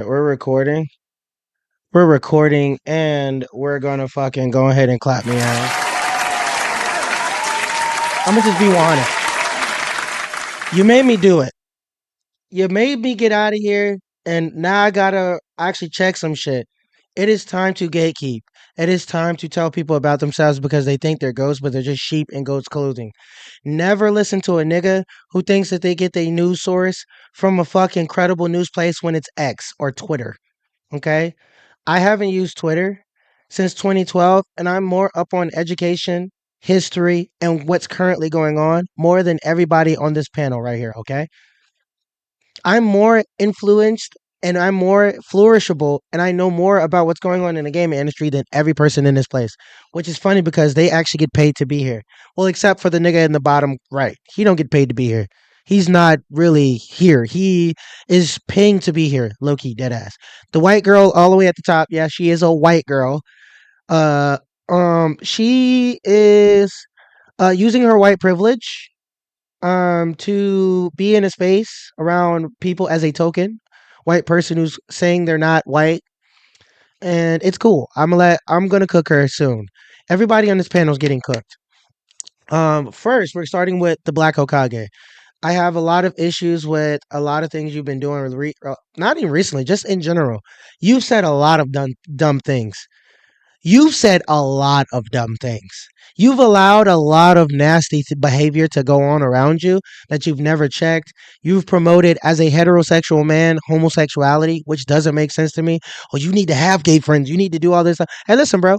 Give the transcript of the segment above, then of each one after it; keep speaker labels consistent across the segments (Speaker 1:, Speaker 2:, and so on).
Speaker 1: We're recording. We're recording and we're gonna fucking go ahead and clap me out. I'm gonna just be 100. You made me do it. You made me get out of here and now I gotta actually check some shit. It is time to gatekeep. It is time to tell people about themselves because they think they're ghosts, but they're just sheep in goat's clothing. Never listen to a nigga who thinks that they get their news source from a fucking credible news place when it's X or Twitter. Okay? I haven't used Twitter since 2012, and I'm more up on education, history, and what's currently going on more than everybody on this panel right here, okay? I'm more influenced and I'm more flourishable and I know more about what's going on in the gaming industry than every person in this place, which is funny because they actually get paid to be here. Well, except for the nigga in the bottom right. He don't get paid to be here. He's not really here. He is paying to be here, low key, dead ass. The white girl all the way at the top, yeah, she is a white girl. Uh she is using her white privilege to be in a space around people as a token white person who's saying they're not white, and it's cool. I'm gonna cook her soon. Everybody on this panel is getting cooked. First we're starting with the Black Hokage. I have a lot of issues with a lot of things you've been doing not even recently, just in general. You've said a lot of dumb things. You've said a lot of dumb things. You've allowed a lot of nasty behavior to go on around you that you've never checked. You've promoted as a heterosexual man homosexuality, which doesn't make sense to me. Oh, you need to have gay friends. You need to do all this stuff. Hey, listen, bro.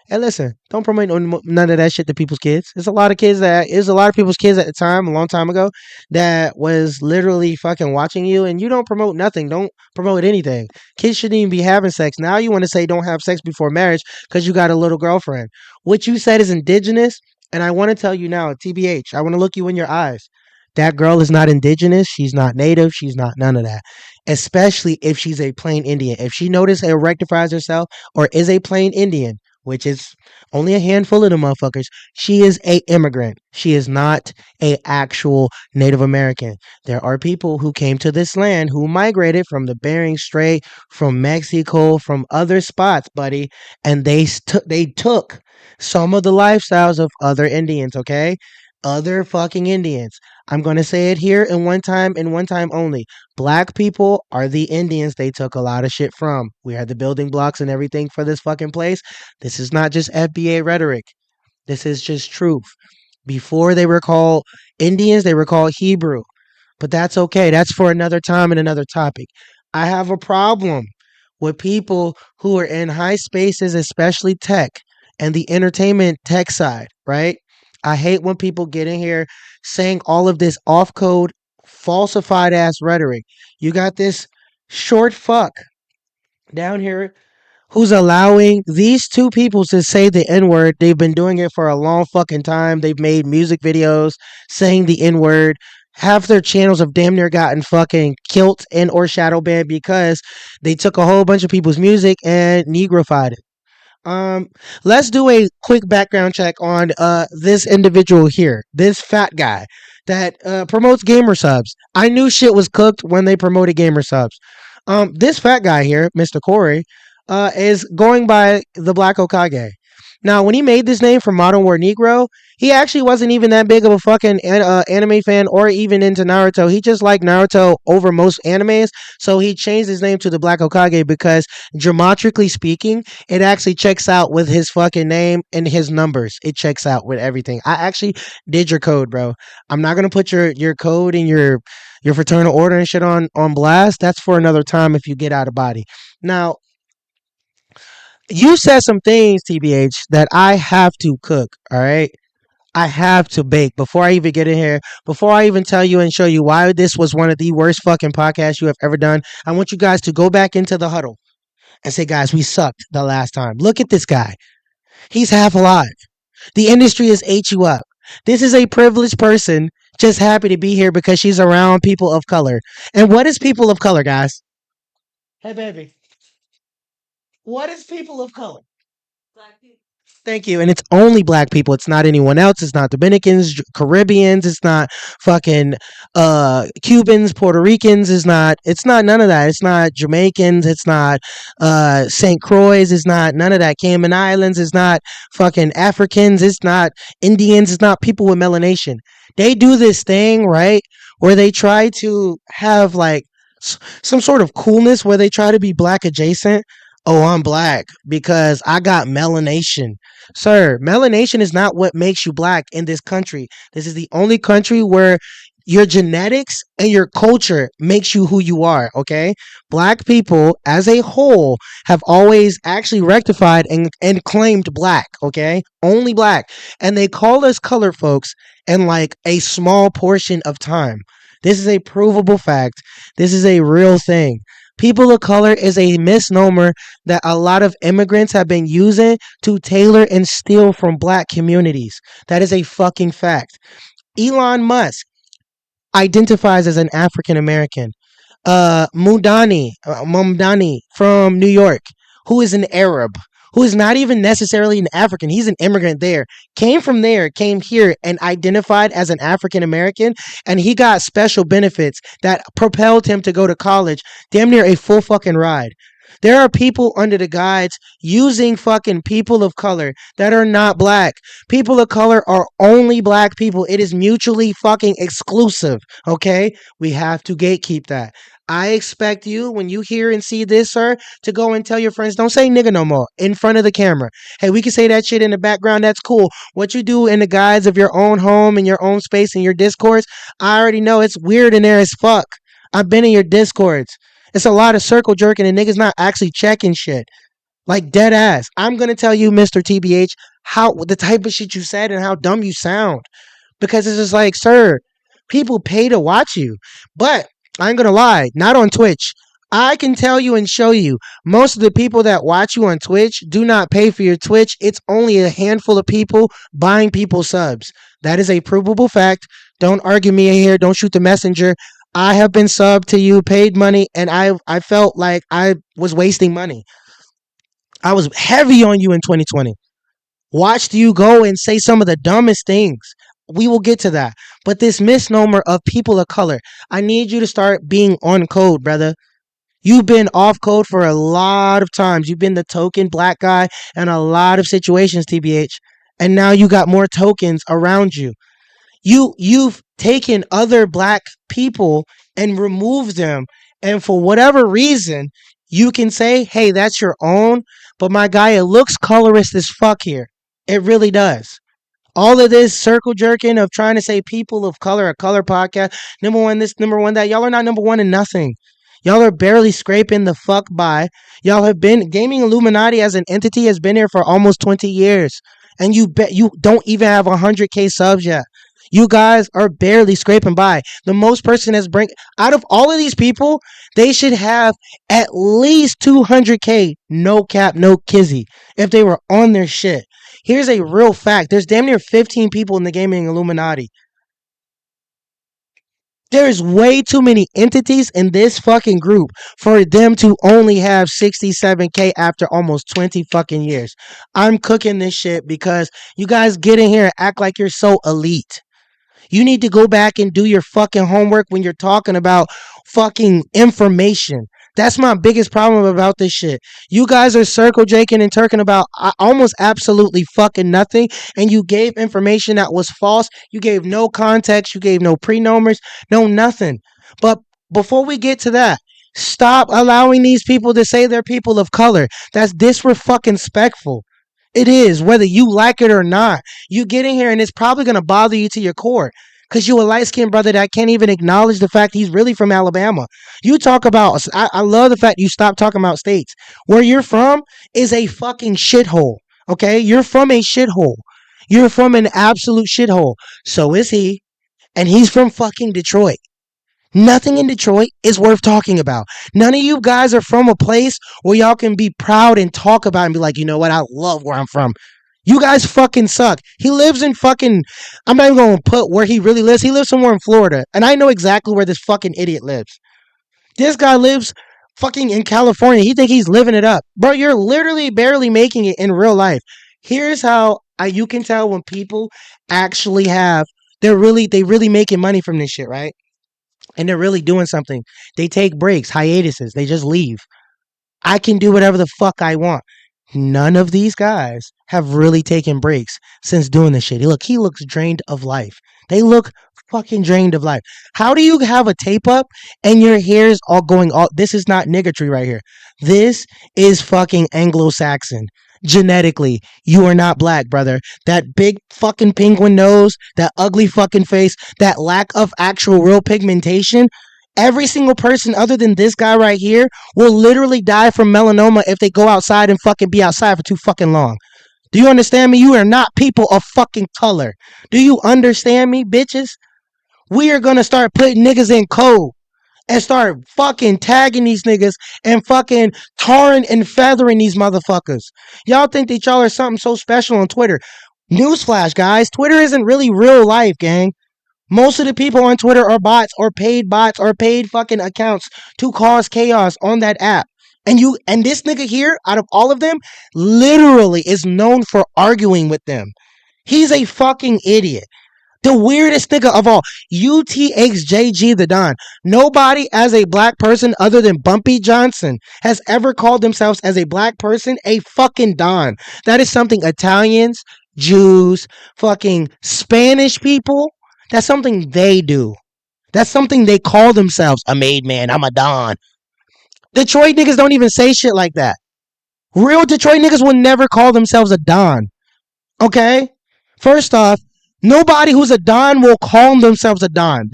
Speaker 1: Hey, listen. Don't promote none of that shit to people's kids. There's a lot of kids that is a lot of people's kids at the time, a long time ago, that was literally fucking watching you, and you don't promote nothing. Don't promote anything. Kids shouldn't even be having sex. Now you want to say don't have sex before marriage because you got a little girlfriend. What you said is indigenous, and I want to tell you now, TBH, I want to look you in your eyes. That girl is not indigenous. She's not native. She's not none of that. Especially if she's a plain Indian. If she notices and rectifies herself or is a plain Indian, which is only a handful of the motherfuckers, she is a immigrant. She is not a actual Native American. There are people who came to this land who migrated from the Bering Strait, from Mexico, from other spots, buddy, and they took some of the lifestyles of other Indians, okay? Other fucking Indians. I'm going to say it here in one time and one time only. Black people are the Indians they took a lot of shit from. We are the building blocks and everything for this fucking place. This is not just FBA rhetoric. This is just truth. Before they were called Indians, they were called Hebrew. But that's okay. That's for another time and another topic. I have a problem with people who are in high spaces, especially tech and the entertainment tech side, right? I hate when people get in here saying all of this off code, falsified ass rhetoric. You got this short fuck down here who's allowing these two people to say the N word. They've been doing it for a long fucking time. They've made music videos saying the N word. Half their channels have damn near gotten fucking killed and or shadow banned because they took a whole bunch of people's music and negrofied it. Um, let's do a quick background check on this individual here, this fat guy that promotes gamer subs. I knew shit was cooked when they promoted gamer subs. This fat guy here, Mr. Corey, is going by the Black Okage. Now, when he made this name for Modern War Negro, he actually wasn't even that big of a fucking anime fan or even into Naruto. He just liked Naruto over most animes, so he changed his name to the Black Okage because, dramatically speaking, it actually checks out with his fucking name and his numbers. It checks out with everything. I actually did your code, bro. I'm not gonna put your code and your fraternal order and shit on blast. That's for another time if you get out of body. Now, you said some things, TBH, that I have to cook. All right. I have to bake before I even get in here. Before I even tell you and show you why this was one of the worst fucking podcasts you have ever done, I want you guys to go back into the huddle and say, guys, we sucked the last time. Look at this guy. He's half alive. The industry has ate you up. This is a privileged person just happy to be here because she's around people of color. And what is people of color, guys? Hey, baby. What is people of color? Thank you. And it's only black people. It's not anyone else. It's not Dominicans, Caribbeans. It's not fucking Cubans, Puerto Ricans. It's not none of that. It's not Jamaicans. It's not St. Croix. It's not none of that. Cayman Islands. It's not fucking Africans. It's not Indians. It's not people with melanation. They do this thing, right? Where they try to have like some sort of coolness where they try to be black adjacent. Oh, I'm black because I got melanation. Sir, melanation is not what makes you black in this country. This is the only country where your genetics and your culture makes you who you are, okay? Black people as a whole have always actually rectified and claimed black, okay? Only black. And they call us colored folks in like a small portion of time. This is a provable fact. This is a real thing. People of color is a misnomer that a lot of immigrants have been using to tailor and steal from black communities. That is a fucking fact. Elon Musk identifies as an African American. Mumdani from New York, who is an Arab, who is not even necessarily an African. He's an immigrant there. Came from there, came here, and identified as an African American, and he got special benefits that propelled him to go to college, damn near a full fucking ride. There are people under the guides using fucking people of color that are not black. People of color are only black people. It is mutually fucking exclusive. Okay? We have to gatekeep that. I expect you, when you hear and see this, sir, to go and tell your friends, don't say nigga no more in front of the camera. Hey, we can say that shit in the background. That's cool. What you do in the guise of your own home and your own space and your discourse, I already know it's weird in there as fuck. I've been in your discords. It's a lot of circle jerking and niggas not actually checking shit. Like dead ass. I'm gonna tell you, Mr. TBH, how the type of shit you said and how dumb you sound. Because it's just like, sir, people pay to watch you. But I ain't gonna lie, not on Twitch. I can tell you and show you most of the people that watch you on Twitch do not pay for your Twitch. It's only a handful of people buying people subs. That is a provable fact. Don't argue me here. Don't shoot the messenger. I have been subbed to you, paid money, and I felt like I was wasting money. I was heavy on you in 2020. Watched you go and say some of the dumbest things. We will get to that. But this misnomer of people of color, I need you to start being on code, brother. You've been off code for a lot of times. You've been the token black guy in a lot of situations, TBH. And now you got more tokens around you. You've taken other black people and removed them, and for whatever reason you can say, hey, that's your own, but my guy, it looks colorist as fuck here. It really does. All of this circle jerking of trying to say people of color, a color podcast, number one this, number one that, y'all are not number one in nothing. Y'all are barely scraping the fuck by. Y'all have been gaming Illuminati as an entity has been here for almost 20 years, and you bet you don't even have 100K subs yet. You guys are barely scraping by. The most person that's bring out of all of these people, they should have at least 200K. No cap, no kizzy. If they were on their shit. Here's a real fact. There's damn near 15 people in the gaming Illuminati. There's way too many entities in this fucking group for them to only have 67K after almost 20 fucking years. I'm cooking this shit because you guys get in here and act like you're so elite. You need to go back and do your fucking homework when you're talking about fucking information. That's my biggest problem about this shit. You guys are circle jaking and turking about almost absolutely fucking nothing, and you gave information that was false. You gave no context. You gave no prenomers, no nothing. But before we get to that, stop allowing these people to say they're people of color. That's disrespectful. It is, whether you like it or not. You get in here and it's probably going to bother you to your core because you a light skinned brother that can't even acknowledge the fact he's really from Alabama. You talk about, I love the fact you stop talking about states. Where you're from is a fucking shithole. Okay? You're from a shithole. You're from an absolute shithole. So is he. And he's from fucking Detroit. Nothing in Detroit is worth talking about. None of you guys are from a place where y'all can be proud and talk about and be like, you know what? I love where I'm from. You guys fucking suck. He lives in fucking, I'm not even going to put where he really lives. He lives somewhere in Florida. And I know exactly where this fucking idiot lives. This guy lives fucking in California. He think he's living it up. Bro, you're literally barely making it in real life. Here's how you can tell when people actually have they really making money from this shit, right? And they're really doing something. They take breaks, hiatuses, they just leave. I can do whatever the fuck I want. None of these guys have really taken breaks since doing this shit. He looks drained of life. They look fucking drained of life. How do you have a tape up and your hair's all going all? This is not niggatry right here. This is fucking Anglo-Saxon. Genetically, you are not black, brother. That big fucking penguin nose, that ugly fucking face, that lack of actual real pigmentation. Every single person other than this guy right here will literally die from melanoma if they go outside and fucking be outside for too fucking long. Do you understand me? You are not people of fucking color. Do you understand me, bitches? We are gonna start putting niggas in code and start fucking tagging these niggas and fucking tarring and feathering these motherfuckers. Y'all think that y'all are something so special on Twitter. Newsflash, guys. Twitter isn't really real life, gang. Most of the people on Twitter are bots or paid fucking accounts to cause chaos on that app. And this nigga here, out of all of them, literally is known for arguing with them. He's a fucking idiot. The weirdest nigga of all. UTXJG the Don. Nobody as a black person other than Bumpy Johnson has ever called themselves as a black person a fucking Don. That is something Italians, Jews, fucking Spanish people, that's something they do. That's something they call themselves. A made man, I'm a Don. Detroit niggas don't even say shit like that. Real Detroit niggas will never call themselves a Don. Okay? First off, nobody who's a Don will call themselves a Don.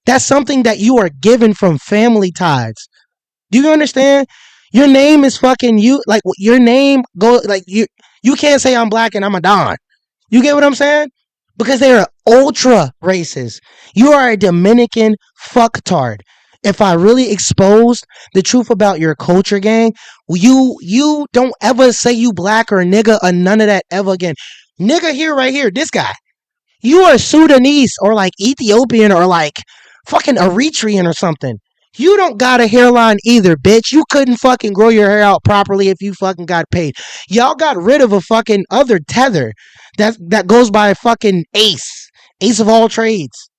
Speaker 1: That's something that you are given from family ties. Do you understand? Your name is fucking you. Like your name go like you can't say I'm black and I'm a Don. You get what I'm saying? Because they are ultra racist. You are a Dominican fucktard. If I really exposed the truth about your culture, gang, you don't ever say you black or nigga or none of that ever again. Nigga here, right here, this guy. You are Sudanese or like Ethiopian or like fucking Eritrean or something. You don't got a hairline either, bitch. You couldn't fucking grow your hair out properly if you fucking got paid. Y'all got rid of a fucking other tether that goes by fucking Ace. Ace of all trades.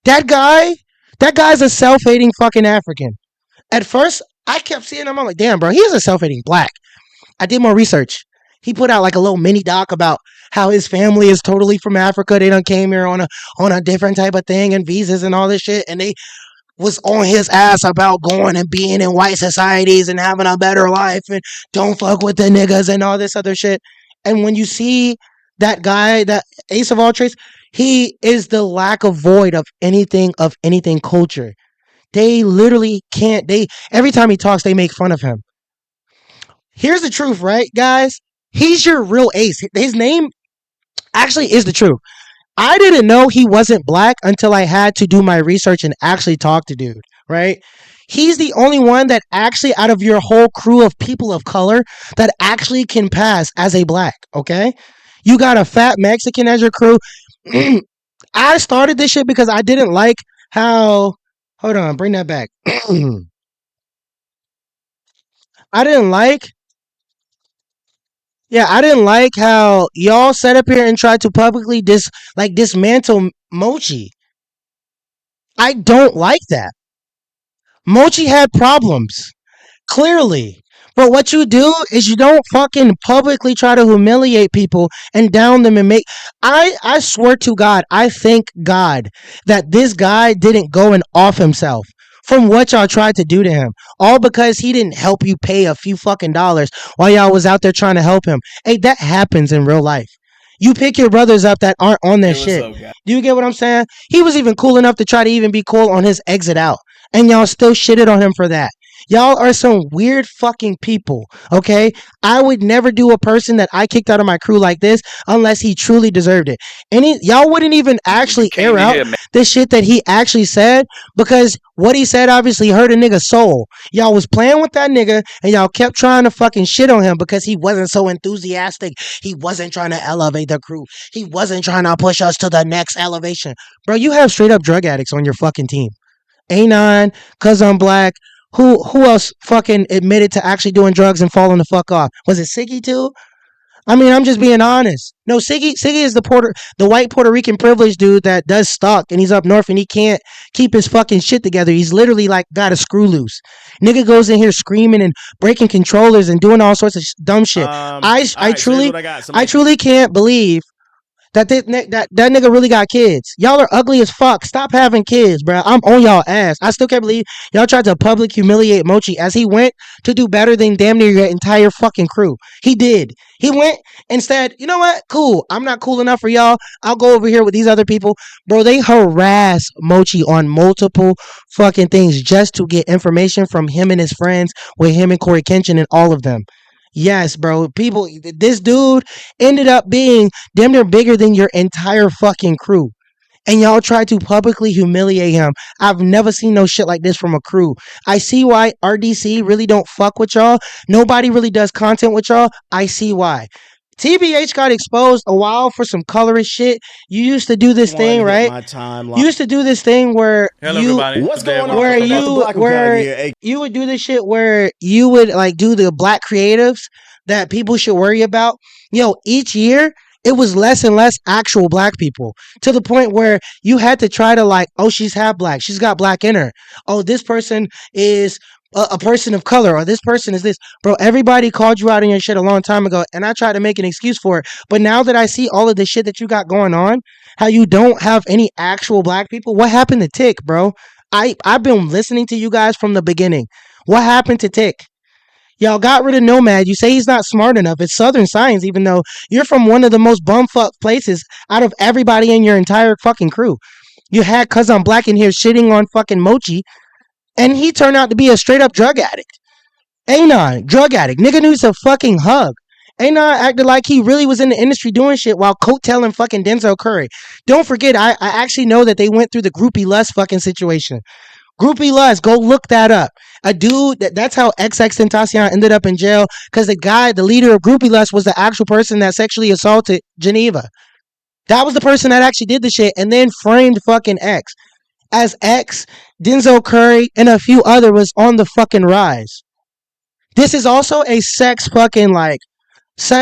Speaker 1: That guy, that guy's a self-hating fucking African. At first, I kept seeing him. I'm like, damn, bro, he's a self-hating black. I did more research. He put out like a little mini doc about how his family is totally from Africa. They done came here on a different type of thing and visas and all this shit, and they was on his ass about going and being in white societies and having a better life and don't fuck with the niggas and all this other shit. And when you see that guy, that ace of all trades, he is the lack of void of anything culture. They literally can't. They every time he talks, they make fun of him. Here's the truth, right, guys? He's your real ace. His name actually is the truth. I didn't know he wasn't black until I had to do my research and actually talk to dude, right? He's the only one that actually, out of your whole crew of people of color, that actually can pass as a black, okay? You got a fat Mexican as your crew. I started this shit because I didn't like how. Hold on, bring that back. I didn't like. Yeah, I didn't like how y'all sat up here and tried to publicly dismantle Mochi. I don't like that. Mochi had problems, clearly. But what you do is you don't fucking publicly try to humiliate people and down them and make. I swear to God, I thank God that this guy didn't go and off himself from what y'all tried to do to him. All because he didn't help you pay a few fucking dollars while y'all was out there trying to help him. Hey, that happens in real life. You pick your brothers up that aren't on their shit. Do you get what I'm saying? He was even cool enough to try to even be cool on his exit out. And y'all still shitted on him for that. Y'all are some weird fucking people, okay? I would never do a person that I kicked out of my crew like this unless he truly deserved it. Y'all wouldn't even actually air out the shit that he actually said because what he said obviously hurt a nigga's soul. Y'all was playing with that nigga and y'all kept trying to fucking shit on him because he wasn't so enthusiastic. He wasn't trying to elevate the crew. He wasn't trying to push us to the next elevation. Bro, you have straight up drug addicts on your fucking team. A9, cause I'm black. Who else fucking admitted to actually doing drugs and falling the fuck off? Was it Siggy too? I mean, I'm just being honest. No, Siggy is the white Puerto Rican privileged dude that does stalk, and he's up north, and he can't keep his fucking shit together. He's literally like got a screw loose. Nigga goes in here screaming and breaking controllers and doing all sorts of dumb shit.
Speaker 2: All right, so here's what I got.
Speaker 1: I truly can't believe that nigga really got kids. Y'all are ugly as fuck. Stop having kids, bro. I'm on y'all ass. I still can't believe y'all tried to public humiliate Mochi as he went to do better than damn near your entire fucking crew. He did. He went and said, you know what? Cool. I'm not cool enough for y'all. I'll go over here with these other people. Bro, they harass Mochi on multiple fucking things just to get information from him and his friends with him and Corey Kenshin and all of them. Yes, bro. People, this dude ended up being damn near bigger than your entire fucking crew. And y'all try to publicly humiliate him. I've never seen no shit like this from a crew. I see why RDC really don't fuck with y'all. Nobody really does content with y'all. I see why. TBH got exposed a while for some colorist shit. You used to do this thing, right? You used to do this thing where
Speaker 2: Hello, everybody.
Speaker 3: What's going on?
Speaker 1: where you would do this shit where you would like do the black creatives that people should worry about. Yo, each year it was less and less actual black people to the point where you had to try to like, oh, she's half black, she's got black in her. Oh, this person is a person of color, or this person is this. Bro, everybody called you out on your shit a long time ago, and I tried to make an excuse for it. But now that I see all of the shit that you got going on, how you don't have any actual black people, what happened to Tick, bro? I've been listening to you guys from the beginning. What happened to Tick? Y'all got rid of Nomad. You say he's not smart enough. It's Southern Science, even though you're from one of the most bumfuck places out of everybody in your entire fucking crew. You had Cuz I'm Black in here shitting on fucking Mochi, and he turned out to be a straight up drug addict. Anon, drug addict. Nigga needs a fucking hug. Anon acted like he really was in the industry doing shit while coattailing fucking Denzel Curry. Don't forget, I actually know that they went through the groupie lust fucking situation. Groupie lust, go look that up. A dude, that's how XX Tentacion ended up in jail, because the guy, the leader of groupie lust, was the actual person that sexually assaulted Geneva. That was the person that actually did the shit and then framed fucking X. As X, Denzel Curry, and a few other was on the fucking rise. This is also a sex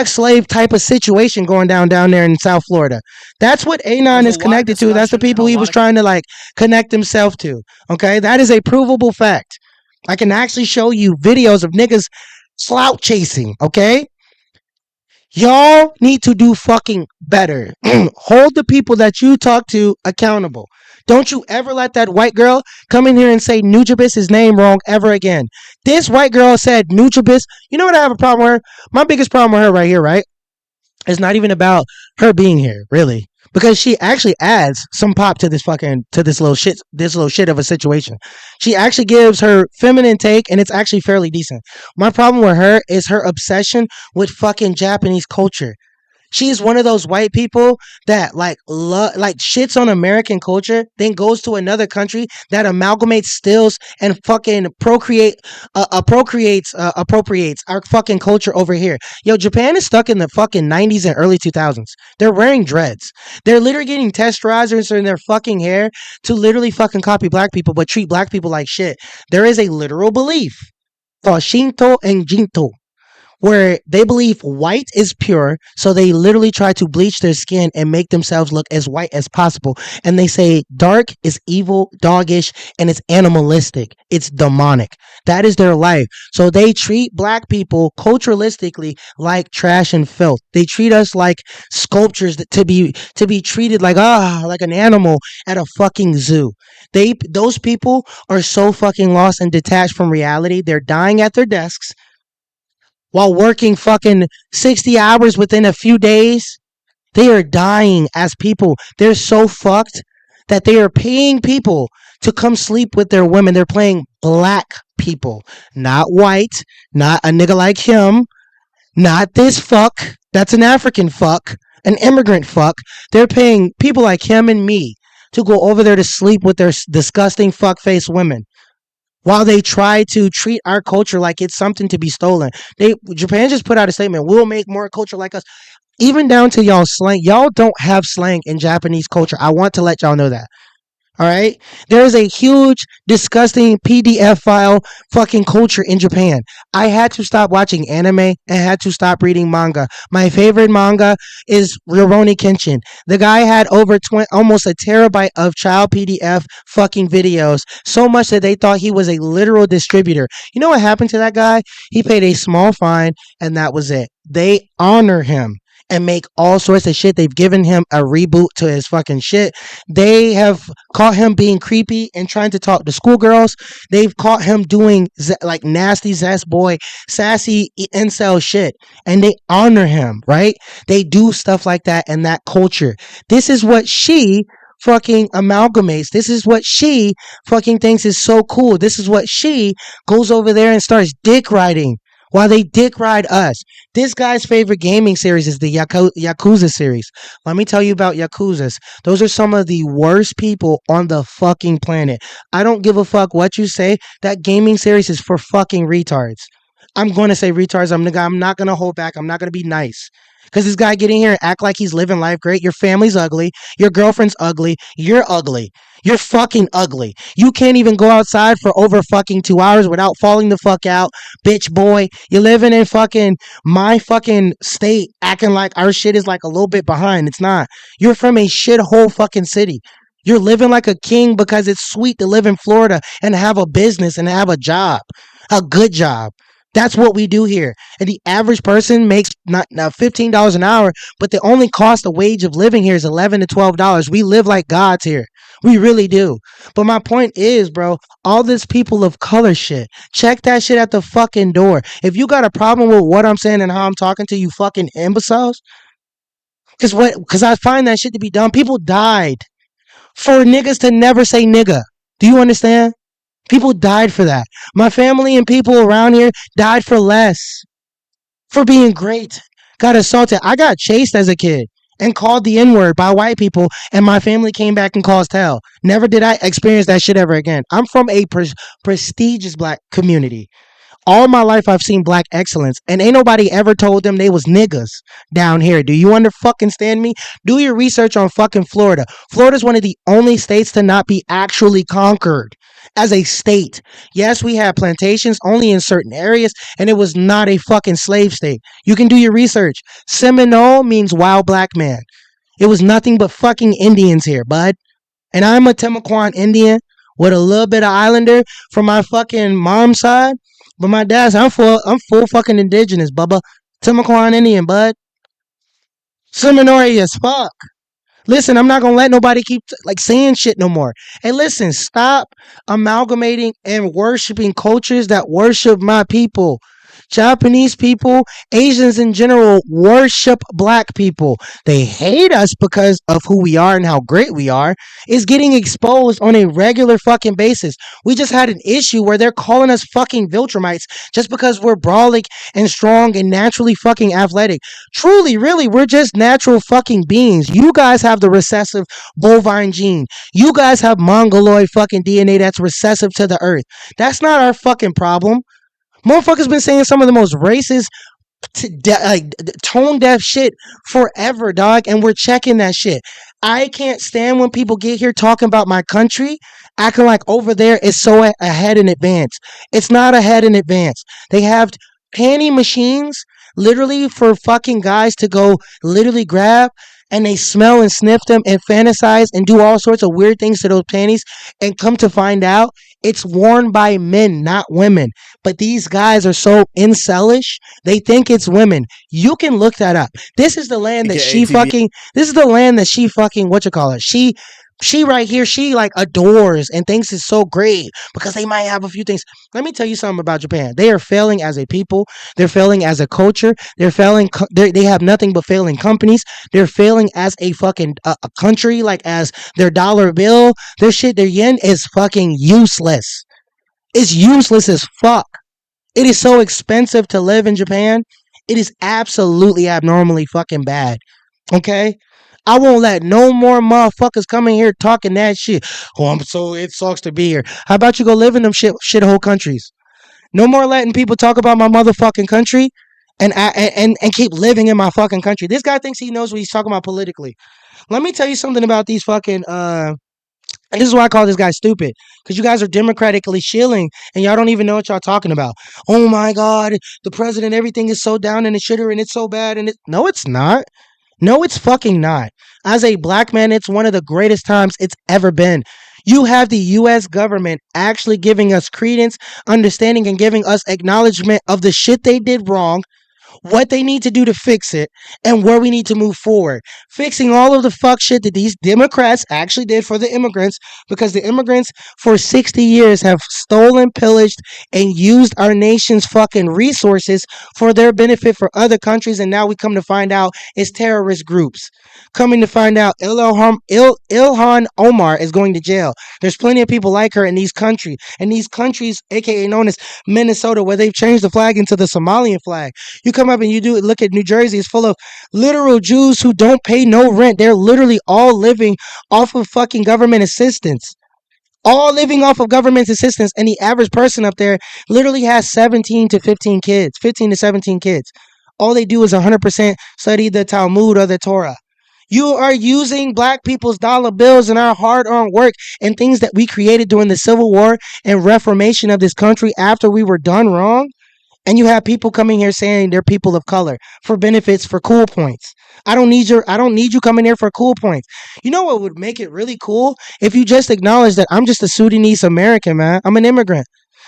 Speaker 1: slave type of situation going down there in South Florida. That's what Anon is connected to. That's the people he was trying to like connect himself to. Okay, that is a provable fact. I can actually show you videos of niggas slout chasing. Okay, y'all need to do fucking better. Hold the people that you talk to accountable. Don't you ever let that white girl come in here and say Nujabes' name wrong ever again. This white girl said Nujabes. You know what I have a problem with her? My biggest problem with her right here, right? It's not even about her being here, really. Because she actually adds some pop to this little shit of a situation. She actually gives her feminine take, and it's actually fairly decent. My problem with her is her obsession with fucking Japanese culture. She's one of those white people that like shits on American culture, then goes to another country that amalgamates stills and fucking appropriates our fucking culture over here. Yo, Japan is stuck in the fucking 90s and early 2000s. They're wearing dreads. They're literally getting texturizers in their fucking hair to literally fucking copy black people, but treat black people like shit. There is a literal belief called Shinto and Jinto, where they believe white is pure, so they literally try to bleach their skin and make themselves look as white as possible. And they say dark is evil, doggish, and it's animalistic. It's demonic. That is their life. So they treat black people culturalistically like trash and filth. They treat us like sculptures to be treated like an animal at a fucking zoo. Those people are so fucking lost and detached from reality. They're dying at their desks while working fucking 60 hours within a few days. They are dying as people. They're so fucked that they are paying people to come sleep with their women. They're playing black people, not white, not a nigga like him, not this fuck. That's an African fuck, an immigrant fuck. They're paying people like him and me to go over there to sleep with their disgusting fuck-faced women, while they try to treat our culture like it's something to be stolen. Japan just put out a statement, we'll make more culture like us. Even down to y'all slang. Y'all don't have slang in Japanese culture. I want to let y'all know that. All right. There is a huge, disgusting PDF file fucking culture in Japan. I had to stop watching anime and had to stop reading manga. My favorite manga is Rurouni Kenshin. The guy had over 20, almost a terabyte of child PDF fucking videos, so much that they thought he was a literal distributor. You know what happened to that guy? He paid a small fine and that was it. They honor him and make all sorts of shit. They've given him a reboot to his fucking shit. They have caught him being creepy and trying to talk to schoolgirls. They've caught him doing like nasty zest boy, sassy incel shit. And they honor him, right? They do stuff like that in that culture. This is what she fucking amalgamates. This is what she fucking thinks is so cool. This is what she goes over there and starts dick riding while they dick ride us. This guy's favorite gaming series is the Yakuza series. Let me tell you about Yakuzas. Those are some of the worst people on the fucking planet. I don't give a fuck what you say. That gaming series is for fucking retards. I'm going to say retards. I'm not going to hold back. I'm not going to be nice. Because this guy get in here and act like he's living life great. Your family's ugly. Your girlfriend's ugly. You're ugly. You're fucking ugly. You can't even go outside for over fucking 2 hours without falling the fuck out. Bitch boy. You're living in fucking my fucking state acting like our shit is like a little bit behind. It's not. You're from a shithole fucking city. You're living like a king because it's sweet to live in Florida and have a business and have a job. A good job. That's what we do here. And the average person makes not now $15 an hour, but the only cost of wage of living here is $11 to $12. We live like gods here. We really do. But my point is, bro, all this people of color shit. Check that shit at the fucking door. If you got a problem with what I'm saying and how I'm talking to you fucking imbeciles, cause I find that shit to be dumb. People died for niggas to never say nigga. Do you understand? People died for that. My family and people around here died for less. For being great. Got assaulted. I got chased as a kid and called the N word by white people, and my family came back and caused hell. Never did I experience that shit ever again. I'm from a prestigious black community. All my life I've seen black excellence, and ain't nobody ever told them they was niggas down here. Do you under fucking stand me? Do your research on fucking Florida. Florida's one of the only states to not be actually conquered as a state. Yes, we had plantations only in certain areas, and it was not a fucking slave state. You can do your research. Seminole means wild black man. It was nothing but fucking Indians here, bud. And I'm a Timucuan Indian with a little bit of Islander from my fucking mom's side. But my dad's, I'm full fucking indigenous, Bubba. Timucuan Indian, bud. Seminary as fuck. Listen, I'm not gonna let nobody keep like saying shit no more. Hey, listen, stop amalgamating and worshiping cultures that worship my people. Japanese people, Asians in general worship black people. They hate us because of who we are and how great we are. Is getting exposed on a regular fucking basis. We just had an issue where they're calling us fucking Viltrumites just because we're brawling and strong and naturally fucking athletic. Truly, really, we're just natural fucking beings. You guys have the recessive bovine gene. You guys have mongoloid fucking DNA that's recessive to the earth. That's not our fucking problem. Motherfuckers been saying some of the most racist, tone deaf shit forever, dog, and we're checking that shit. I can't stand when people get here talking about my country, acting like over there is so ahead in advance. It's not ahead in advance. They have panty machines literally for fucking guys to go literally grab, and they smell and sniff them and fantasize and do all sorts of weird things to those panties, and come to find out it's worn by men, not women. But these guys are so incelish, they think it's women. You can look that up. This is the land that she fucking, this is the land that she fucking, what you call it? She right here, she like adores and thinks it's so great because they might have a few things. Let me tell you something about Japan. They are failing as a people. They're failing as a culture. They're failing. They have nothing but failing companies. They're failing as a fucking a country. Like as their dollar bill, their shit, their yen is fucking useless. It's useless as fuck. It is so expensive to live in Japan. It is absolutely abnormally fucking bad. Okay? I won't let no more motherfuckers come in here talking that shit. Oh, I'm so it sucks to be here. How about you go live in them shithole countries? No more letting people talk about my motherfucking country and keep living in my fucking country. This guy thinks he knows what he's talking about politically. Let me tell you something about these fucking And this is why I call this guy stupid. Because you guys are democratically shilling and y'all don't even know what y'all talking about. Oh my God, the president, everything is so down in the shitter and it's so bad. And no, it's not. No, it's fucking not. As a black man, it's one of the greatest times it's ever been. You have the US government actually giving us credence, understanding, and giving us acknowledgement of the shit they did wrong, what they need to do to fix it, and where we need to move forward. Fixing all of the fuck shit that these Democrats actually did for the immigrants, because the immigrants for 60 years have stolen, pillaged, and used our nation's fucking resources for their benefit for other countries, and now we come to find out it's terrorist groups. Coming to find out Ilhan Omar is going to jail. There's plenty of people like her in these countries. In these countries, aka known as Minnesota, where they've changed the flag into the Somalian flag. You come up and you do look at New Jersey, it's full of literal Jews who don't pay no rent. They're literally all living off of fucking government assistance. All living off of government assistance, and the average person up there literally has 17 to 15 kids, 15 to 17 kids. All they do is 100% study the Talmud or the Torah. You are using black people's dollar bills and our hard-earned work and things that we created during the Civil War and Reformation of this country after we were done wrong. And you have people coming here saying they're people of color for benefits, for cool points. I don't need you coming here for cool points. You know what would make it really cool? If you just acknowledge that I'm just a Sudanese American, man. I'm an immigrant.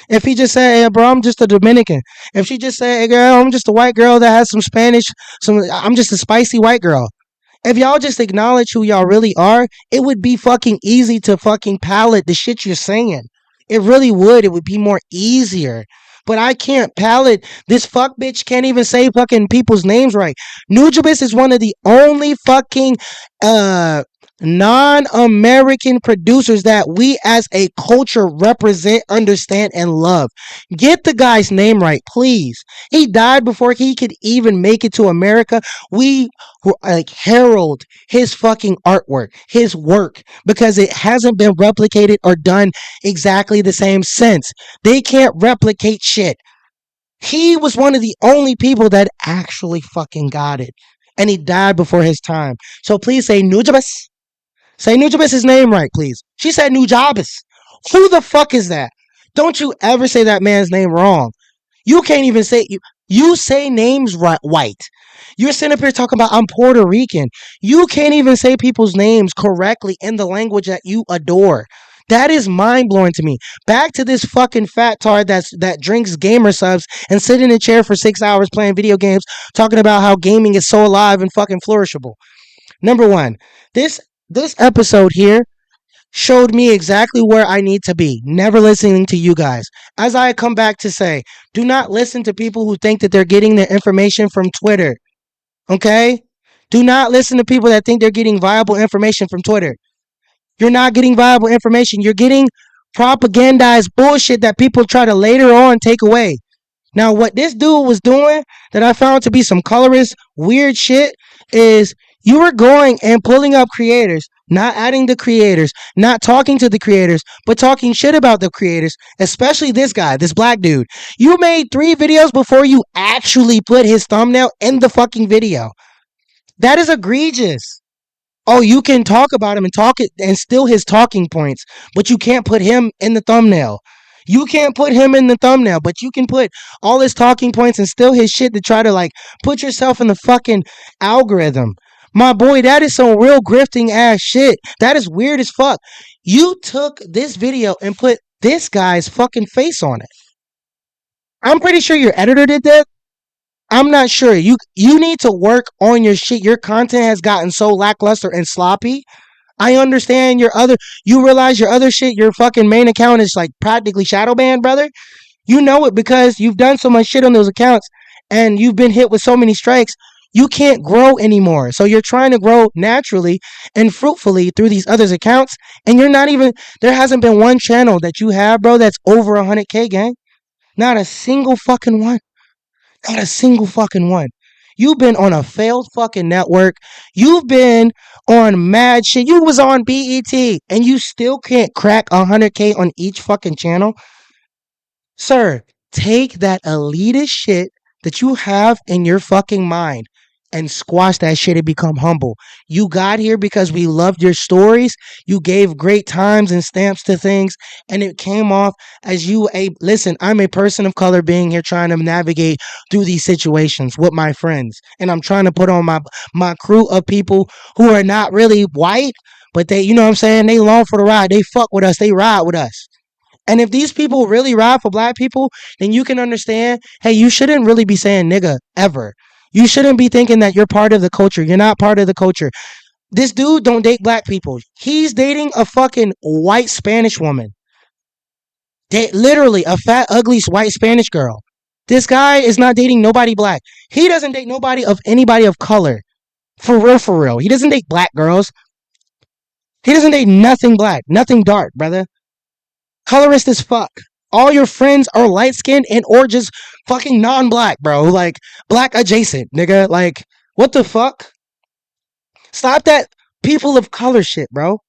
Speaker 1: If he just say, hey, bro, I'm just a Dominican. If she just say, hey, girl, I'm just a white girl that has some Spanish, I'm just a spicy white girl. If y'all just acknowledge who y'all really are, it would be fucking easy to fucking palate the shit you're saying. It really would. It would be more easier. But I can't palate. This fuck bitch can't even say fucking people's names right. Nujabes is one of the only fucking uh non-American producers that we as a culture represent, understand, and love. Get the guy's name right, please. He died before he could even make it to America. We like herald his fucking artwork, his work, because it hasn't been replicated or done exactly the same since. They can't replicate shit. He was one of the only people that actually fucking got it. And he died before his time. So please say Nujabes. Say Nujabes' name right, please. She said Nujabes. Who the fuck is that? Don't you ever say that man's name wrong. You can't even say you say names right white. You're sitting up here talking about I'm Puerto Rican. You can't even say people's names correctly in the language that you adore. That is mind blowing to me. Back to this fucking fat tard that drinks gamer subs and sit in a chair for 6 hours playing video games, talking about how gaming is so alive and fucking flourishable. Number one, this this episode here showed me exactly where I need to be. Never listening to you guys. As I come back to say, do not listen to people who think that they're getting their information from Twitter. Okay? Do not listen to people that think they're getting viable information from Twitter. You're not getting viable information. You're getting propagandized bullshit that people try to later on take away. Now, what this dude was doing that I found to be some colorist, weird shit is you were going and pulling up creators, not adding the creators, not talking to the creators, but talking shit about the creators, especially this guy, this black dude. You made 3 videos before you actually put his thumbnail in the fucking video. That is egregious. Oh, you can talk about him and talk it and steal his talking points, but you can't put him in the thumbnail. You can't put him in the thumbnail, but you can put all his talking points and steal his shit to try to like put yourself in the fucking algorithm. My boy, that is some real grifting ass shit. That is weird as fuck. You took this video and put this guy's fucking face on it. I'm pretty sure your editor did that. I'm not sure. You need to work on your shit. Your content has gotten so lackluster and sloppy. I understand you realize your other shit, your fucking main account is like practically shadow banned, brother. You know it because you've done so much shit on those accounts and you've been hit with so many strikes. You can't grow anymore. So you're trying to grow naturally and fruitfully through these others accounts. And you're not even, there hasn't been one channel that you have, bro, that's over 100K, gang. Not a single fucking one. Not a single fucking one. You've been on a failed fucking network. You've been on mad shit. You was on BET and you still can't crack 100K on each fucking channel. Sir, take that elitist shit that you have in your fucking mind and squash that shit and become humble. You got here because we loved your stories. You gave great times and stamps to things, and it came off as you a listen. I'm a person of color being here trying to navigate through these situations with my friends, and I'm trying to put on my crew of people who are not really white, but they, you know what I'm saying, they long for the ride. They fuck with us. They ride with us. And if these people really ride for black people, then you can understand, hey, you shouldn't really be saying nigga ever. You shouldn't be thinking that you're part of the culture. You're not part of the culture. This dude don't date black people. He's dating a fucking white Spanish woman. Literally a fat, ugly white Spanish girl. This guy is not dating nobody black. He doesn't date nobody of anybody of color. For real, for real. He doesn't date black girls. He doesn't date nothing black, nothing dark, brother. Colorist as fuck. All your friends are light skinned and or just fucking non-black, bro. Like black adjacent, nigga. Like what the fuck? Stop that people of color shit, bro.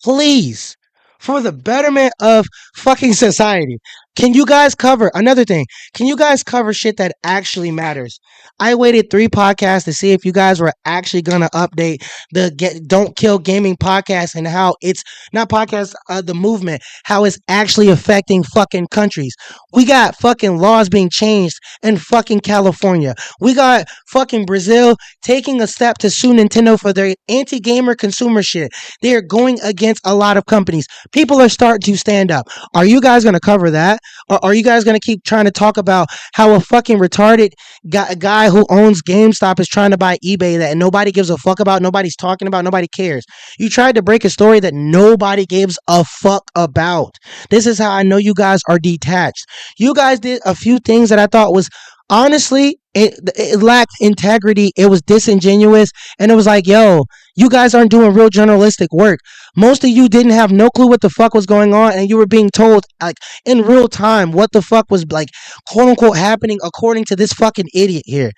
Speaker 1: Please. For the betterment of fucking society. Can you guys cover another thing? Can you guys cover shit that actually matters? I waited 3 podcasts to see if you guys were actually gonna update the Don't Kill Gaming podcast and how it's not podcast, the movement, how it's actually affecting fucking countries. We got fucking laws being changed in fucking California. We got fucking Brazil taking a step to sue Nintendo for their anti-gamer consumer shit. They are going against a lot of companies. People are starting to stand up. Are you guys going to cover that? Or are you guys going to keep trying to talk about how a fucking retarded guy who owns GameStop is trying to buy eBay that nobody gives a fuck about, nobody's talking about, nobody cares? You tried to break a story that nobody gives a fuck about. This is how I know you guys are detached. You guys did a few things that I thought was honestly, it lacked integrity. It was disingenuous. And it was like, yo, you guys aren't doing real journalistic work. Most of you didn't have no clue what the fuck was going on. And you were being told, like, in real time, what the fuck was, like, quote unquote, happening according to this fucking idiot here.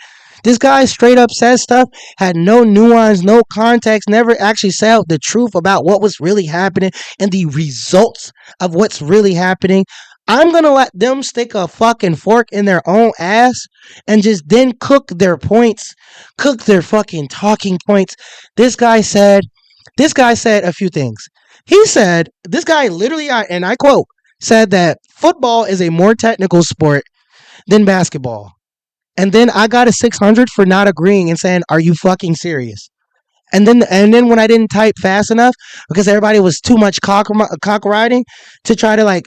Speaker 1: This guy straight up says stuff, had no nuance, no context, never actually said the truth about what was really happening and the results of what's really happening. I'm gonna let them stick a fucking fork in their own ass and just then cook their points, cook their fucking talking points. This guy said, this guy said a few things. He said, this guy literally, and I quote, said that football is a more technical sport than basketball. And then I got a 600 for not agreeing and saying, "Are you fucking serious?" And then when I didn't type fast enough because everybody was too much cock riding to try to like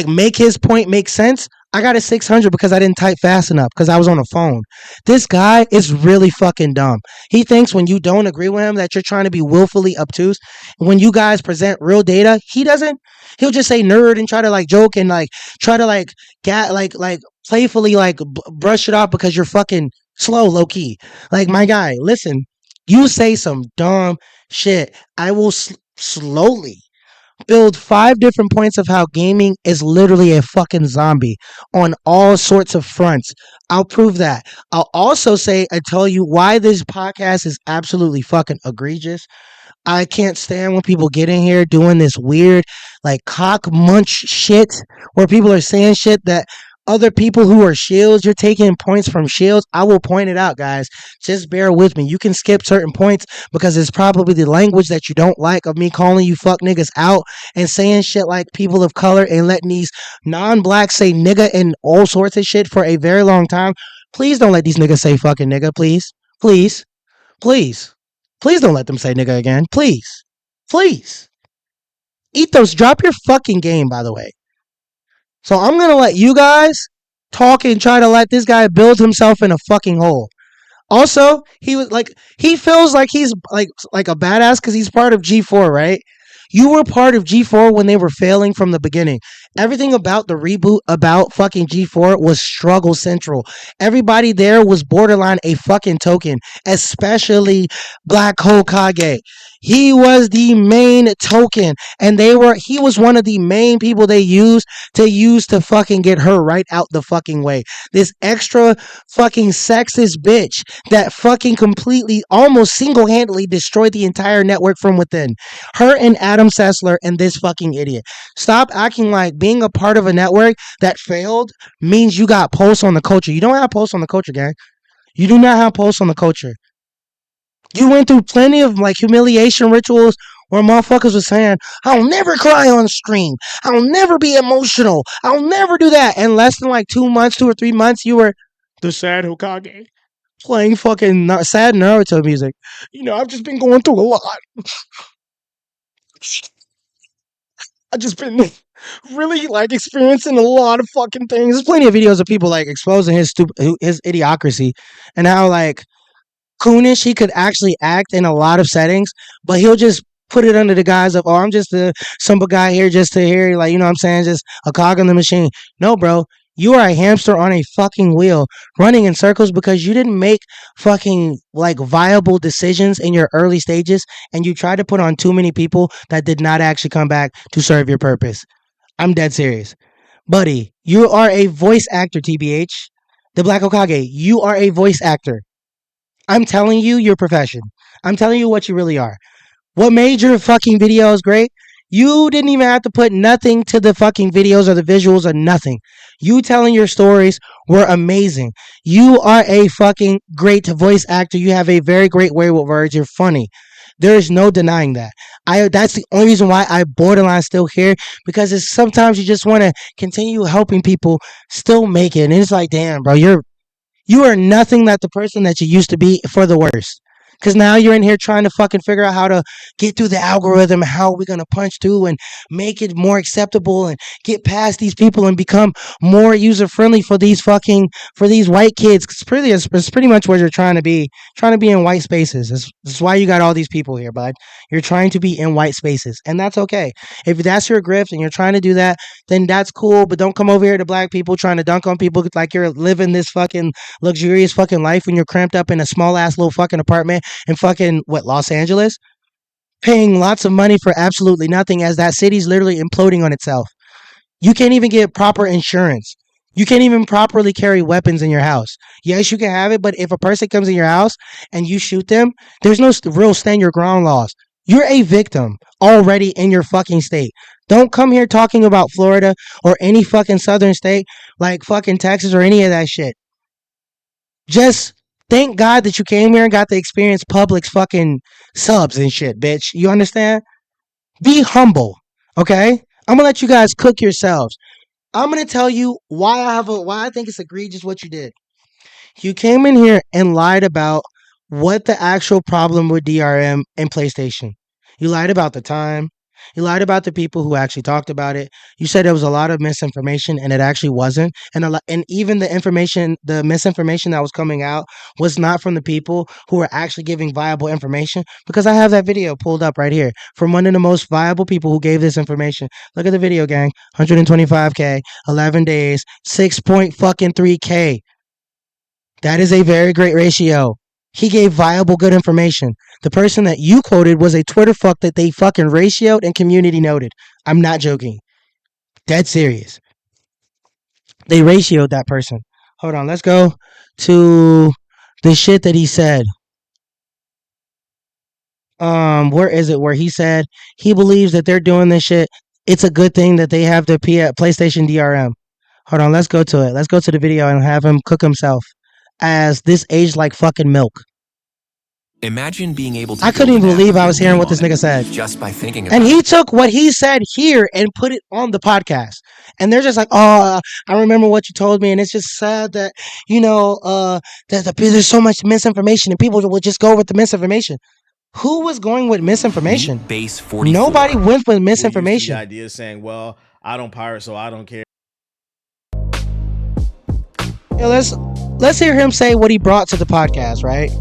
Speaker 1: make his point make sense, I got a 600 because I didn't type fast enough because I was on a phone. This guy is really fucking dumb. He thinks when you don't agree with him that you're trying to be willfully obtuse. When you guys present real data, he doesn't. He'll just say nerd and try to like joke and like try to like get like playfully like brush it off because you're fucking slow, low key. Like my guy, listen, you say some dumb shit. I will slowly build 5 different points of how gaming is literally a fucking zombie on all sorts of fronts. I'll prove that. I'll also say and tell you why this podcast is absolutely fucking egregious. I can't stand when people get in here doing this weird, like cock munch shit where people are saying shit that other people who are shields, you're taking points from shields. I will point it out, guys. Just bear with me. You can skip certain points because it's probably the language that you don't like of me calling you fuck niggas out and saying shit like people of color and letting these non-blacks say nigga and all sorts of shit for a very long time. Please don't let these niggas say fucking nigga, please. Please. Please. Please don't let them say nigga again. Please. Please. Ethos, drop your fucking game, by the way. So I'm going to let you guys talk and try to let this guy build himself in a fucking hole. Also, he was like, he feels like he's like a badass because he's part of G4, right? You were part of G4 when they were failing from the beginning. Everything about the reboot about fucking G4 was struggle central. Everybody there was borderline a fucking token, especially Black Hokage. He was the main token, and he was one of the main people they used to fucking get her right out the fucking way. This extra fucking sexist bitch that fucking completely, almost single-handedly destroyed the entire network from within. Her and Adam Sessler and this fucking idiot. Stop acting like being a part of a network that failed means you got pulse on the culture. You don't have pulse on the culture, gang. You do not have pulse on the culture. You went through plenty of like humiliation rituals where motherfuckers was saying, I'll never cry on stream. I'll never be emotional. I'll never do that. And less than like 2 months, 2 or 3 months, you were the sad Hokage playing fucking sad Naruto music. I've just been going through a lot. I've just been really like experiencing a lot of fucking things. There's plenty of videos of people like exposing his idiocracy and how like coonish he could actually act in a lot of settings, but he'll just put it under the guise of, oh, I'm just a simple guy here just to hear, like, you know what I'm saying, just a cog in the machine. No, bro, you are a hamster on a fucking wheel running in circles because you didn't make fucking like viable decisions in your early stages and you tried to put on too many people that did not actually come back to serve your purpose. I'm dead serious. Buddy, you are a voice actor, TBH. The Black Okage, you are a voice actor. I'm telling you your profession. I'm telling you what you really are. What made your fucking videos great? You didn't even have to put nothing to the fucking videos or the visuals or nothing. You telling your stories were amazing. You are a fucking great voice actor. You have a very great way with words. You're funny. There is no denying that. That's the only reason why I borderline still here because it's sometimes you just want to continue helping people still make it. And it's like, damn, bro, you are nothing like the person that you used to be for the worst. Because now you're in here trying to fucking figure out how to get through the algorithm, how we're going to punch through and make it more acceptable and get past these people and become more user friendly for these white kids. It's pretty much what you're trying to be in white spaces. That's why you got all these people here, bud. You're trying to be in white spaces, and that's okay. If that's your grift and you're trying to do that, then that's cool. But don't come over here to black people trying to dunk on people like you're living this fucking luxurious fucking life when you're cramped up in a small ass little fucking apartment in fucking Los Angeles, paying lots of money for absolutely nothing as that city's literally imploding on itself. You can't even get proper insurance. You can't even properly carry weapons in your house. Yes, you can have it, but if a person comes in your house and you shoot them, there's no real stand your ground laws. You're a victim already in your fucking state. Don't come here talking about Florida or any fucking southern state like fucking Texas or any of that shit. Just thank God that you came here and got to experience Publix fucking subs and shit, bitch. You understand? Be humble, okay? I'm gonna let you guys cook yourselves. I'm gonna tell you why I think it's egregious what you did. You came in here and lied about what the actual problem with DRM and PlayStation. You lied about the time. You lied about the people who actually talked about it. You said there was a lot of misinformation, and it actually wasn't. And even the misinformation that was coming out was not from the people who were actually giving viable information. Because I have that video pulled up right here from one of the most viable people who gave this information. Look at the video, gang. 125K, 11 days, 6.3K. That is a very great ratio. He gave viable, good information. The person that you quoted was a Twitter fuck that they fucking ratioed and community noted. I'm not joking. Dead serious. They ratioed that person. Hold on, let's go to the shit that he said. Where is it? Where he said he believes that they're doing this shit. It's a good thing that they have the PlayStation DRM. Hold on, let's go to it. Let's go to the video and have him cook himself as this aged like fucking milk.
Speaker 3: Imagine being able to.
Speaker 1: I couldn't even believe I was hearing what this nigga said.
Speaker 3: Just by thinking about
Speaker 1: and he took what he said here and put it on the podcast. And they're just like, oh, I remember what you told me. And it's just sad that, there's so much misinformation and people will just go with the misinformation. Who was going with misinformation?
Speaker 3: Base 44.
Speaker 1: Nobody went with misinformation.
Speaker 2: The idea saying, well, I don't pirate, so I don't care.
Speaker 1: Let's hear him say what he brought to the podcast, right?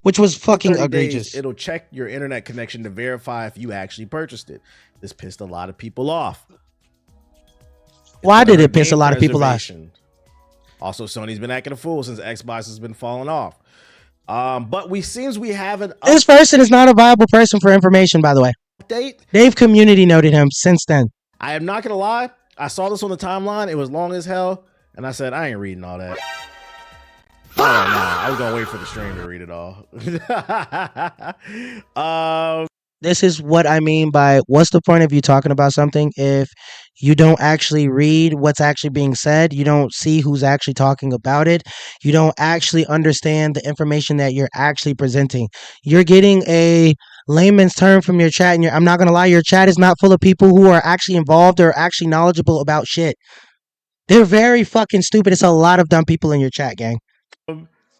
Speaker 1: Which was fucking egregious.
Speaker 2: Days, it'll check your internet connection to verify if you actually purchased it. This pissed a lot of people off.
Speaker 1: Why did it piss a lot of people off?
Speaker 2: Also, Sony's been acting a fool since Xbox has been falling off. But we haven't.
Speaker 1: This person is not a viable person for information, by the way. They've community noted him since then.
Speaker 2: I am not gonna lie. I saw this on the timeline. It was long as hell, and I said I ain't reading all that. Oh, nah, I was gonna wait for the stream to read it all.
Speaker 1: This is what I mean by what's the point of you talking about something if you don't actually read what's actually being said, you don't see who's actually talking about it, you don't actually understand the information that you're actually presenting. You're getting a layman's term from your chat, and I'm not gonna lie, your chat is not full of people who are actually involved or actually knowledgeable about shit. They're very fucking stupid. It's a lot of dumb people in your chat, gang.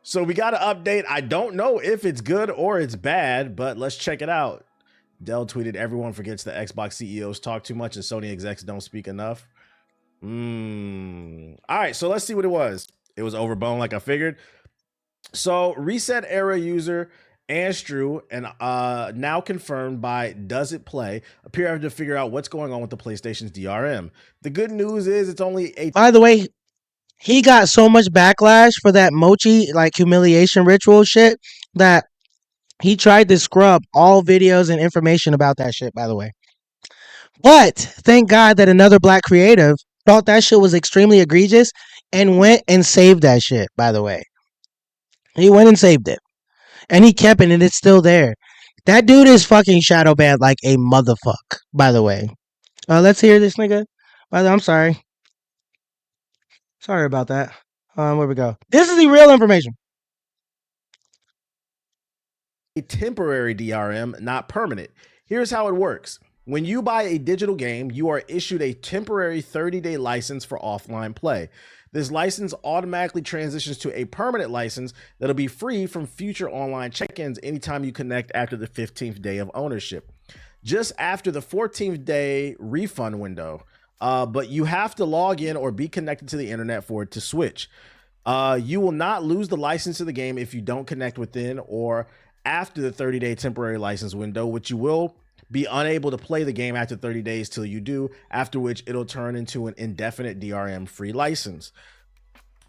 Speaker 2: So we got an update. I don't know if it's good or it's bad, but let's check it out. Dell tweeted, everyone forgets the Xbox CEOs talk too much and Sony execs don't speak enough. All right, so let's see what it was. It was overblown like I figured. So reset era user Andrew and now confirmed by Does It Play appear to figure out what's going on with the PlayStation's DRM. The good news is it's only a...
Speaker 1: By the way, he got so much backlash for that mochi like humiliation ritual shit that he tried to scrub all videos and information about that shit, by the way. But thank God that another black creative thought that shit was extremely egregious and went and saved that shit, by the way. He went and saved it. And he kept it and it's still there. That dude is fucking shadow banned like a motherfucker, by the way. Let's hear this nigga. By the way, I'm sorry. Sorry about that. Where we go. This is the real information.
Speaker 2: A temporary DRM, not permanent. Here's how it works. When you buy a digital game, you are issued a temporary 30-day license for offline play. This license automatically transitions to a permanent license that'll be free from future online check-ins anytime you connect after the 15th day of ownership. Just after the 14th day refund window, but you have to log in or be connected to the internet for it to switch. You will not lose the license to the game if you don't connect within or after the 30-day temporary license window, which you will be unable to play the game after 30 days till you do, after which it'll turn into an indefinite DRM free license.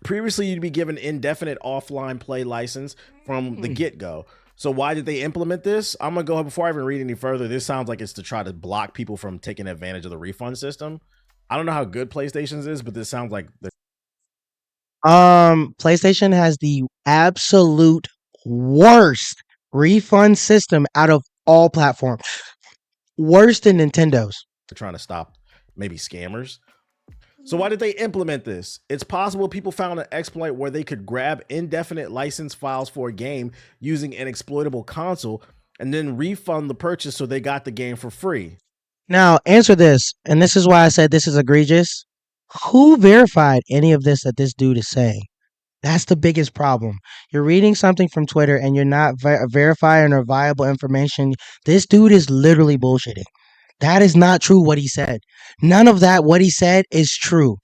Speaker 2: Previously, you'd be given indefinite offline play license from the get-go. So why did they implement this? I'm gonna go ahead before I even read any further. This sounds like it's to try to block people from taking advantage of the refund system. I don't know how good PlayStation's is, but this sounds like
Speaker 1: PlayStation has the absolute worst refund system out of all platforms. Worse than Nintendo's.
Speaker 2: They're trying to stop maybe scammers. So why did they implement this? It's possible people found an exploit where they could grab indefinite license files for a game using an exploitable console and then refund the purchase so they got the game for free.
Speaker 1: Now, answer this, and this is why I said this is egregious. Who verified any of this that this dude is saying? That's the biggest problem. You're reading something from Twitter and you're not verifying or viable information. This dude is literally bullshitting. That is not true what he said. None of that what he said is true.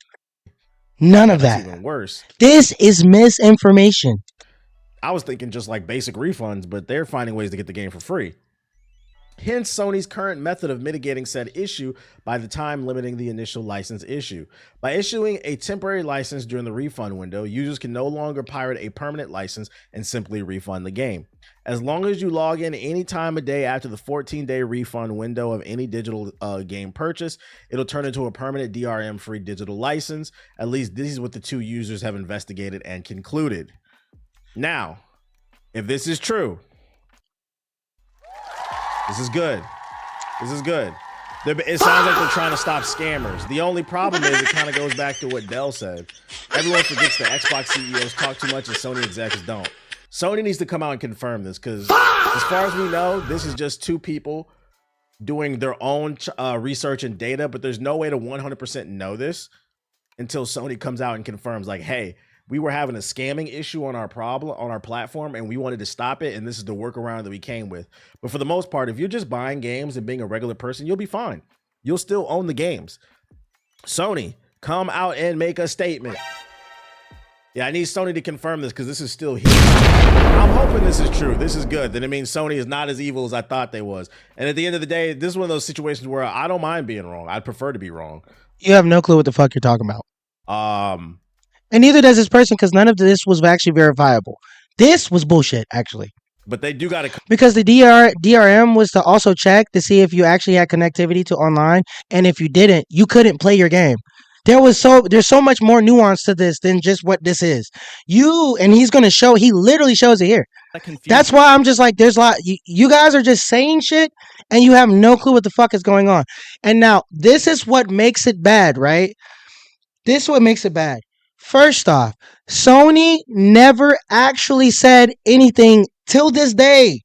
Speaker 1: None of that.
Speaker 2: That's even worse.
Speaker 1: This is misinformation.
Speaker 2: I was thinking just like basic refunds, but they're finding ways to get the game for free. Hence Sony's current method of mitigating said issue by the time limiting the initial license issue. By issuing a temporary license during the refund window, users can no longer pirate a permanent license and simply refund the game. As long as you log in any time of day after the 14-day refund window of any digital game purchase, it'll turn into a permanent DRM-free digital license. At least this is what the two users have investigated and concluded. Now, if this is true, this is good. This is good. It sounds like they're trying to stop scammers. The only problem is it kind of goes back to what Dell said. Everyone forgets the Xbox CEOs talk too much and Sony execs don't. Sony needs to come out and confirm this because as far as we know, this is just two people doing their own research and data, but there's no way to 100% know this until Sony comes out and confirms like, hey, we were having a scamming issue on our platform and we wanted to stop it. And this is the workaround that we came with. But for the most part, if you're just buying games and being a regular person, you'll be fine. You'll still own the games. Sony, come out and make a statement. Yeah, I need Sony to confirm this because this is still here. I'm hoping this is true. This is good. Then it means Sony is not as evil as I thought they was. And at the end of the day, this is one of those situations where I don't mind being wrong. I'd prefer to be wrong.
Speaker 1: You have no clue what the fuck you're talking about. And neither does this person because none of this was actually verifiable. This was bullshit, actually.
Speaker 2: But they do got to...
Speaker 1: Because the DRM was to also check to see if you actually had connectivity to online. And if you didn't, you couldn't play your game. There's so much more nuance to this than just what this is. And he's going to show, he literally shows it here. That's why I'm just like, there's a lot. You guys are just saying shit, and you have no clue what the fuck is going on. And now this is what makes it bad, right? This is what makes it bad. First off, Sony never actually said anything till this day.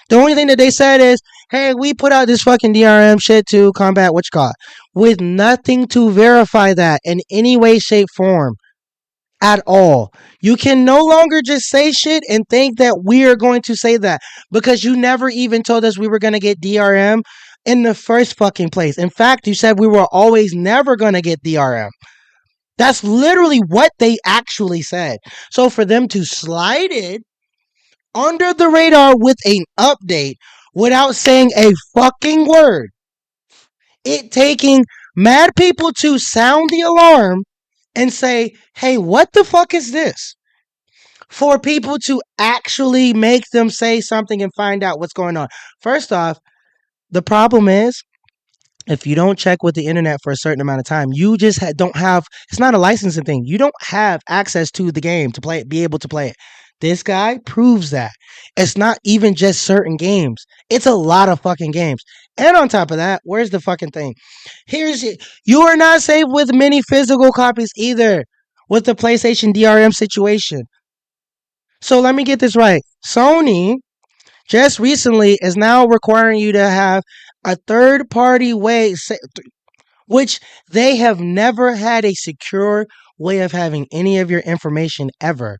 Speaker 1: The only thing that they said is, hey, we put out this fucking DRM shit to combat what you call it, with nothing to verify that in any way, shape, form at all. You can no longer just say shit and think that we are going to say that because you never even told us we were going to get DRM in the first fucking place. In fact, you said we were always never going to get DRM. That's literally what they actually said. So for them to slide it under the radar with an update without saying a fucking word, it taking mad people to sound the alarm and say, hey, what the fuck is this? For people to actually make them say something and find out what's going on. First off, the problem is if you don't check with the internet for a certain amount of time, you just don't have. It's not a licensing thing. You don't have access to the game to play it, be able to play it. This guy proves that it's not even just certain games. It's a lot of fucking games. And on top of that, where's the fucking thing? Here's it. You are not safe with many physical copies either with the PlayStation DRM situation. So let me get this right. Sony just recently is now requiring you to have a third party way, which they have never had a secure way of having any of your information ever.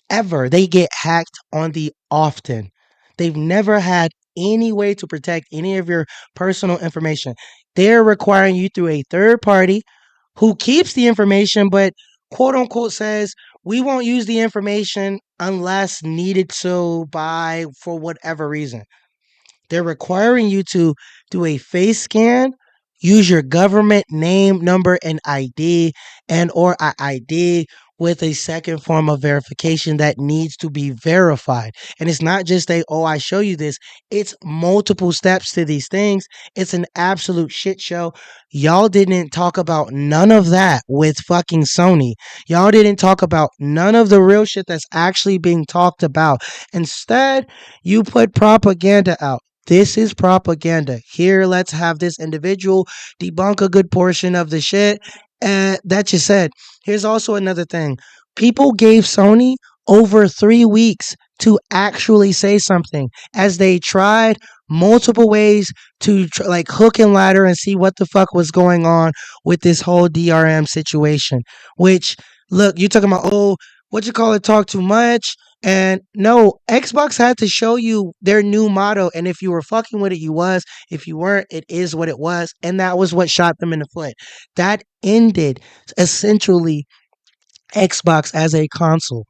Speaker 1: Ever. They get hacked on the often. They've never had any way to protect any of your personal information. They're requiring you through a third party who keeps the information, but quote unquote says, we won't use the information unless needed so by for whatever reason. They're requiring you to do a face scan, use your government name, number, and ID, and or a ID with a second form of verification that needs to be verified. And it's not just a, oh, I show you this. It's multiple steps to these things. It's an absolute shit show. Y'all didn't talk about none of that with fucking Sony. Y'all didn't talk about none of the real shit that's actually being talked about. Instead, you put propaganda out. This is propaganda. Here, let's have this individual debunk a good portion of the shit that you said. Here's also another thing. People gave Sony over 3 weeks to actually say something as they tried multiple ways to like hook and ladder and see what the fuck was going on with this whole DRM situation. Which, look, you're talking about, oh, what you call it, talk too much. And no, Xbox had to show you their new motto. And if you were fucking with it, you was. If you weren't, it is what it was. And that was what shot them in the foot. That ended essentially Xbox as a console.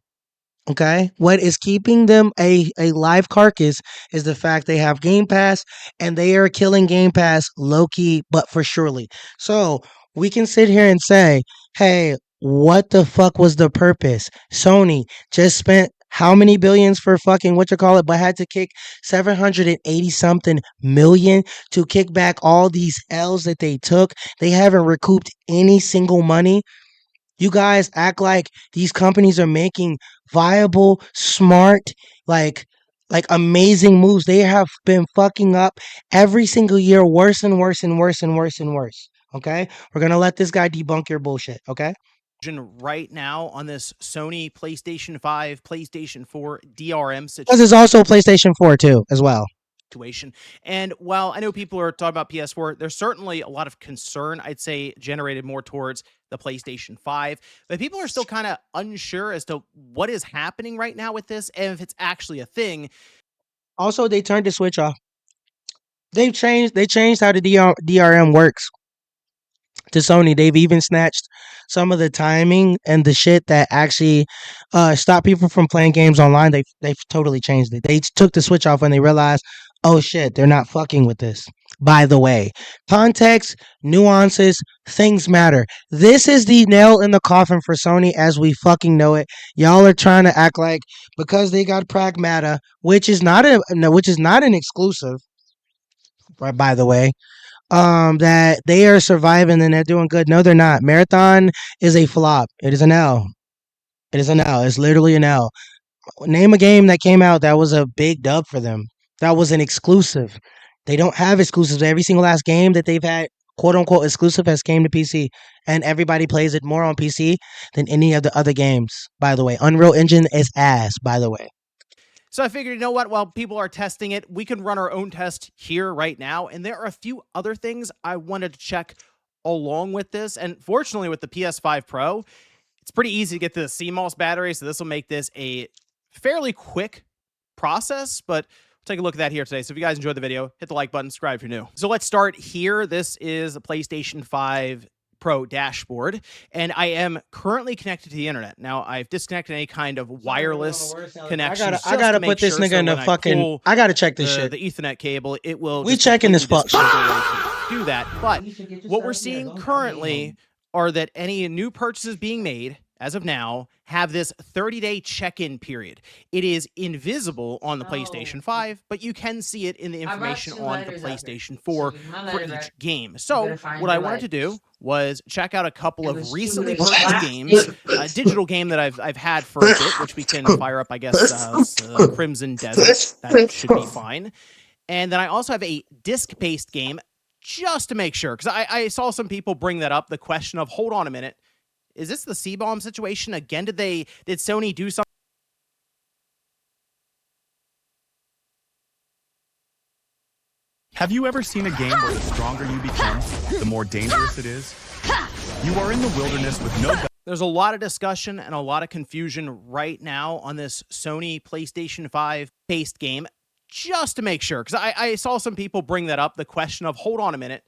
Speaker 1: Okay. What is keeping them a live carcass is the fact they have Game Pass and they are killing Game Pass low key, but for surely. So we can sit here and say, hey, what the fuck was the purpose? Sony just spent how many billions for fucking what you call it, but had to kick 780 something million to kick back all these L's that they took. They haven't recouped any single money. You guys act like these companies are making viable, smart, like amazing moves. They have been fucking up every single year, worse and worse and worse and worse and worse. Okay, we're gonna let this guy debunk your bullshit. Okay.
Speaker 4: Right now on this Sony PlayStation 5, PlayStation 4 DRM
Speaker 1: Because it's also PlayStation 4 too, as well.
Speaker 4: situation. And while I know people are talking about PS4, there's certainly a lot of concern, I'd say, generated more towards the PlayStation 5. But people are still kind of unsure as to what is happening right now with this and if it's actually a thing.
Speaker 1: Also, they turned the switch off. They changed how the DRM works to Sony. They've even snatched some of the timing and the shit that actually stop people from playing games online. They've totally changed it. They took the switch off when they realized, oh shit, they're not fucking with this. By the way, context, nuances, things matter. This is the nail in the coffin for Sony as we fucking know it. Y'all are trying to act like because they got Pragmata, which is not an exclusive, right, by the way, that they are surviving and they're doing good. No, they're not. Marathon is a flop. It is an L. It is an L. It's literally an L. Name a game that came out that was a big dub for them. That was an exclusive. They don't have exclusives. Every single last game that they've had, quote unquote, exclusive has came to PC, and everybody plays it more on PC than any of the other games. By the way, Unreal Engine is ass. By the way.
Speaker 4: So I figured, you know what? While people are testing it, we can run our own test here right now. And there are a few other things I wanted to check along with this. And fortunately, with the PS5 Pro, it's pretty easy to get the CMOS battery. So this will make this a fairly quick process, but we'll take a look at that here today. So if you guys enjoyed the video, hit the like button, subscribe if you're new. So let's start here. This is a PlayStation 5 Pro dashboard, and I am currently connected to the internet. Now, I've disconnected any kind of wireless connection.
Speaker 1: I gotta put this nigga in the fucking. I gotta check this shit.
Speaker 4: The Ethernet cable, it will.
Speaker 1: We checking this fuck.
Speaker 4: Do that, but what we're seeing currently are that any new purchases being made as of now have this 30-day check-in period. It is invisible on the PlayStation 5, but you can see it in the information on the PlayStation 4 for each game. So what I wanted to do was check out a couple of recently purchased games, a digital game that I've had for a bit, which we can fire up, I guess, Crimson Desert. That should be fine. And then I also have a disc-based game just to make sure, because I saw some people bring that up, the question of, hold on a minute, is this the C-bomb situation again? Did Sony do something?
Speaker 5: Have you ever seen a game where the stronger you become, the more dangerous it is? You are in the wilderness with no...
Speaker 4: There's a lot of discussion and a lot of confusion right now on this Sony PlayStation 5 based game, just to make sure, because I saw some people bring that up, the question of, hold on a minute,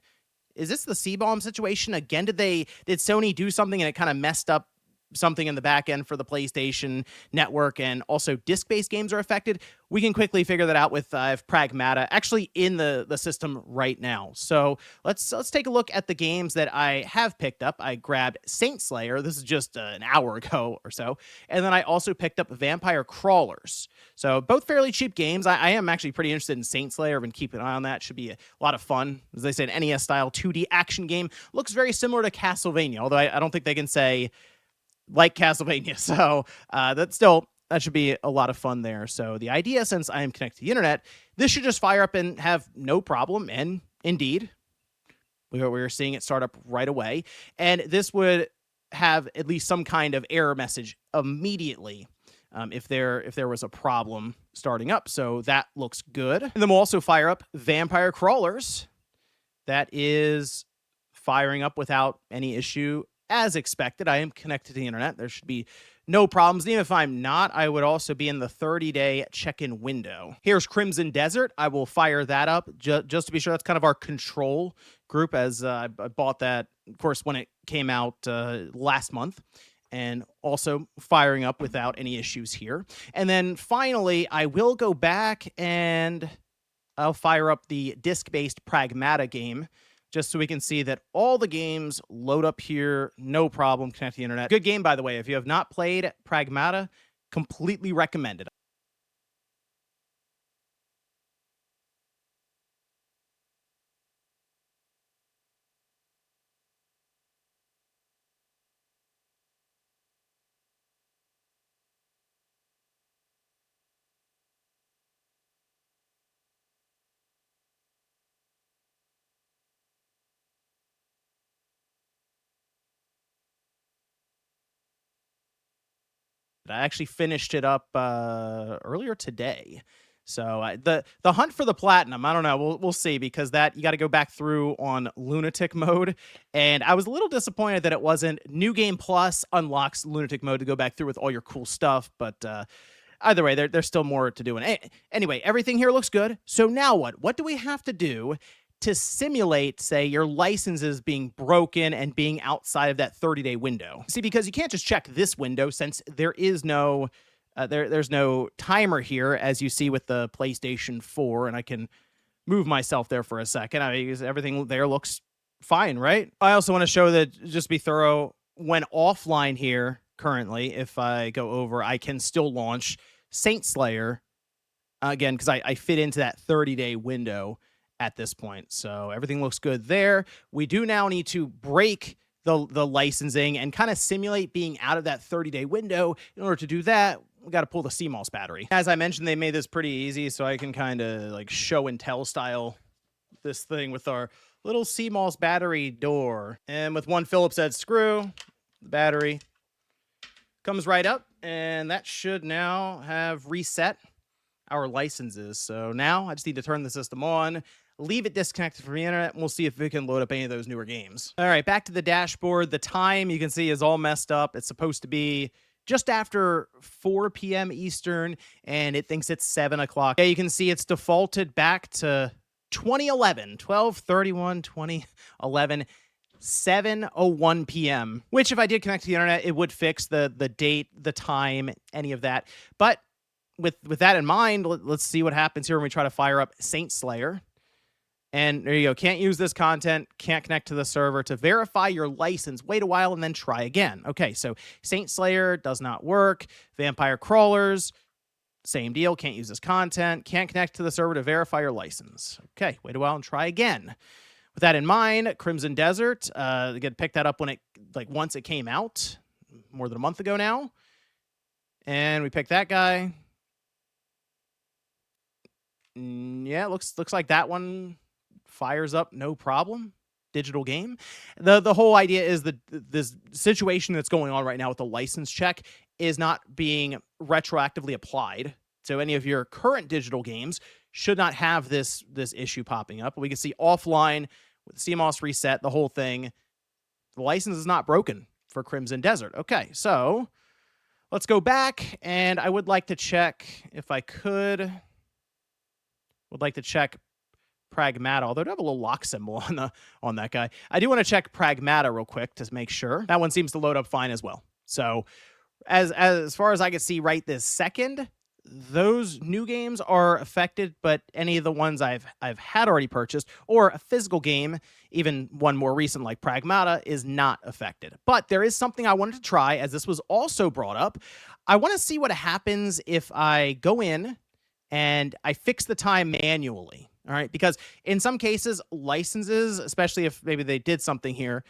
Speaker 4: is this the C-bomb situation again? Did Sony do something and it kind of messed up something in the back end for the PlayStation network, and also disc-based games are affected? We can quickly figure that out with Pragmata actually in the system right now. So let's take a look at the games that I have picked up. I grabbed Saint Slayer. This is just an hour ago or so. And then I also picked up Vampire Crawlers. So both fairly cheap games. I am actually pretty interested in Saint Slayer. I've been keeping an eye on that. Should be a lot of fun. As they said, NES-style 2D action game. Looks very similar to Castlevania, although I don't think they can say like Castlevania. So that should be a lot of fun there. So the idea, since I am connected to the internet, this should just fire up and have no problem. And indeed, we're seeing it start up right away. And this would have at least some kind of error message immediately if there was a problem starting up. So that looks good. And then we'll also fire up Vampire Crawlers. That is firing up without any issue. As expected, I am connected to the internet. There should be no problems. Even if I'm not, I would also be in the 30-day check-in window. Here's Crimson Desert. I will fire that up just to be sure. That's kind of our control group, as I bought that, of course, when it came out last month. And also firing up without any issues here. And then finally, I will go back and I'll fire up the disc-based Pragmata game, just so we can see that all the games load up here, no problem, connect to the internet. Good game, by the way. If you have not played Pragmata, completely recommended. I actually finished it up earlier today. So the hunt for the platinum, I don't know. We'll see, because that you got to go back through on lunatic mode, and I was a little disappointed that it wasn't New Game Plus unlocks lunatic mode to go back through with all your cool stuff. But either way, there's still more to do. And anyway, everything here looks good. So now what? What do we have to do to simulate, say, your licenses being broken and being outside of that 30-day window? See, because you can't just check this window, since there is no there's no timer here, as you see with the PlayStation 4, and I can move myself there for a second. I mean, everything there looks fine, right? I also want to show that, just be thorough, when offline here currently, if I go over, I can still launch Saint Slayer again, because I fit into that 30-day window at this point. So everything looks good there. We do now need to break the licensing and kind of simulate being out of that 30-day window. In order to do that, we got to pull the CMOS battery. As I mentioned, they made this pretty easy, so I can kind of like show and tell style this thing with our little CMOS battery door. And with one Phillips head screw, the battery comes right up, and that should now have reset our licenses. So now I just need to turn the system on, leave it disconnected from the internet, and we'll see if we can load up any of those newer games. All right, back to the dashboard. The time you can see is all messed up. It's supposed to be just after 4 p.m. Eastern, and it thinks it's 7 o'clock. Yeah, you can see it's defaulted back to 2011, 12/31, 2011, 7:01 p.m., which if I did connect to the internet, it would fix the date, the time, any of that. But with that in mind, let's see what happens here when we try to fire up Saint Slayer. And there you go. Can't use this content. Can't connect to the server. To verify your license, wait a while and then try again. Okay, so Saint Slayer does not work. Vampire Crawlers, same deal. Can't use this content. Can't connect to the server to verify your license. Okay, wait a while and try again. With that in mind, Crimson Desert, again, picked that up when once it came out, more than a month ago now. And we picked that guy. Yeah, looks like that one fires up no problem. Digital game. The whole idea is that this situation that's going on right now with the license check is not being retroactively applied. So any of your current digital games should not have this issue popping up. We can see offline with CMOS reset, the whole thing. The license is not broken for Crimson Desert. Okay, so let's go back, and I would like to check, if I could, would like to check Pragmata, although I do have a little lock symbol on that guy. I do want to check Pragmata real quick to make sure. That one seems to load up fine as well. So as far as I can see right this second, those new games are affected, but any of the ones I've had already purchased, or a physical game, even one more recent like Pragmata, is not affected. But there is something I wanted to try, as this was also brought up. I want to see what happens if I go in and I fix the time manually. All right, because in some cases, licenses, especially if maybe they did something here,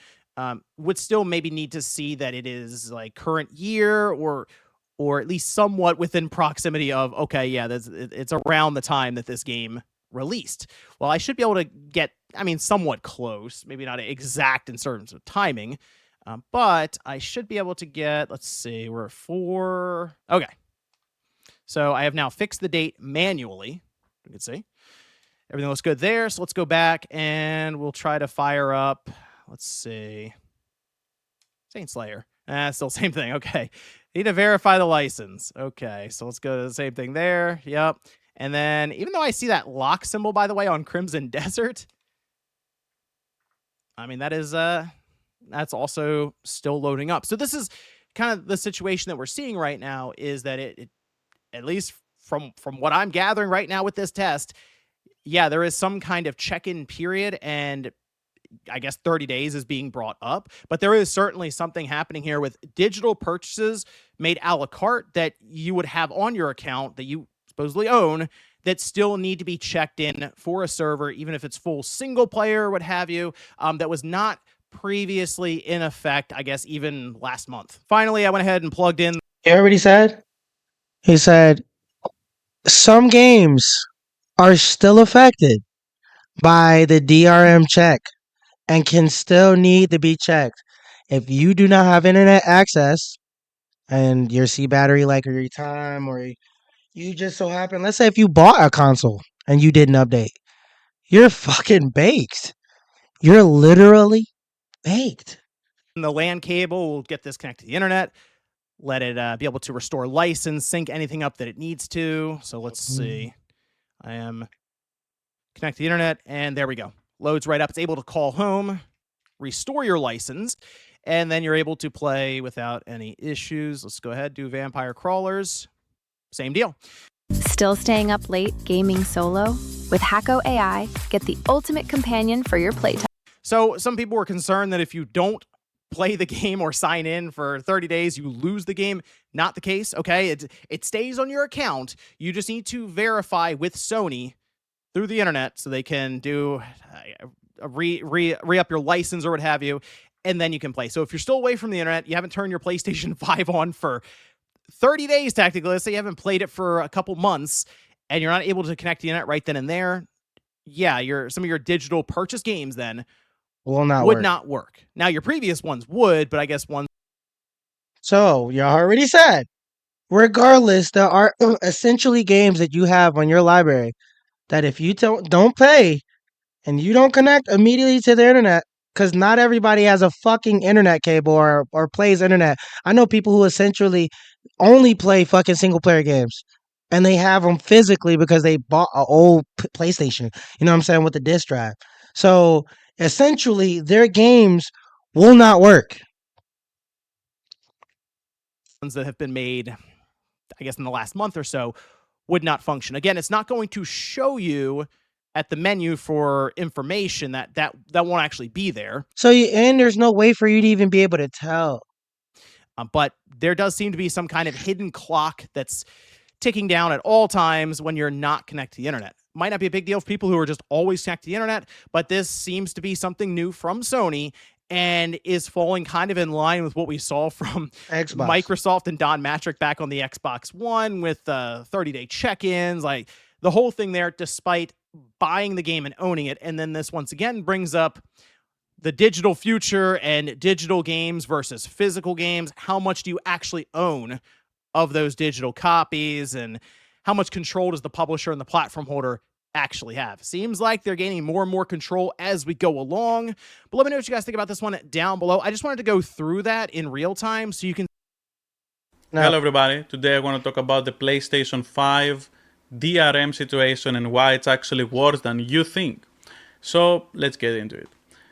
Speaker 4: would still maybe need to see that it is like current year or at least somewhat within proximity of, okay, yeah, it's around the time that this game released. Well, I should be able to get, somewhat close, maybe not exact in terms of timing, but I should be able to get, let's see, we're at 4. Okay. So I have now fixed the date manually. You can see everything looks good there. So let's go back and we'll try to fire up, let's see, Saint Slayer. Still same thing. Okay. Need to verify the license. Okay. So let's go to the same thing there. Yep. And then even though I see that lock symbol, by the way, on Crimson Desert, that is, that's also still loading up. So this is kind of the situation that we're seeing right now, is that it at least from what I'm gathering right now with this test, yeah, there is some kind of check-in period, and I guess 30 days is being brought up, but there is certainly something happening here with digital purchases made a la carte that you would have on your account that you supposedly own that still need to be checked in for a server, even if it's full single player or what have you, that was not previously in effect, I guess, even last month. Finally, I went ahead and plugged in.
Speaker 1: You heard what he said? He said, some games are still affected by the DRM check and can still need to be checked. If you do not have internet access and your C battery like your time, or you just so happen, let's say if you bought a console and you didn't update, you're fucking baked. You're literally baked.
Speaker 4: The LAN cable will get this connected to the internet, let it be able to restore license, sync anything up that it needs to. So let's see. I am connected to the internet, and there we go. Loads right up. It's able to call home, restore your license, and then you're able to play without any issues. Let's go ahead, do Vampire Crawlers. Same deal.
Speaker 6: Still staying up late gaming solo? With Hacko AI, get the ultimate companion for your playtime.
Speaker 4: So some people were concerned that if you don't play the game or sign in for 30 days, you lose the game. Not the case, okay? It stays on your account. You just need to verify with Sony through the internet so they can do re-up your license or what have you, and then you can play. So if you're still away from the internet, you haven't turned your PlayStation 5 on for 30 days technically, let's say you haven't played it for a couple months and you're not able to connect to the internet right then and there, yeah, some of your digital purchase games then
Speaker 1: Will not
Speaker 4: would
Speaker 1: work.
Speaker 4: not work. Now your previous ones would, but I guess ones
Speaker 1: So you already said, regardless, there are essentially games that you have on your library that if you don't pay and you don't connect immediately to the internet, because not everybody has a fucking internet cable or plays internet. I know people who essentially only play fucking single player games. And they have them physically because they bought an old PlayStation. You know what I'm saying, with the disc drive. So essentially, their games will not work.
Speaker 4: that have been made, I guess, in the last month or so would not function. Again, it's not going to show you at the menu for information that won't actually be there.
Speaker 1: So and there's no way for you to even be able to tell.
Speaker 4: But there does seem to be some kind of hidden clock that's ticking down at all times when you're not connected to the internet. Might not be a big deal for people who are just always connected to the internet, but this seems to be something new from Sony and is falling kind of in line with what we saw from
Speaker 1: Xbox.
Speaker 4: Microsoft and Don Matrick back on the Xbox One with 30-day check-ins, like the whole thing there, despite buying the game and owning it. And then this once again brings up the digital future and digital games versus physical games. How much do you actually own of those digital copies, and how much control does the publisher and the platform holder actually have? Seems like they're gaining more and more control as we go along. But let me know what you guys think about this one down below. I just wanted to go through that in real time so you can.
Speaker 7: Hello everybody, today I want to talk about the PlayStation 5 DRM situation and why it's actually worse than you think. So let's get into it.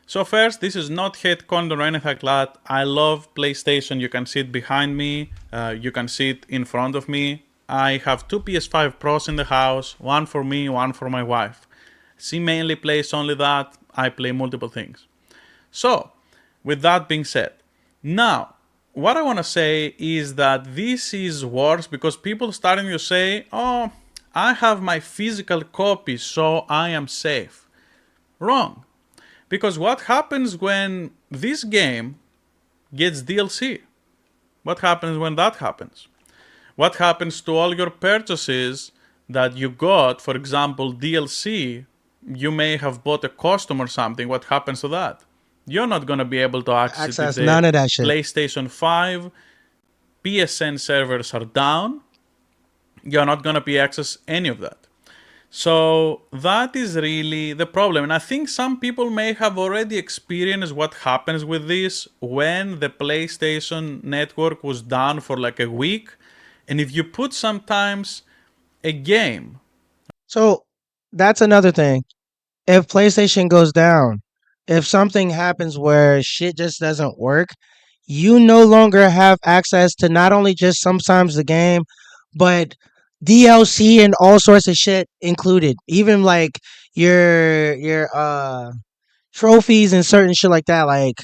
Speaker 7: So first, this is not hate content or anything like that. I love PlayStation. You can see it behind me. You can see it in front of me. I have two PS5 Pros in the house, one for me, one for my wife. She mainly plays only that. I play multiple things. So, with that being said, now, what I want to say is that this is worse because people starting to say, oh, I have my physical copy, so I am safe. Wrong. Because what happens when this game gets DLC? What happens when that happens? What happens to all your purchases that you got, for example, DLC? You may have bought a custom or something. What happens to that? You're not going to be able to access the
Speaker 1: none of that shit.
Speaker 7: PlayStation 5. PSN servers are down. You're not going to be access any of that. So that is really the problem. And I think some people may have already experienced what happens with this when the PlayStation network was down for like a week. And if you put sometimes a game.
Speaker 1: So that's another thing. If PlayStation goes down, if something happens where shit just doesn't work, you no longer have access to not only just sometimes the game, but DLC and all sorts of shit included. Even like your trophies and certain shit like that. Like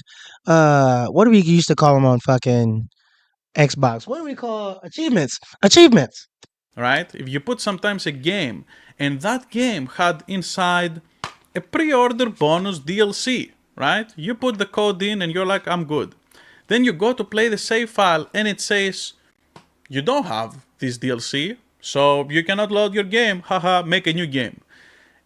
Speaker 1: what do we used to call them on fucking Xbox? What do we call achievements? Achievements.
Speaker 7: Right? If you put sometimes a game and that game had inside a pre-order bonus DLC, right? You put the code in and you're like, I'm good. Then you go to play the save file and it says, you don't have this DLC, so you cannot load your game. Haha, make a new game.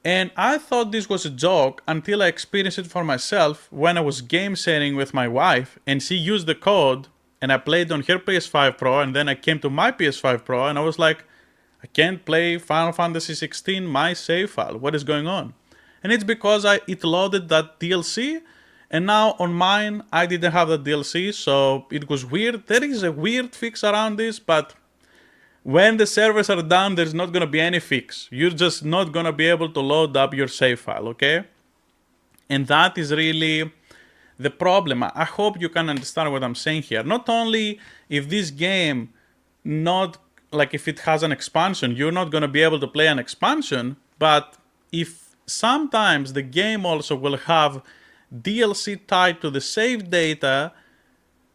Speaker 7: And I thought this was a joke until I experienced it for myself when I was game sharing with my wife and she used the code and I played on her PS5 Pro and then I came to my PS5 Pro and I was like, I can't play Final Fantasy 16 my save file. What is going on? And it's because it loaded that DLC and now on mine I didn't have the DLC, so it was weird. There is a weird fix around this, but when the servers are down, there's not going to be any fix. You're just not going to be able to load up your save file, okay? And that is really the problem. I hope you can understand what I'm saying here. Not only if this game, not like if it has an expansion, you're not going to be able to play an expansion, but if sometimes the game also will have DLC tied to the save data,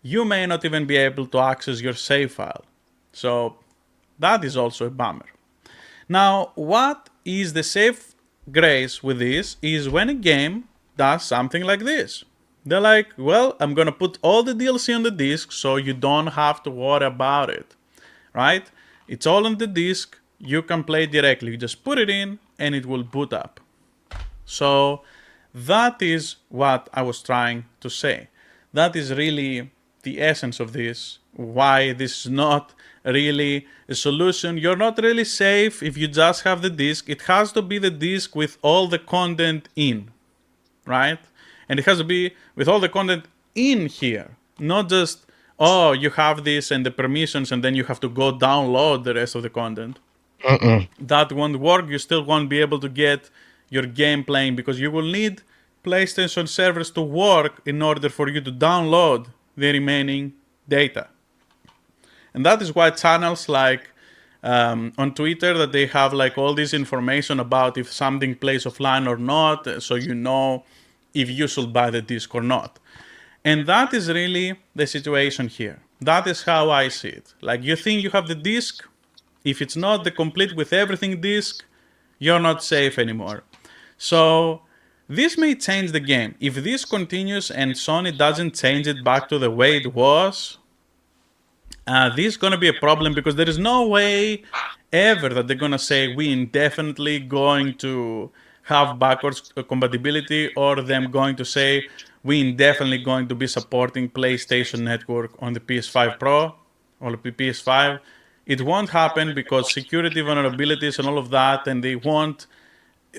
Speaker 7: you may not even be able to access your save file. So that is also a bummer. Now, what is the safe grace with this is when a game does something like this. They're like, well, I'm going to put all the DLC on the disc so you don't have to worry about it. right? It's all on the disk. You can play directly. You just put it in and it will boot up. So that is what I was trying to say. That is really the essence of this. Why this is not really a solution. You're not really safe if you just have the disk. It has to be the disk with all the content in, right? And it has to be with all the content in here, not just, oh, you have this and the permissions and then you have to go download the rest of the content. That won't work. You still won't be able to get your game playing because you will need PlayStation servers to work in order for you to download the remaining data. And that is why channels like on Twitter, that they have like all this information about if something plays offline or not, so you know if you should buy the disc or not. And that is really the situation here. That is how I see it. Like, you think you have the disc, if it's not the complete with everything disc, you're not safe anymore. So this may change the game. If this continues and Sony doesn't change it back to the way it was, this is going to be a problem, because there is no way ever that they're going to say we indefinitely going to have backwards compatibility, or them going to say we indefinitely going to be supporting PlayStation Network on the PS5 Pro or the PS5. It won't happen because security vulnerabilities and all of that, and they want,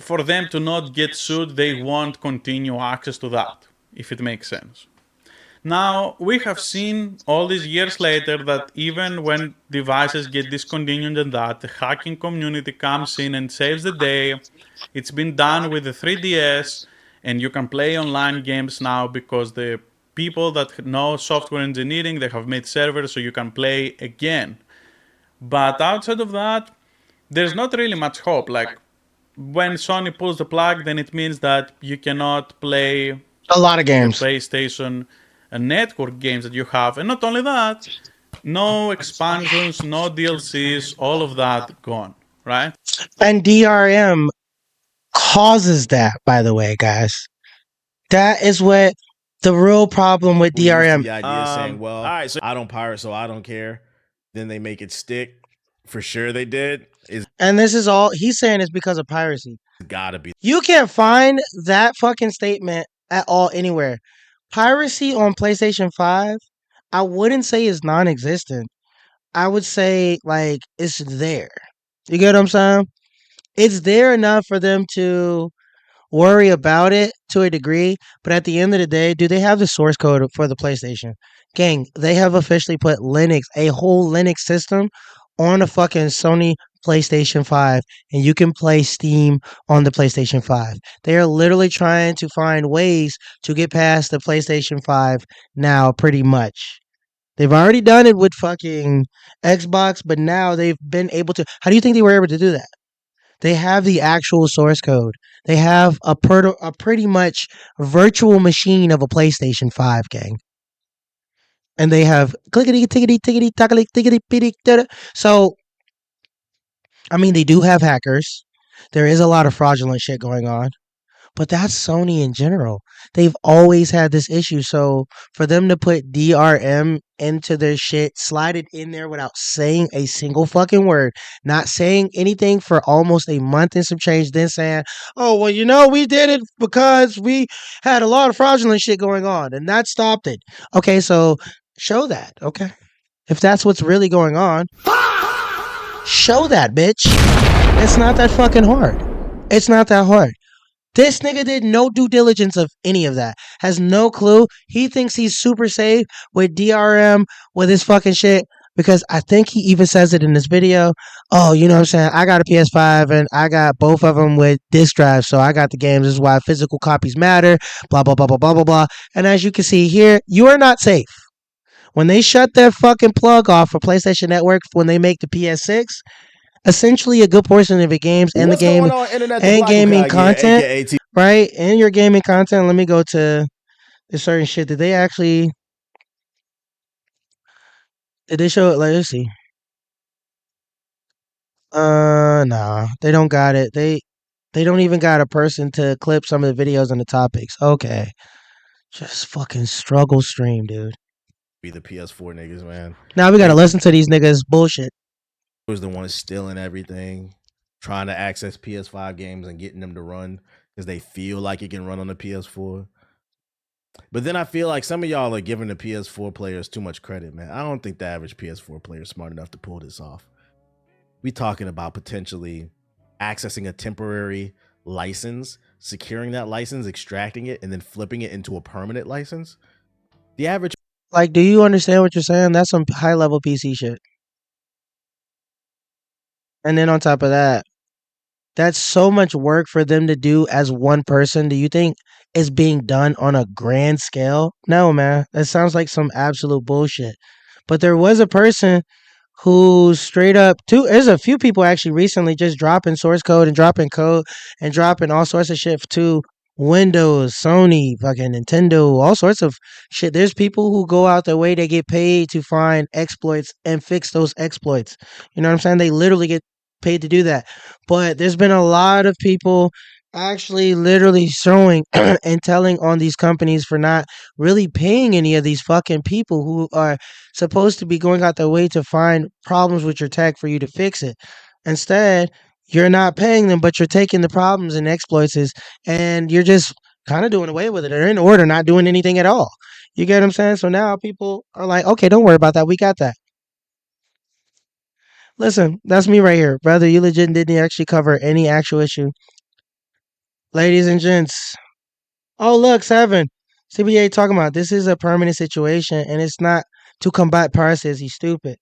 Speaker 7: for them to not get sued, they won't continue access to that, if it makes sense. Now, we have seen all these years later that even when devices get discontinued and that, the hacking community comes in and saves the day. It's been done with the 3DS, and you can play online games now because the people that know software engineering, they have made servers so you can play again. But outside of that, there's not really much hope. Like, when Sony pulls the plug, then it means that you cannot play
Speaker 1: A lot of
Speaker 7: the
Speaker 1: games.
Speaker 7: PlayStation network games that you have. And not only that, no expansions, no DLCs, all of that gone, right?
Speaker 1: And DRM causes that, by the way, guys. That is what the real problem with
Speaker 2: We're used to
Speaker 1: DRM.
Speaker 2: the idea of saying, well, all right, so I don't pirate, so I don't care. Then they make it stick. For sure they did. It's
Speaker 1: And this is all he's saying is because of piracy.
Speaker 2: gotta be.
Speaker 1: You can't find that fucking statement at all anywhere. Piracy on PlayStation 5, I wouldn't say is non-existent. I would say like it's there. You get what I'm saying? It's there enough for them to worry about it to a degree, but at the end of the day, do they have the source code for the PlayStation? Gang, they have officially put Linux, a whole Linux system, on a fucking Sony PlayStation 5, and you can play Steam on the PlayStation 5. They are literally trying to find ways to get past the PlayStation 5 now, pretty much. They've already done it with fucking Xbox, but now they've been able to. How do you think they were able to do that? They have the actual source code. They have a pretty much virtual machine of a PlayStation 5, gang. And they have clickety tickety tickety tackety tickety pitty. So, I mean, they do have hackers. There is a lot of fraudulent shit going on. But that's Sony in general. They've always had this issue. So for them to put DRM into their shit, slide it in there without saying a single fucking word, not saying anything for almost a month and some change, then saying, oh, well, you know, we did it because we had a lot of fraudulent shit going on and that stopped it. Okay, so show that, okay? If that's what's really going on, show that, bitch. It's not that fucking hard. It's not that hard. This nigga did no due diligence of any of that. Has no clue. He thinks he's super safe with DRM, with his fucking shit. Because I think he even says it in this video. Oh, you know what I'm saying? I got a PS5 and I got both of them with disk drives. So I got the games. This is why physical copies matter. Blah, blah, blah, blah, blah, blah, blah. And as you can see here, you are not safe. When they shut their fucking plug off for PlayStation Network when they make the PS6, essentially a good portion of the games and
Speaker 2: What's
Speaker 1: the game
Speaker 2: going on, Internet the
Speaker 1: and
Speaker 2: Black
Speaker 1: gaming
Speaker 2: Guy,
Speaker 1: content,
Speaker 2: aka
Speaker 1: right? And your gaming content. Let me go to the certain shit. Did they actually? Did they show it? Like, let's see. Nah, they don't got it. They don't even got a person to clip some of the videos on the topics. Okay, just fucking struggle stream, dude.
Speaker 2: be the PS4 niggas, man.
Speaker 1: Now we gotta listen to these niggas bullshit.
Speaker 2: was the one stealing everything, trying to access PS5 games and getting them to run because they feel like it can run on the PS4. But then I feel like some of y'all are giving the PS4 players too much credit, man. I don't think the average PS4 player is smart enough to pull this off. We talking about potentially accessing a temporary license, securing that license, extracting it, and then flipping it into a permanent license. The average,
Speaker 1: Like, do you understand what you're saying? That's some high level PC shit. And then on top of that, that's so much work for them to do as one person. Do you think it's being done on a grand scale? No, man. That sounds like some absolute bullshit. But there was a person who straight up there's a few people actually recently just dropping source code and dropping all sorts of shit to Windows, Sony, fucking Nintendo, all sorts of shit. There's people who go out their way, they get paid to find exploits and fix those exploits. You know what I'm saying? They literally get paid to do that. But there's been a lot of people actually literally showing and telling on these companies for not really paying any of these fucking people who are supposed to be going out their way to find problems with your tech for you to fix it. Instead, you're not paying them, but you're taking the problems and exploits and you're just kind of doing away with it. They're in order, not doing anything at all. You get what I'm saying? So now people are like, okay, don't worry about that. We got that. Listen, that's me right here. Brother, you legit didn't actually cover any actual issue. Ladies and gents. Oh, look, 7. CBA talking about this is a permanent situation and it's not to combat piracy. He's stupid.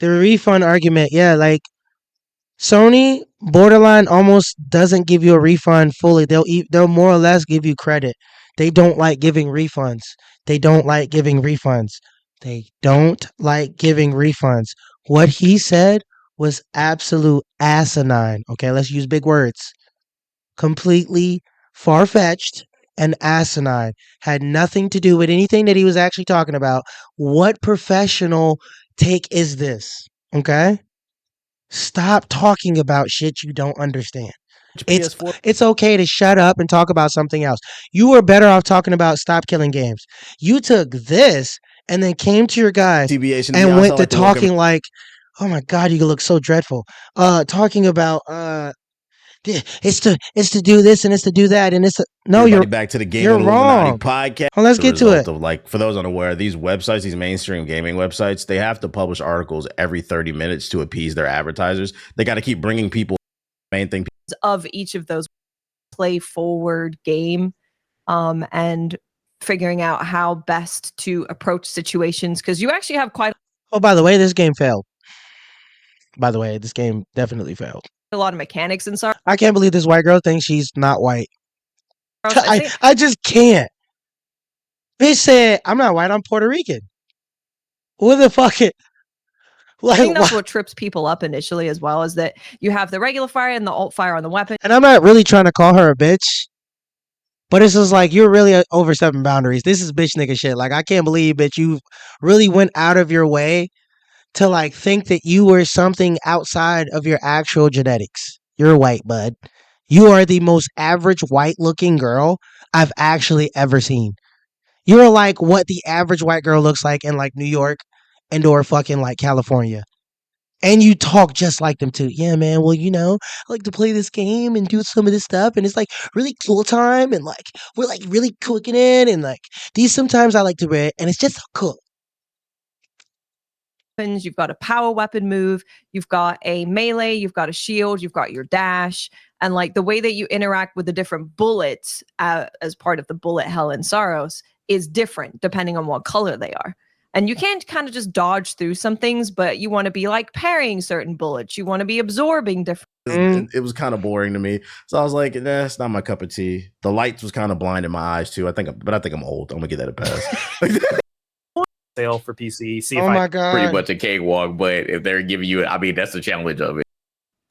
Speaker 1: The refund argument, yeah, like Sony borderline almost doesn't give you a refund fully. They'll more or less give you credit. They don't like giving refunds. They don't like giving refunds. They don't like giving refunds. What he said was absolute asinine. Okay, let's use big words. Completely far-fetched and asinine. Had nothing to do with anything that he was actually talking about. What professional take is this? Okay? Stop talking about shit you don't understand. It's okay to shut up and talk about something else. You were better off talking about stop killing games. You took this and then came to your guys and went to talking like, oh my god, you look so dreadful. Talking about it's to do this and it's to do that and it's no, you're
Speaker 2: back to the Gaming
Speaker 1: you're
Speaker 2: Illuminati
Speaker 1: wrong.
Speaker 2: podcast.
Speaker 1: Well, let's get to it.
Speaker 2: Of, like, for those unaware, these websites, these mainstream gaming websites, they have to publish articles every 30 minutes to appease their advertisers. They got to keep bringing people. Main thing
Speaker 8: of each of those play forward game, and figuring out how best to approach situations because you actually have quite.
Speaker 1: Oh, by the way, this game failed. By the way, this game definitely failed.
Speaker 8: A lot of mechanics and stuff.
Speaker 1: I can't believe this white girl thinks she's not white. I just can't. Bitch said, I'm not white, I'm Puerto Rican. What the fuck? Like,
Speaker 8: I think that's what trips people up initially as well, is that you have the regular fire and the alt fire on the weapon.
Speaker 1: And I'm not really trying to call her a bitch, but it's just like, you're really overstepping boundaries. This is bitch nigga shit. Like, I can't believe, bitch, you really went out of your way to like think that you were something outside of your actual genetics. You're white, bud. You are the most average white looking girl I've actually ever seen. You're like what the average white girl looks like in like New York and or fucking like California. And you talk just like them too. Yeah, man. Well, you know, I like to play this game and do some of this stuff. And it's like really cool time. And like, we're like really cooking it. And like, these sometimes I like to wear. And it's just so cool.
Speaker 8: You've got a power weapon move, you've got a melee, you've got a shield, you've got your dash, and like the way that you interact with the different bullets as part of the bullet hell and Saros is different depending on what color they are. And you can't kind of just dodge through some things, but you want to be like parrying certain bullets. You want to be absorbing different.
Speaker 2: It was kind of boring to me, so I was like, nah, it's not my cup of tea. The lights was kind of blinding my eyes too. I think I'm old. I'm gonna get that a pass.
Speaker 9: Sale for PC. See
Speaker 1: Oh
Speaker 9: if
Speaker 1: my
Speaker 9: I
Speaker 1: god.
Speaker 10: Pretty much a cakewalk, but if they're giving you, I mean, that's the challenge of it.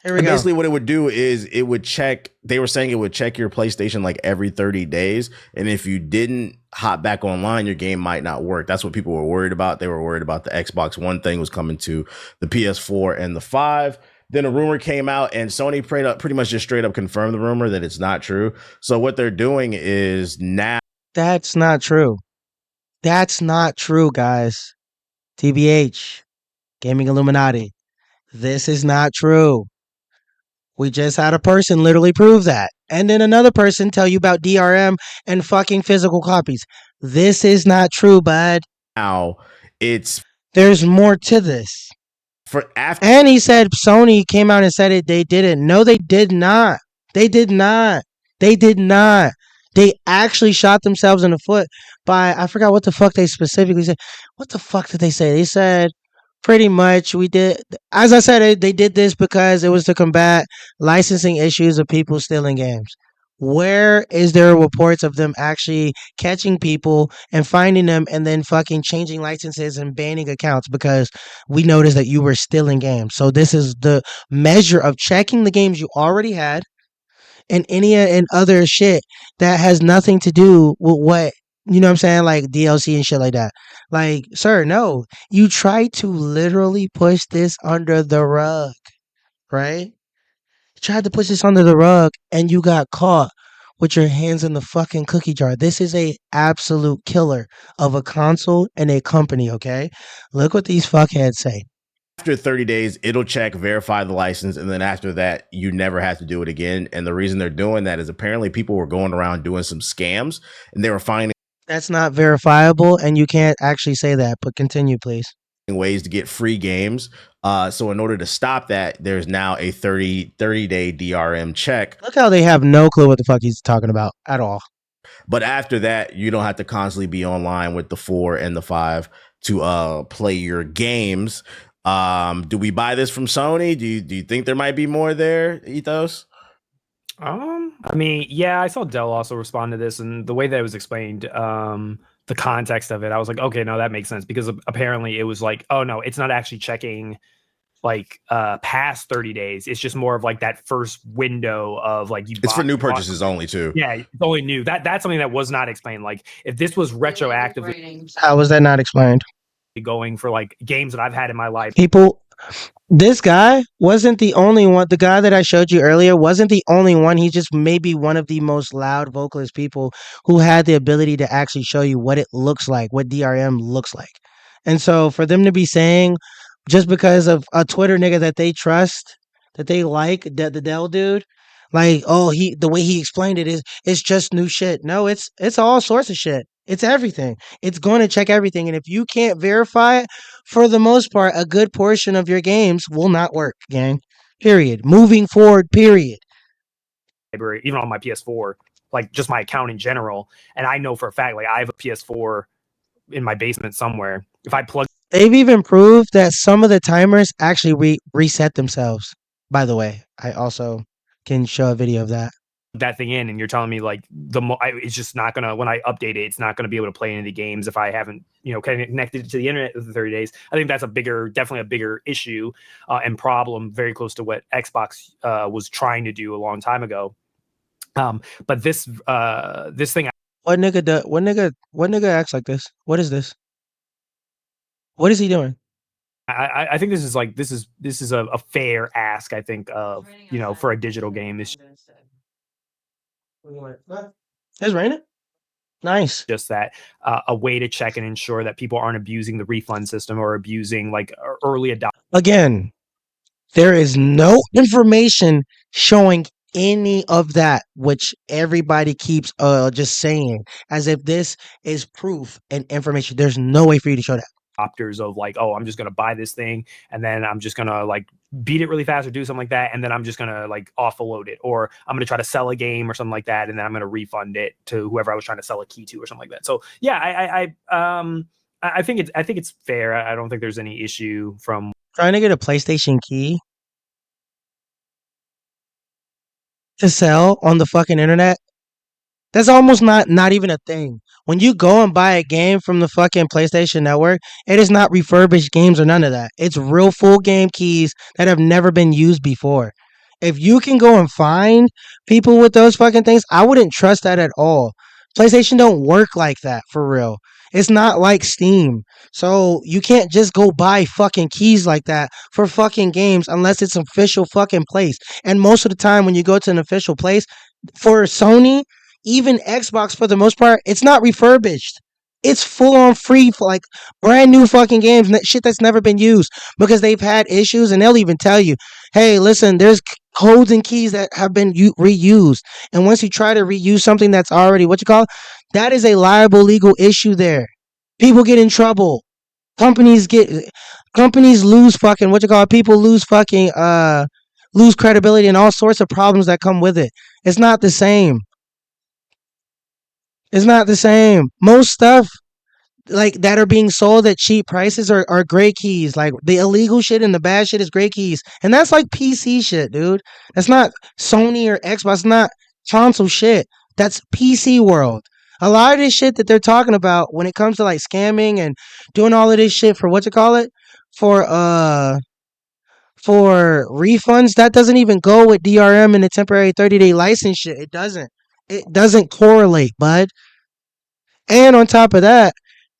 Speaker 1: Here we go.
Speaker 2: Basically, what it would do is it would check. They were saying it would check your PlayStation like every 30 days, and if you didn't hop back online, your game might not work. That's what people were worried about. They were worried about the Xbox One thing was coming to the PS4 and the 5. Then a rumor came out, and Sony pretty much just straight up confirmed the rumor that it's not true. So what they're doing is now.
Speaker 1: That's not true. That's not true, guys. TBH, Gaming Illuminati. This is not true. We just had a person literally prove that. And then another person tell you about DRM and fucking physical copies. This is not true, bud.
Speaker 2: Now it's
Speaker 1: There's more to this.
Speaker 2: for after.
Speaker 1: And he said Sony came out and said it. They didn't. No, they did not. They did not. They did not. They actually shot themselves in the foot by, I forgot what the fuck they specifically said. What the fuck did they say? They said pretty much we did, as I said, they did this because it was to combat licensing issues of people stealing games. Where is there reports of them actually catching people and finding them and then fucking changing licenses and banning accounts because we noticed that you were stealing games? So this is the measure of checking the games you already had and any and other shit that has nothing to do with what, you know what I'm saying, like DLC and shit like that. Like, sir, no. You tried to literally push this under the rug, right? You tried to push this under the rug and you got caught with your hands in the fucking cookie jar. This is a absolute killer of a console and a company, okay? Look what these fuckheads say.
Speaker 2: After 30 days, it'll check, verify the license, and then after that, you never have to do it again. And the reason they're doing that is apparently people were going around doing some scams, and they were finding
Speaker 1: That's not verifiable, and you can't actually say that, but continue, please.
Speaker 2: ways to get free games. So in order to stop that, there's now a 30-day DRM check.
Speaker 1: Look how they have no clue what the fuck he's talking about at all.
Speaker 2: But after that, you don't have to constantly be online with the 4 and the 5 to play your games. Do we buy this from Sony? Do you think there might be more there, Ethos?
Speaker 9: I mean, yeah, I saw Dell also respond to this, and the way that it was explained, the context of it, I was like, okay, no, that makes sense, because apparently it was like, oh no, it's not actually checking like past 30 days. It's just more of like that first window of like
Speaker 2: it's for new purchases only too.
Speaker 9: Yeah, it's only new. That's something that was not explained. Like if this was retroactively,
Speaker 1: How was that not explained?
Speaker 9: Going for like games that I've had in my life.
Speaker 1: People, this guy wasn't the only one. The guy that I showed you earlier wasn't the only one. He's just maybe one of the most loud vocalist people who had the ability to actually show you what it looks like, what DRM looks like. And so for them to be saying just because of a Twitter nigga that they trust, that they like, that the Dell dude, like, oh, the way he explained it is it's just new shit. No, it's all sorts of shit. It's everything. It's going to check everything. And if you can't verify it, for the most part, a good portion of your games will not work, gang. Period. Moving forward, period.
Speaker 9: Library, even on my PS4, like just my account in general. And I know for a fact, like I have a PS4 in my basement somewhere. If I plug,
Speaker 1: they've even proved that some of the timers actually reset themselves. By the way, I also can show a video of that.
Speaker 9: That thing in, and you're telling me like it's just not gonna, when I update it, it's not gonna be able to play any of the games if I haven't, connected it to the internet within 30 days. I think that's definitely a bigger issue and problem, very close to what Xbox was trying to do a long time ago. But this thing,
Speaker 1: what nigga acts like this? What is this? What is he doing?
Speaker 9: I think this is a fair ask. I think of for a digital game.
Speaker 1: It's raining. Nice.
Speaker 9: Just that a way to check and ensure that people aren't abusing the refund system or abusing like early adopters.
Speaker 1: Again, there is no information showing any of that, which everybody keeps just saying as if this is proof and information. There's no way for you to show that.
Speaker 9: Adopters of like, oh, I'm just gonna buy this thing and then I'm just gonna like beat it really fast or do something like that, and then I'm just gonna like offload it, or I'm gonna try to sell a game or something like that, and then I'm gonna refund it to whoever I was trying to sell a key to or something like that. So yeah, I think it's fair. I don't think there's any issue from
Speaker 1: trying to get a PlayStation key to sell on the fucking internet. That's almost not even a thing. When you go and buy a game from the fucking PlayStation Network, it is not refurbished games or none of that. It's real full game keys that have never been used before. If you can go and find people with those fucking things, I wouldn't trust that at all. PlayStation don't work like that, for real. It's not like Steam. So you can't just go buy fucking keys like that for fucking games unless it's an official fucking place. And most of the time when you go to an official place, for Sony, even Xbox, for the most part, it's not refurbished. It's full on free for like brand new fucking games, shit that's never been used because they've had issues, and they'll even tell you, hey, listen, there's codes and keys that have been reused, and once you try to reuse something that's already what you call, that is a liable legal issue there. People get in trouble. Companies lose fucking what you call it, people lose fucking lose credibility and all sorts of problems that come with it. It's not the same. It's not the same. Most stuff like that are being sold at cheap prices are great keys. Like the illegal shit and the bad shit is great keys. And that's like PC shit, dude. That's not Sony or Xbox, not console shit. That's PC world. A lot of this shit that they're talking about when it comes to like scamming and doing all of this shit for what you call it, for refunds, that doesn't even go with DRM and the temporary 30-day license shit. It doesn't. It doesn't correlate, bud. And on top of that,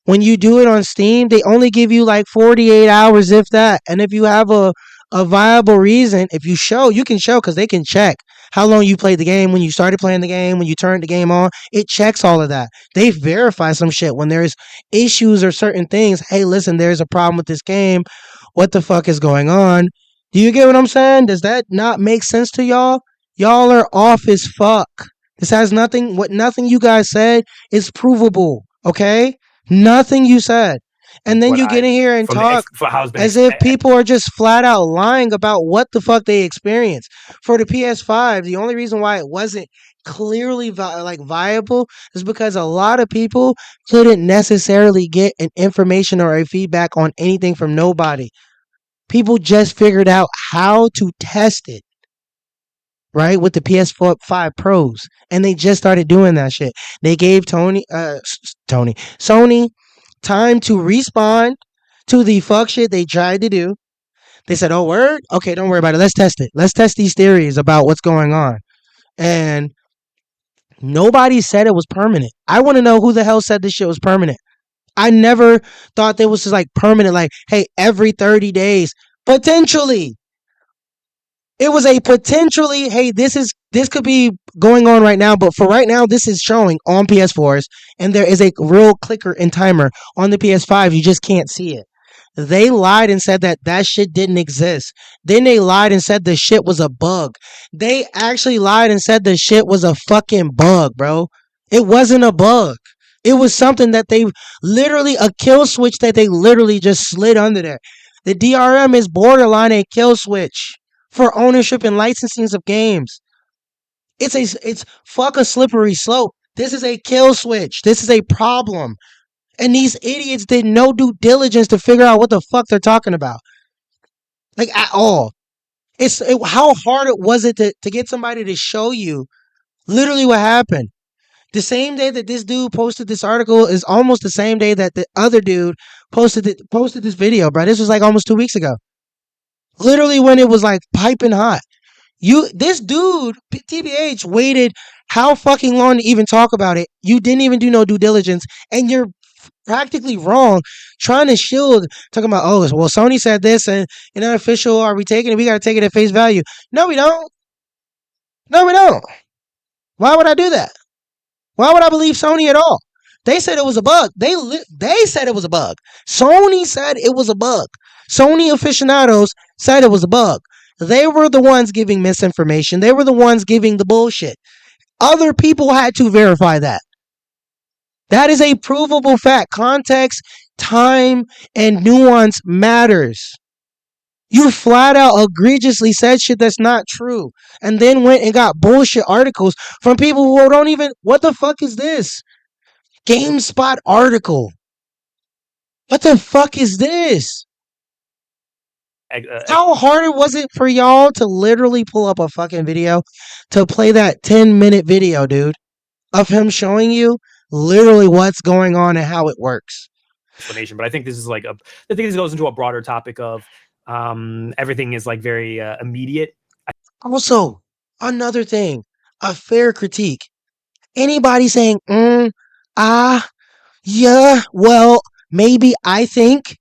Speaker 1: when you do it on Steam, they only give you like 48 hours, if that. And if you have a viable reason, if you can show because they can check how long you played the game, when you started playing the game, when you turned the game on. It checks all of that. They verify some shit when there's issues or certain things. Hey, listen, there's a problem with this game. What the fuck is going on? Do you get what I'm saying? Does that not make sense to y'all? Y'all are off as fuck. This has nothing you guys said is provable, okay? Nothing you said. And then you get in here and talk as if people are just flat out lying about what the fuck they experienced. For the PS5, the only reason why it wasn't clearly viable is because a lot of people couldn't necessarily get an information or a feedback on anything from nobody. People just figured out how to test it, right, with the PS5 Pros, and they just started doing that shit. They gave Sony time to respond to the fuck shit they tried to do. They said, "Oh, word? Okay, don't worry about it. Let's test it. Let's test these theories about what's going on." And nobody said it was permanent. I want to know who the hell said this shit was permanent. I never thought there was just like permanent, like, hey, every 30 days, potentially. It was a potentially, hey, this could be going on right now, but for right now, this is showing on PS4s, and there is a real clicker and timer on the PS5. You just can't see it. They lied and said that shit didn't exist. Then they lied and said the shit was a bug. They actually lied and said the shit was a fucking bug, bro. It wasn't a bug. It was something that they literally, a kill switch that they literally just slid under there. The DRM is borderline a kill switch for ownership and licensing of games. It's fuck a slippery slope. This is a kill switch. This is a problem. And these idiots did no due diligence to figure out what the fuck they're talking about. Like, at all. How hard was it to get somebody to show you literally what happened? The same day that this dude posted this article is almost the same day that the other dude posted this video, bro. This was like almost 2 weeks ago. Literally when it was like piping hot. This dude, TBH, waited how fucking long to even talk about it. You didn't even do no due diligence, and you're practically wrong trying to shield, talking about, oh, well, Sony said this, and unofficial, are we taking it? We got to take it at face value. No, we don't. No, we don't. Why would I do that? Why would I believe Sony at all? They said it was a bug. They said it was a bug. Sony said it was a bug. Sony aficionados said it was a bug. They were the ones giving misinformation. They were the ones giving the bullshit. Other people had to verify that. That is a provable fact. Context, time, and nuance matters. You flat out egregiously said shit that's not true, and then went and got bullshit articles from people who don't even, what the fuck is this? GameSpot article. What the fuck is this? How hard was it for y'all to literally pull up a fucking video to play that 10-minute video, dude, of him showing you literally what's going on and how it works?
Speaker 9: Explanation, but I think this is like I think this goes into a broader topic of everything is like very immediate.
Speaker 1: Also, another thing, a fair critique. Anybody saying, yeah, well, maybe I think,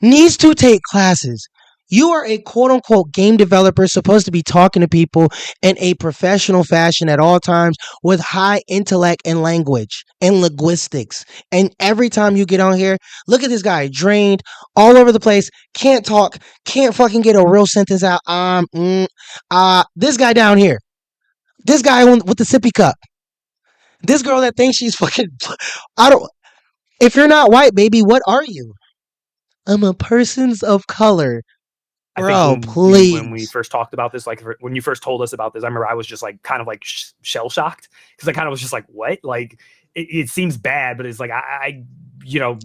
Speaker 1: needs to take classes. You are a quote unquote game developer supposed to be talking to people in a professional fashion at all times with high intellect and language and linguistics. And every time you get on here, look at this guy drained all over the place, can't talk, can't fucking get a real sentence out. This guy down here, this guy with the sippy cup, this girl that thinks she's fucking, I don't, if you're not white, baby, what are you? I'm a person's of color.
Speaker 9: I think
Speaker 1: Bro,
Speaker 9: when we
Speaker 1: please.
Speaker 9: first talked about this, like when you first told us about this, I remember I was just like kind of like shell shocked because I kind of was just like, what? Like it seems bad, but it's like I you know,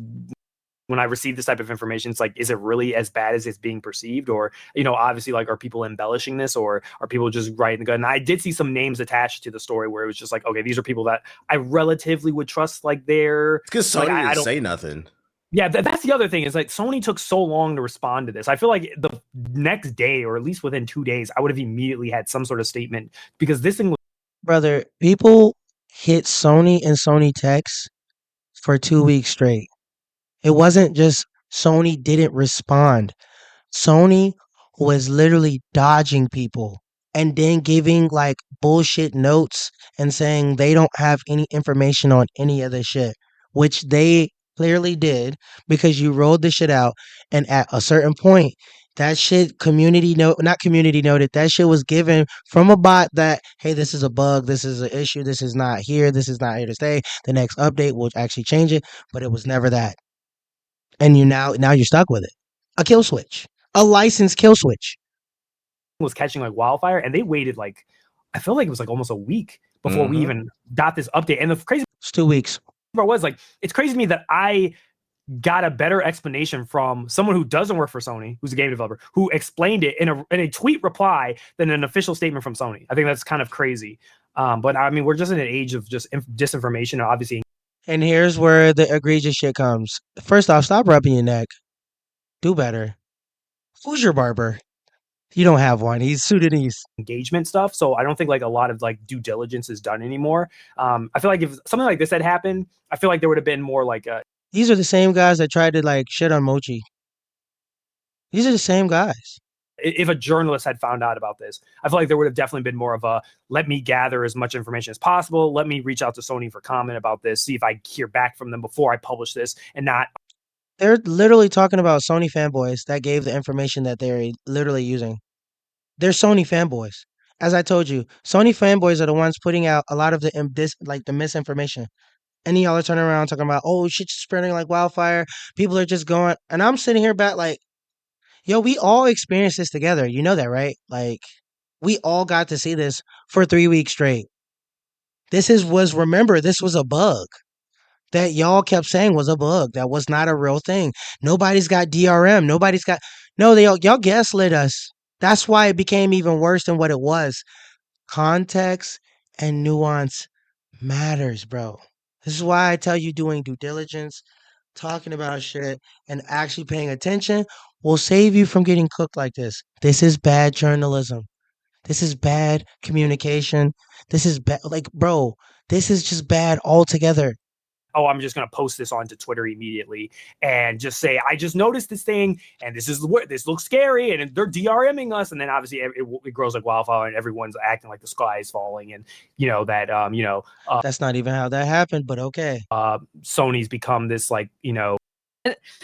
Speaker 9: when I receive this type of information, it's like, is it really as bad as it's being perceived? Or, you know, obviously, like, are people embellishing this, or are people just writing the gun? And I did see some names attached to the story where it was just like, okay, these are people that I relatively would trust, like they're
Speaker 2: because Sony
Speaker 9: like,
Speaker 2: didn't say nothing.
Speaker 9: Yeah, that's the other thing is like Sony took so long to respond to this. I feel like the next day, or at least within 2 days, I would have immediately had some sort of statement because this thing was.
Speaker 1: Brother, people hit Sony and Sony Techs for 2 weeks straight. It wasn't just Sony didn't respond. Sony was literally dodging people and then giving like bullshit notes and saying they don't have any information on any of this shit, which they clearly did because you rolled the shit out. And at a certain point, that shit not community noted, that shit was given from a bot that, hey, this is a bug, this is an issue, this is not here to stay. The next update will actually change it, but it was never that. And now you're stuck with it. A kill switch. A licensed kill switch.
Speaker 9: Was catching like wildfire, and they waited like, I feel like it was like almost a week before we even got this update. And the crazy
Speaker 1: it's 2 weeks.
Speaker 9: Was like, it's crazy to me that I got a better explanation from someone who doesn't work for Sony, who's a game developer, who explained it in a tweet reply than an official statement from Sony. I think that's kind of crazy. But I mean, we're just in an age of just disinformation, obviously.
Speaker 1: And here's where the egregious shit comes. First off, stop rubbing your neck. Do better. Who's your barber? You don't have one. He's Sudanese.
Speaker 9: Engagement stuff. So I don't think like a lot of like due diligence is done anymore. I feel like if something like this had happened, I feel like there would have been more like
Speaker 1: these are the same guys that tried to like shit on Mochi. These are the same guys.
Speaker 9: If a journalist had found out about this, I feel like there would have definitely been more of a, let me gather as much information as possible. Let me reach out to Sony for comment about this, see if I hear back from them before I publish this, and not.
Speaker 1: They're literally talking about Sony fanboys that gave the information that they're literally using. They're Sony fanboys. As I told you, Sony fanboys are the ones putting out a lot of the misinformation. And y'all are turning around talking about, oh, shit's spreading like wildfire. People are just going. And I'm sitting here back like, yo, we all experienced this together. You know that, right? Like, we all got to see this for 3 weeks straight. Remember, this was a bug that y'all kept saying was a bug. That was not a real thing. Nobody's got DRM. Y'all gaslit us. That's why it became even worse than what it was. Context and nuance matters, bro. This is why I tell you doing due diligence, talking about shit, and actually paying attention will save you from getting cooked like this. This is bad journalism. This is bad communication. This is bad. Like, bro, this is just bad altogether.
Speaker 9: Oh, I'm just going to post this onto Twitter immediately and just say, I just noticed this thing and this looks scary and they're DRMing us. And then obviously it grows like wildfire and everyone's acting like the sky is falling. And
Speaker 1: that's not even how that happened, but okay.
Speaker 9: Sony's become this like,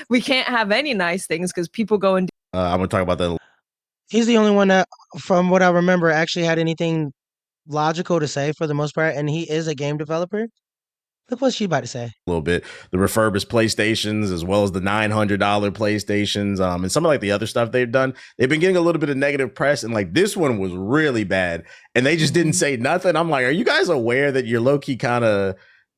Speaker 8: we can't have any nice things because people go and
Speaker 2: I'm going to talk about that.
Speaker 1: He's the only one that, from what I remember, actually had anything logical to say for the most part. And he is a game developer. Look what she's about to say.
Speaker 2: A little bit. The refurbished PlayStations, as well as the $900 PlayStations, and some of like the other stuff they've done. They've been getting a little bit of negative press, and like this one was really bad, and they just didn't say nothing. I'm like, are you guys aware that you're low key kind of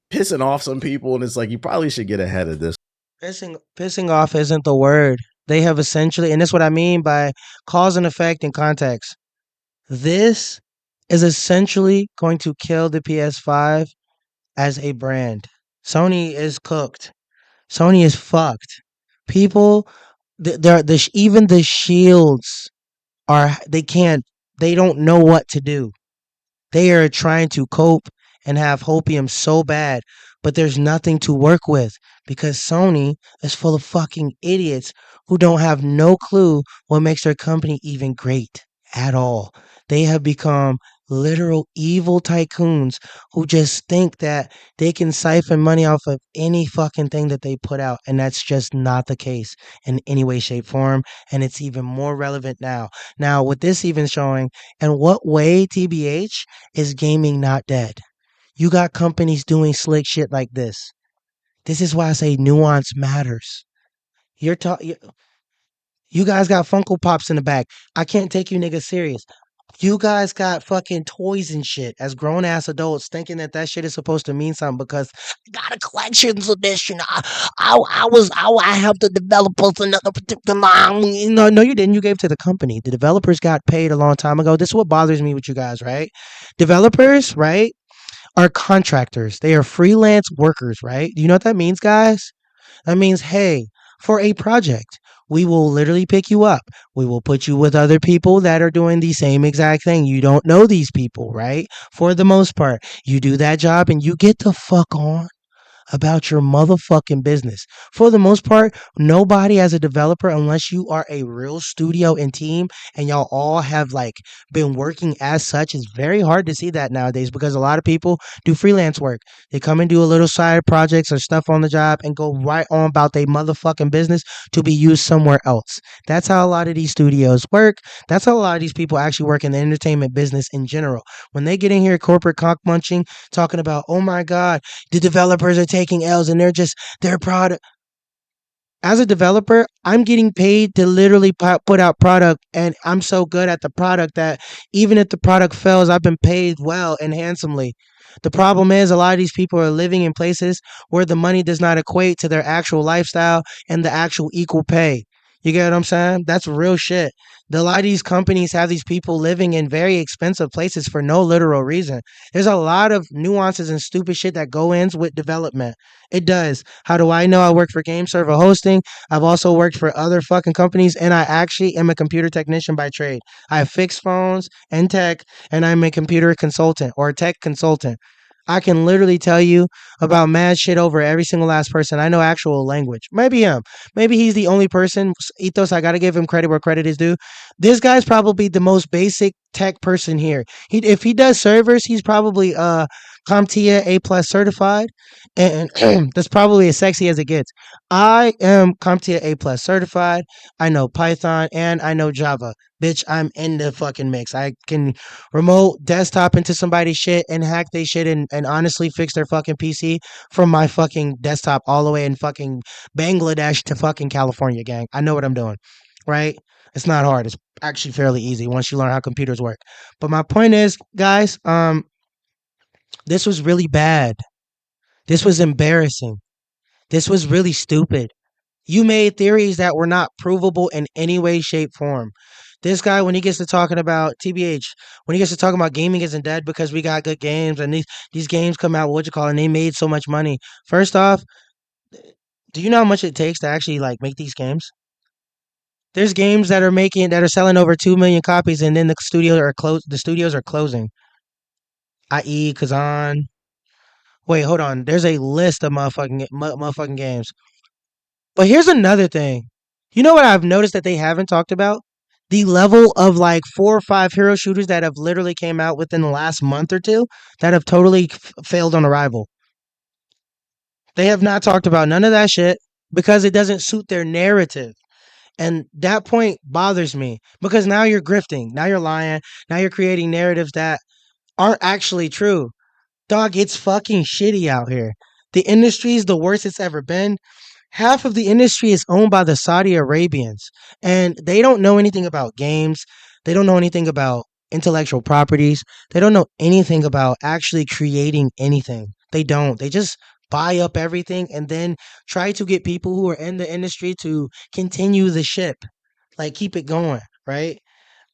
Speaker 2: pissing off some people? And it's like you probably should get ahead of this.
Speaker 1: Pissing off isn't the word. They have essentially, and that's what I mean by cause and effect and context. This is essentially going to kill the PS5 as a brand. Sony is cooked. Sony is fucked. People, even the shields they don't know what to do. They are trying to cope and have hopium so bad, but there's nothing to work with because Sony is full of fucking idiots who don't have no clue what makes their company even great at all. They have become literal evil tycoons who just think that they can siphon money off of any fucking thing that they put out. And that's just not the case in any way, shape, form. And it's even more relevant now. Now, with this even showing, in what way, TBH, is gaming not dead? You got companies doing slick shit like this. This is why I say nuance matters. You're talking. You guys got Funko Pops in the back. I can't take you niggas serious. You guys got fucking toys and shit as grown ass adults thinking that that shit is supposed to mean something because I got a collections edition. I helped the developers another particular line. No, you didn't. You gave to the company. The developers got paid a long time ago. This is what bothers me with you guys, right? Developers, right, are contractors. They are freelance workers, right? Do you know what that means, guys? That means, hey, for a project, we will literally pick you up. We will put you with other people that are doing the same exact thing. You don't know these people, right? For the most part, you do that job and you get the fuck on about your motherfucking business. For the most part, nobody as a developer, unless you are a real studio and team and y'all all have like been working as such, it's very hard to see that nowadays because a lot of people do freelance work. They come and do a little side projects or stuff on the job and go right on about their motherfucking business to be used somewhere else. That's how a lot of these studios work. That's how a lot of these people actually work in the entertainment business in general. When they get in here corporate cock munching, talking about, oh my God, the developers are taking L's and they're proud. As a developer, I'm getting paid to literally put out product, and I'm so good at the product that even if the product fails, I've been paid well and handsomely. The problem is a lot of these people are living in places where the money does not equate to their actual lifestyle and the actual equal pay. You get what I'm saying? That's real shit. A lot of these companies have these people living in very expensive places for no literal reason. There's a lot of nuances and stupid shit that go in with development. It does. How do I know? I work for game server hosting. I've also worked for other fucking companies, and I actually am a computer technician by trade. I fix phones and tech, and I'm a computer consultant or a tech consultant. I can literally tell you about mad shit over every single last person. I know actual language. Maybe him. Maybe he's the only person. Ethos, I gotta give him credit where credit is due. This guy's probably the most basic tech person here. If he does servers, he's probably CompTIA A plus certified, and that's probably as sexy as it gets. I am CompTIA A plus certified. I know Python and I know Java. Bitch, I'm in the fucking mix. I can remote desktop into somebody's shit and hack their shit and honestly fix their fucking PC from my fucking desktop all the way in fucking Bangladesh to fucking California, gang. I know what I'm doing, right? It's not hard. It's actually fairly easy once you learn how computers work. But my point is, guys, this was really bad. This was embarrassing. This was really stupid. You made theories that were not provable in any way, shape, form. This guy, when he gets to talking about TBH, when he gets to talking about gaming isn't dead because we got good games and these games come out, what you call it, and they made so much money. First off, do you know how much it takes to actually like make these games? There's games that are selling over 2 million copies, and then the studios are closing. I.e., Kazan. Wait, hold on. There's a list of motherfucking games. But here's another thing. You know what I've noticed that they haven't talked about? The level of like 4 or 5 hero shooters that have literally came out within the last month or two that have totally failed on arrival. They have not talked about none of that shit because it doesn't suit their narrative. And that point bothers me because now you're grifting, now you're lying, now you're creating narratives that aren't actually true. Dog, it's fucking shitty out here. The industry is the worst it's ever been. Half of the industry is owned by the Saudi Arabians, and they don't know anything about games. They don't know anything about intellectual properties. They don't know anything about actually creating anything. They don't. They just buy up everything and then try to get people who are in the industry to continue the ship, like keep it going, right?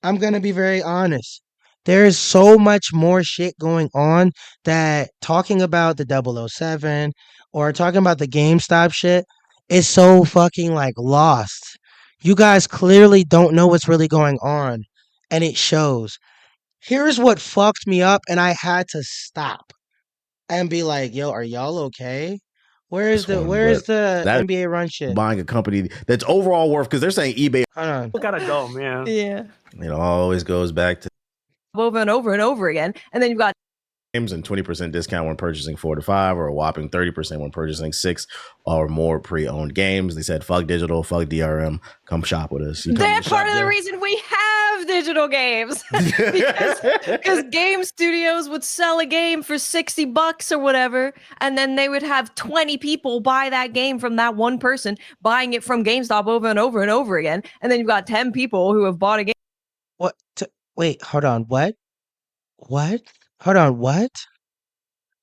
Speaker 1: I'm going to be very honest. There is so much more shit going on that talking about the 007 or talking about the GameStop shit is so fucking like lost. You guys clearly don't know what's really going on, and it shows. Here's what fucked me up, and I had to stop and be like, yo, are y'all okay? Where's
Speaker 2: This
Speaker 1: the
Speaker 2: one,
Speaker 1: where's
Speaker 2: but
Speaker 1: the
Speaker 2: that-
Speaker 1: NBA run shit?
Speaker 2: Buying a company that's overall worth, because they're saying eBay,
Speaker 1: Hold on.
Speaker 9: Kind of dumb, yeah.
Speaker 8: Yeah.
Speaker 2: it always goes back to
Speaker 8: Over and over and over again. And then you've got
Speaker 2: games and 20% discount when purchasing 4 to 5, or a whopping 30% when purchasing 6 or more pre-owned games. They said, fuck digital, fuck DRM, come shop with us.
Speaker 8: that's part of the reason we have digital games. Because game studios would sell a game for $60 or whatever, and then they would have 20 people buy that game from that one person buying it from GameStop over and over and over again. And then you've got 10 people who have bought a game.
Speaker 1: What? Wait, hold on. What? What? Hold on. What?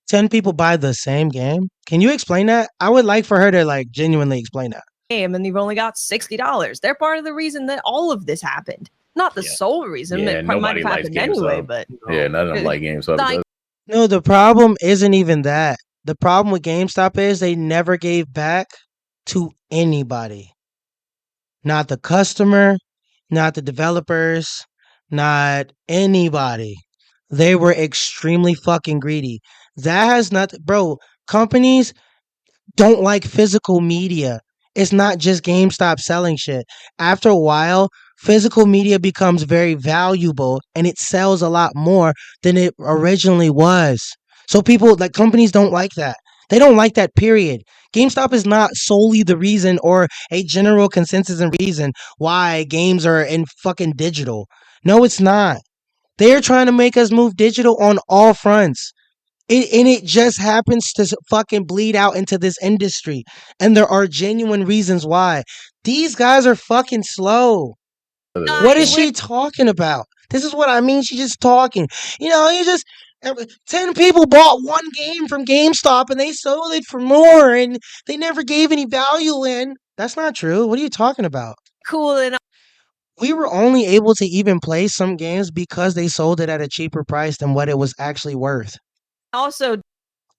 Speaker 1: 10 people buy the same game? Can you explain that? I would like for her to like genuinely explain that.
Speaker 8: And you've only got $60. They're part of the reason that all of this happened. Not the sole reason.
Speaker 10: Yeah,
Speaker 8: It might
Speaker 10: nobody
Speaker 8: have
Speaker 10: likes
Speaker 8: happened anyway,
Speaker 10: GameStop.
Speaker 8: but
Speaker 10: Yeah, none of them like GameStop.
Speaker 8: Like-
Speaker 10: does.
Speaker 1: No, the problem isn't even that. The problem with GameStop is they never gave back to anybody. Not the customer, not the developers, not anybody. They were extremely fucking greedy. That has nothing, bro. Companies don't like physical media. It's not just GameStop selling shit. After a while, physical media becomes very valuable and it sells a lot more than it originally was. So people, like companies don't like that. They don't like that, period. GameStop is not solely the reason or a general consensus and reason why games are in fucking digital. No, it's not. They're trying to make us move digital on all fronts. And it just happens to fucking bleed out into this industry. And there are genuine reasons why. These guys are fucking slow. What is she talking about? This is what I mean. She's just talking. You know, 10 people bought one game from GameStop and they sold it for more and they never gave any value in. That's not true. What are you talking about?
Speaker 8: cool and
Speaker 1: We were only able to even play some games because they sold it at a cheaper price than what it was actually worth.
Speaker 8: also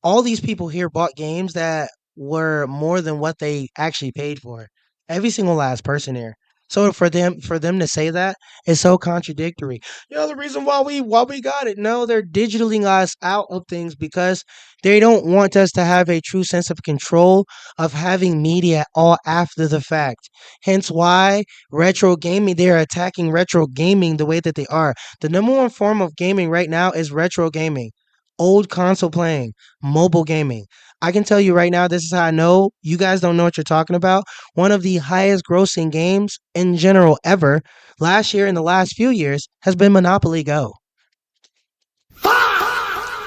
Speaker 1: All these people here bought games that were more than what they actually paid for. Every single last person here. So for them to say that is so contradictory. You know the reason why we got it. No, they're digitaling us out of things because they don't want us to have a true sense of control of having media all after the fact. Hence why retro gaming, they are attacking retro gaming the way that they are. The number one form of gaming right now is retro gaming. Old console playing, mobile gaming. I can tell you right now, this is how I know you guys don't know what you're talking about. One of the highest grossing games in general ever last year, in the last few years, has been Monopoly Go.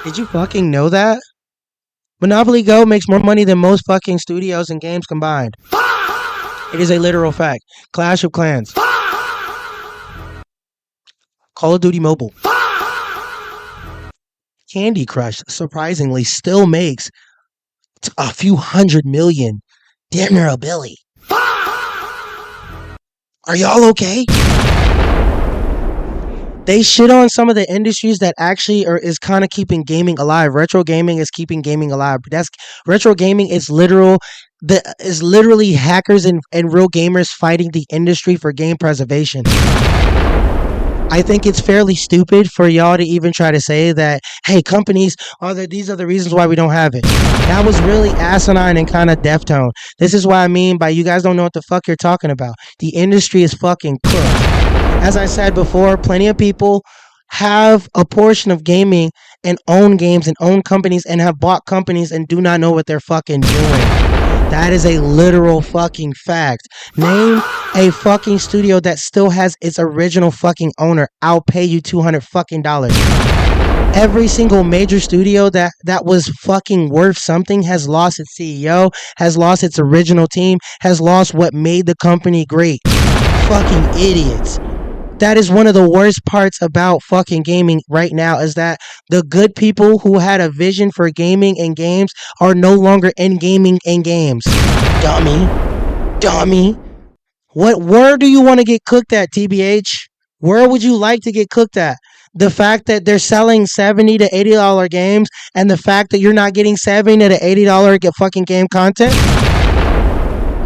Speaker 1: Did you fucking know that? Monopoly Go makes more money than most fucking studios and games combined. It is a literal fact. Clash of Clans. Call of Duty Mobile. Candy Crush, surprisingly, still makes a few hundred million. Damn near a billy. Are y'all okay? They shit on some of the industries that actually is kind of keeping gaming alive. Retro gaming is keeping gaming alive. Retro gaming is literally hackers and real gamers fighting the industry for game preservation. I think it's fairly stupid for y'all to even try to say that, hey, companies, these are the reasons why we don't have it. That was really asinine and kind of deftone. This is what I mean by you guys don't know what the fuck you're talking about. The industry is fucking cooked. As I said before, plenty of people have a portion of gaming and own games and own companies and have bought companies and do not know what they're fucking doing. That is a literal fucking fact. Name a fucking studio that still has its original fucking owner. I'll pay you $200 fucking dollars. Every single major studio that was fucking worth something has lost its CEO, has lost its original team, has lost what made the company great. Fucking idiots. That is one of the worst parts about fucking gaming right now, is that the good people who had a vision for gaming and games are no longer in gaming and games. Dummy. Where do you want to get cooked at, TBH? Where would you like to get cooked at? The fact that they're selling $70 to $80 games and the fact that you're not getting $70 to $80 fucking game content?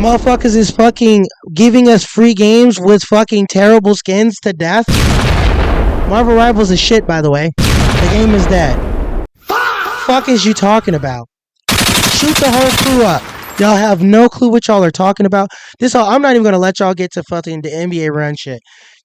Speaker 1: Motherfuckers is fucking giving us free games with fucking terrible skins to death. Marvel Rivals is shit, by the way. The game is dead. Fuck is you talking about? Shoot the whole crew up. Y'all have no clue what y'all are talking about. I'm not even gonna let y'all get to fucking the NBA run shit.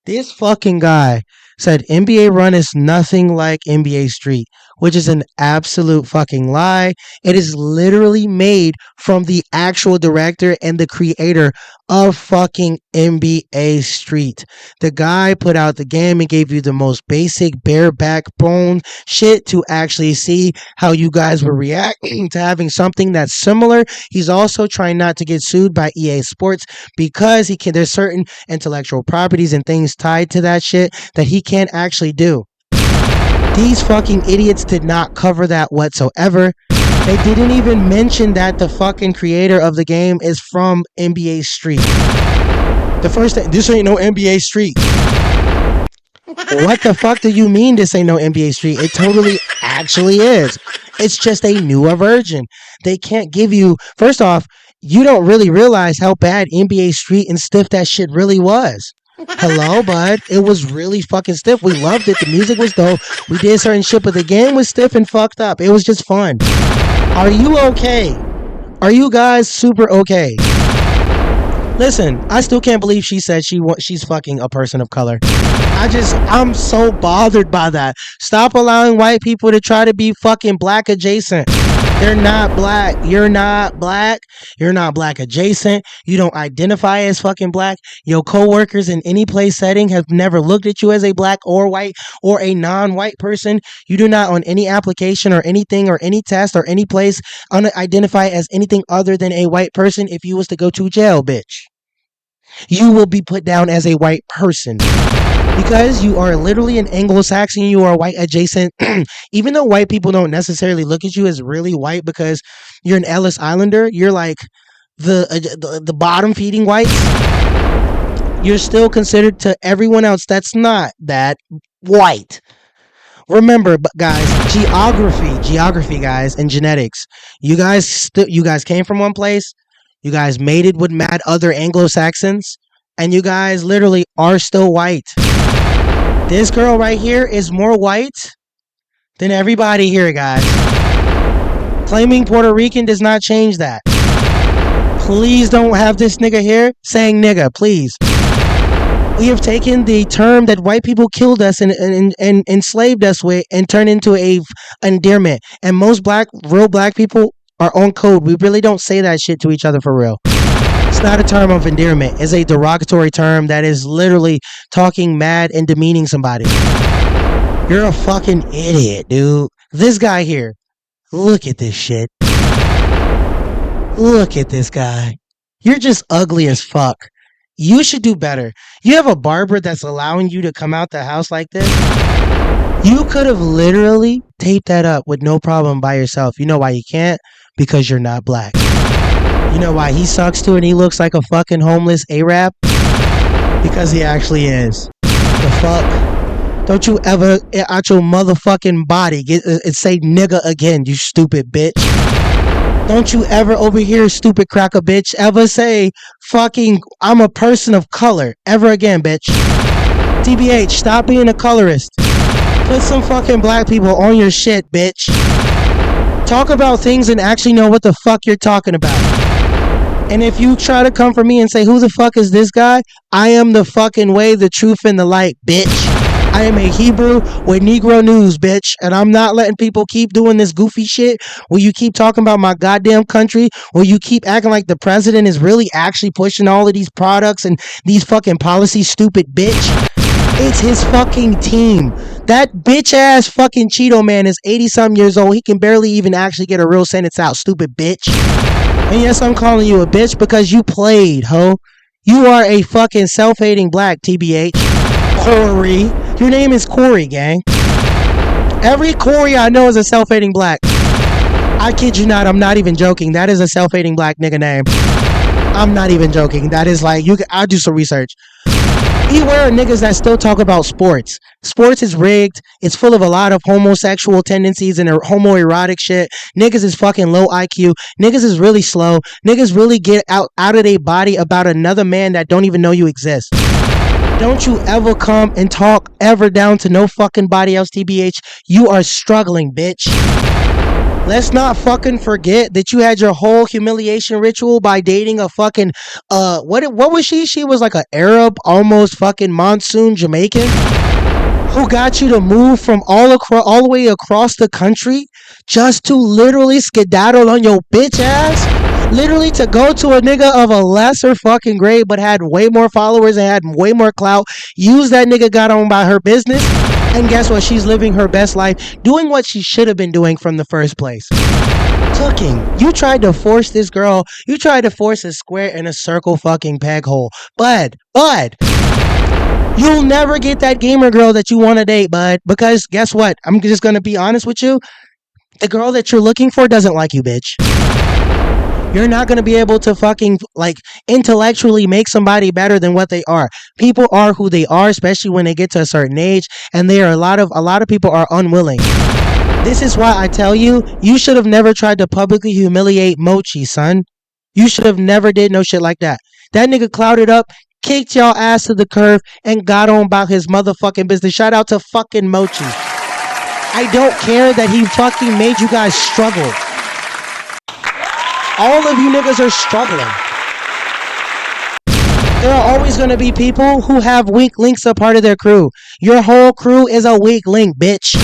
Speaker 1: This fucking guy said NBA run is nothing like NBA street, which is an absolute fucking lie. It is literally made from the actual director and the creator of fucking NBA street. The guy put out the game and gave you the most basic bare backbone shit to actually see how you guys were reacting to having something that's similar. He's also trying not to get sued by EA Sports because there's certain intellectual properties and things tied to that shit that he can't actually do. These fucking idiots did not cover that whatsoever. They didn't even mention that the fucking creator of the game is from NBA Street. The first thing, this ain't no NBA Street. What the fuck do you mean this ain't no NBA Street? It totally actually is. It's just a newer version. They can't give you, first off, you don't really realize how bad NBA Street and stiff that shit really was. Hello, bud. It was really fucking stiff. We loved it. The music was dope. We did certain shit, but the game was stiff and fucked up. It was just fun. Are you okay? Are you guys super okay? Listen, I still can't believe she said she's fucking a person of color. I'm so bothered by that. Stop allowing white people to try to be fucking black adjacent. They're not black. You're not black. You're not black adjacent. You don't identify as fucking black. Your coworkers in any place setting have never looked at you as a black or white or a non-white person. You do not on any application or anything or any test or any place identify as anything other than a white person. If you was to go to jail, bitch, you will be put down as a white person. Because you are literally an Anglo-Saxon, you are white adjacent. Even though white people don't necessarily look at you as really white because you're an Ellis Islander, you're like the bottom feeding whites. You're still considered to everyone else that's not that white. Remember, guys, geography, guys, and genetics. You guys came from one place. You guys mated with mad other Anglo-Saxons, and you guys literally are still white. This girl right here is more white than everybody here, guys. Claiming Puerto Rican does not change that. Please don't have this nigga here saying nigga, please. We have taken the term that white people killed us and enslaved us with and turned into a endearment. And most real black people are on code. We really don't say that shit to each other for real. It's not a term of endearment. It's a derogatory term that is literally talking mad and demeaning somebody. You're a fucking idiot, dude. This guy here. Look at this shit. Look at this guy. You're just ugly as fuck. You should do better. You have a barber that's allowing you to come out the house like this. You could have literally taped that up with no problem by yourself. You know why you can't? Because you're not black. You know why he sucks too and he looks like a fucking homeless Arab? Because he actually is. The fuck? Don't you ever out your motherfucking body say nigga again, you stupid bitch. Don't you ever over here, stupid cracker bitch, ever say fucking I'm a person of color ever again, bitch. TBH, stop being a colorist. Put some fucking black people on your shit, bitch. Talk about things and actually know what the fuck you're talking about. And if you try to come for me and say, who the fuck is this guy? I am the fucking way, the truth, and the light, bitch. I am a Hebrew with Negro news, bitch. And I'm not letting people keep doing this goofy shit where you keep talking about my goddamn country, where you keep acting like the president is really actually pushing all of these products and these fucking policies, stupid bitch. It's his fucking team. That bitch ass fucking Cheeto man is 80-something years old. He can barely even actually get a real sentence out, stupid bitch. And yes, I'm calling you a bitch because you played, ho. You are a fucking self-hating black, TBH. Corey. Your name is Corey, gang. Every Corey I know is a self-hating black. I kid you not, I'm not even joking. That is a self-hating black nigga name. I'm not even joking. That is like, I'll do some research. Beware of niggas that still talk about sports. Sports is rigged. It's full of a lot of homosexual tendencies and homoerotic shit. Niggas is fucking low IQ. Niggas is really slow. Niggas really get out of their body about another man that don't even know you exist. Don't you ever come and talk ever down to no fucking body else, TBH. You are struggling, bitch. Let's not fucking forget that you had your whole humiliation ritual by dating a fucking what was she? She was like an Arab, almost fucking monsoon Jamaican who got you to move from all the way across the country just to literally skedaddle on your bitch ass. Literally to go to a nigga of a lesser fucking grade but had way more followers and had way more clout. Use that nigga, got on by her business. And guess what? She's living her best life, doing what she should have been doing from the first place. Tooking. You tried to force this girl. You tried to force a square in a circle fucking peg hole. Bud. You'll never get that gamer girl that you want to date, bud. Because guess what? I'm just going to be honest with you. The girl that you're looking for doesn't like you, bitch. You're not going to be able to fucking like intellectually make somebody better than what they are. People are who they are, especially when they get to a certain age, and there are a lot of people are unwilling. This is why I tell you, you should have never tried to publicly humiliate Mochi, son. You should have never did no shit like that. That nigga clouded up, kicked y'all ass to the curb, and got on about his motherfucking business. Shout out to fucking Mochi. I don't care that he fucking made you guys struggle. All of you niggas are struggling. There are always going to be people who have weak links a part of their crew. Your whole crew is a weak link, bitch.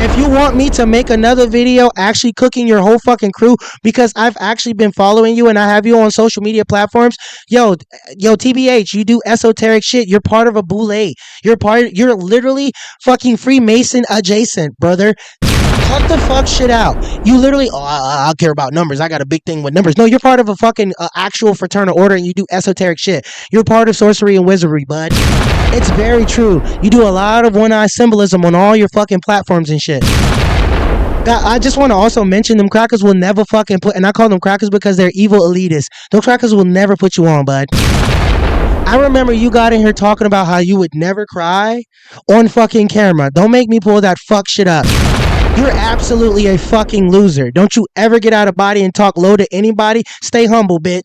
Speaker 1: If you want me to make another video actually cooking your whole fucking crew, because I've actually been following you and I have you on social media platforms, yo, TBH, you do esoteric shit. You're part of a boule. You're literally fucking Freemason adjacent, brother. Cut the fuck shit out. You literally, I care about numbers. I got a big thing with numbers. No, you're part of a fucking actual fraternal order and you do esoteric shit. You're part of sorcery and wizardry, bud. It's very true. You do a lot of one-eye symbolism on all your fucking platforms and shit. God, I just want to also mention them crackers will never fucking put, and I call them crackers because they're evil elitists. Those crackers will never put you on, bud. I remember you got in here talking about how you would never cry on fucking camera. Don't make me pull that fuck shit up. You're absolutely a fucking loser. Don't you ever get out of body and talk low to anybody. Stay humble, bitch.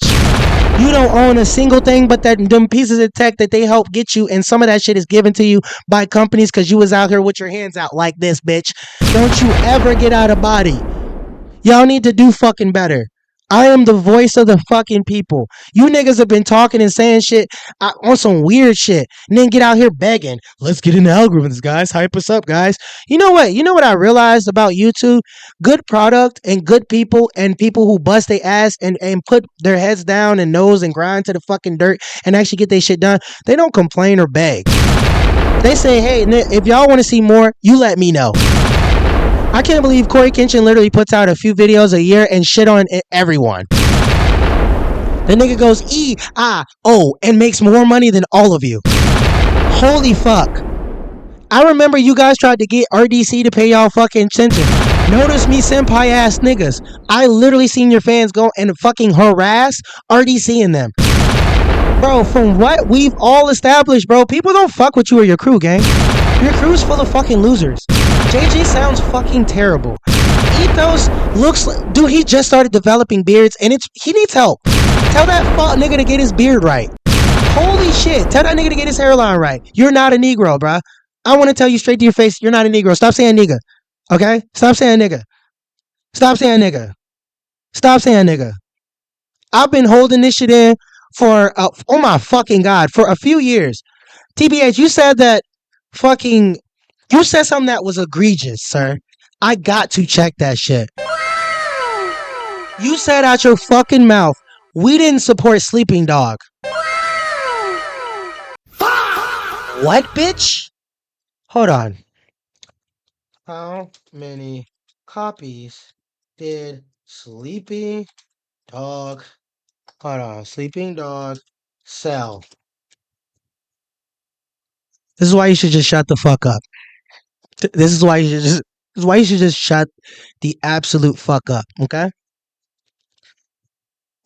Speaker 1: You don't own a single thing but them pieces of tech that they help get you, and some of that shit is given to you by companies because you was out here with your hands out like this, bitch. Don't you ever get out of body. Y'all need to do fucking better. I am the voice of the fucking people. You niggas have been talking and saying shit on some weird shit and then get out here begging. Let's get into algorithms, guys. Hype us up, guys. You know what? You know what I realized about YouTube? Good product and good people and people who bust their ass and put their heads down and nose and grind to the fucking dirt and actually get their shit done. They don't complain or beg. They say, hey, if y'all want to see more, you let me know. I can't believe Corey Kenshin literally puts out a few videos a year and shit on everyone. The nigga goes E-I-O and makes more money than all of you. Holy fuck. I remember you guys tried to get RDC to pay y'all fucking attention. Notice me senpai ass niggas. I literally seen your fans go and fucking harass RDC and them. Bro, from what we've all established, bro, people don't fuck with you or your crew, gang. Your crew's full of fucking losers. JJ sounds fucking terrible. Ethos looks like, dude, he just started developing beards and he needs help. Tell that fuck nigga to get his beard right. Holy shit. Tell that nigga to get his hairline right. You're not a Negro, bruh. I want to tell you straight to your face, you're not a Negro. Stop saying nigga. Okay? Stop saying nigga. Stop saying nigga. Stop saying nigga. I've been holding this shit in for, oh my fucking God, for a few years. TBH, you said that fucking, you said something that was egregious, sir. I got to check that shit. You said out your fucking mouth, we didn't support Sleeping Dog. What, bitch? Hold on. How many copies did Sleeping Dog, hold on, Sleeping Dog sell? This is why you should just shut the fuck up. This is why you should just shut the absolute fuck up, okay?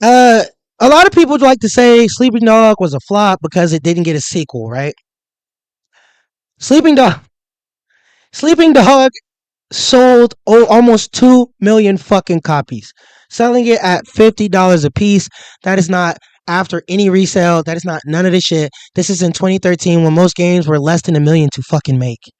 Speaker 1: A lot of people would like to say Sleeping Dog was a flop because it didn't get a sequel, right? Sleeping Dog sold almost 2 million fucking copies, selling it at $50 a piece. That is not after any resale. That is not none of this shit. This is in 2013 when most games were less than $1 million to fucking make.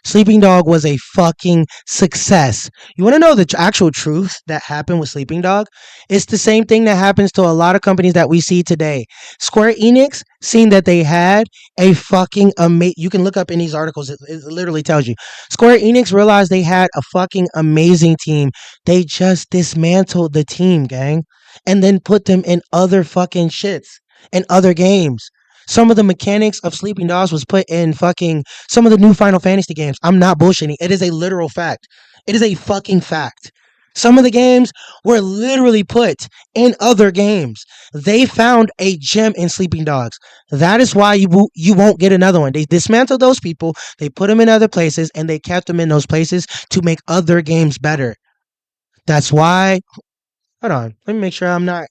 Speaker 1: Sleeping Dog was a fucking success. You want to know the actual truth that happened with Sleeping Dog? It's the same thing that happens to a lot of companies that we see today. Square Enix, seeing that they had a fucking amazing. You can look up in these articles, it literally tells you. Square Enix realized they had a fucking amazing team. They just dismantled the team, gang, and then put them in other fucking shits and other games. Some of the mechanics of Sleeping Dogs was put in fucking some of the new Final Fantasy games. I'm not bullshitting. It is a literal fact. It is a fucking fact. Some of the games were literally put in other games. They found a gem in Sleeping Dogs. That is why you won't get another one. They dismantled those people. They put them in other places, and they kept them in those places to make other games better. That's why. Hold on. Let me make sure I'm not.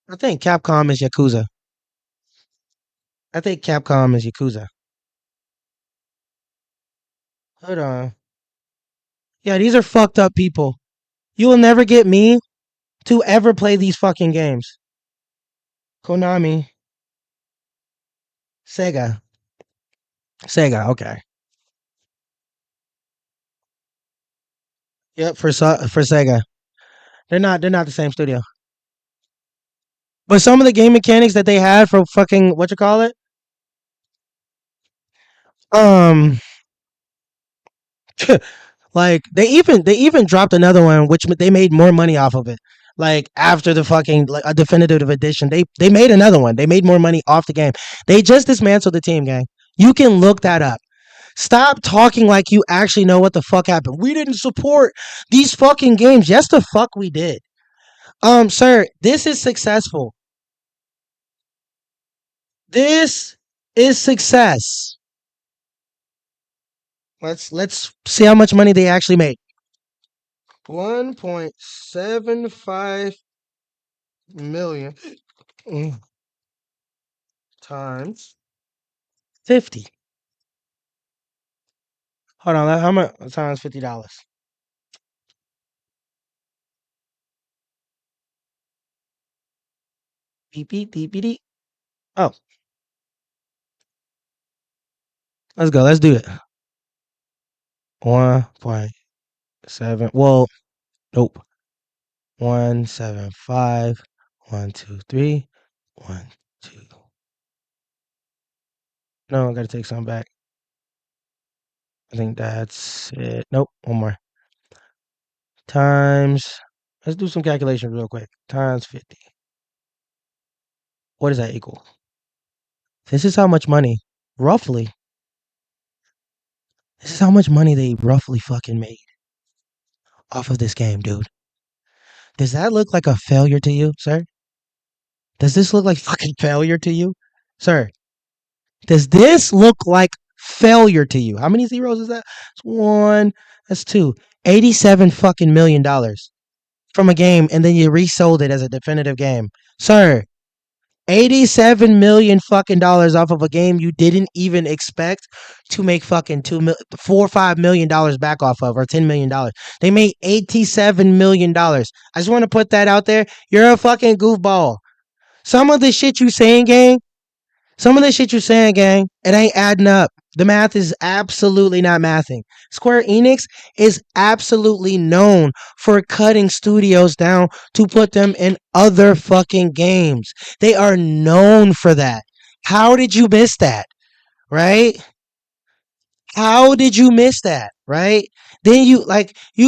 Speaker 1: I think Capcom is Yakuza. I think Capcom is Yakuza. Hold on. Yeah, these are fucked up people. You will never get me to ever play these fucking games. Konami. Sega. Sega, okay. Yep, for Sega. They're not the same studio. But some of the game mechanics that they had for fucking what you call it? Um like they even dropped another one which they made more money off of it. Like after the fucking like a definitive edition, they made another one. They made more money off the game. They just dismantled the team, gang. You can look that up. Stop talking like you actually know what the fuck happened. We didn't support these fucking games. Yes, the fuck we did. Sir, this is successful. This is success. Let's see how much money they actually made. 1.75 million times 50. Hold on, how much times $50? Beep beep beep beep beep. Oh, let's go. Let's do it. 1.7. Well, nope. 175. 1, 2, 3. 1, 2. No, I gotta take some back. I think that's it. Nope, one more. Times. Let's do some calculations real quick. Times 50. What does that equal? This is how much money, roughly. This is how much money they roughly fucking made off of this game, dude. Does that look like a failure to you, sir? Does this look like fucking failure to you, sir? Does this look like failure to you? How many zeros is that? It's 1. That's 2. $87 fucking million from a game, and then you resold it as a definitive game, sir. $87 million fucking dollars off of a game you didn't even expect to make fucking $4 or $5 million back off of, or $10 million. They made $87 million. I just want to put that out there. You're a fucking goofball. Some of the shit you saying, gang, it ain't adding up. The math is absolutely not mathing. Square Enix is absolutely known for cutting studios down to put them in other fucking games. They are known for that. How did you miss that? Right? How did you miss that? Right? Then you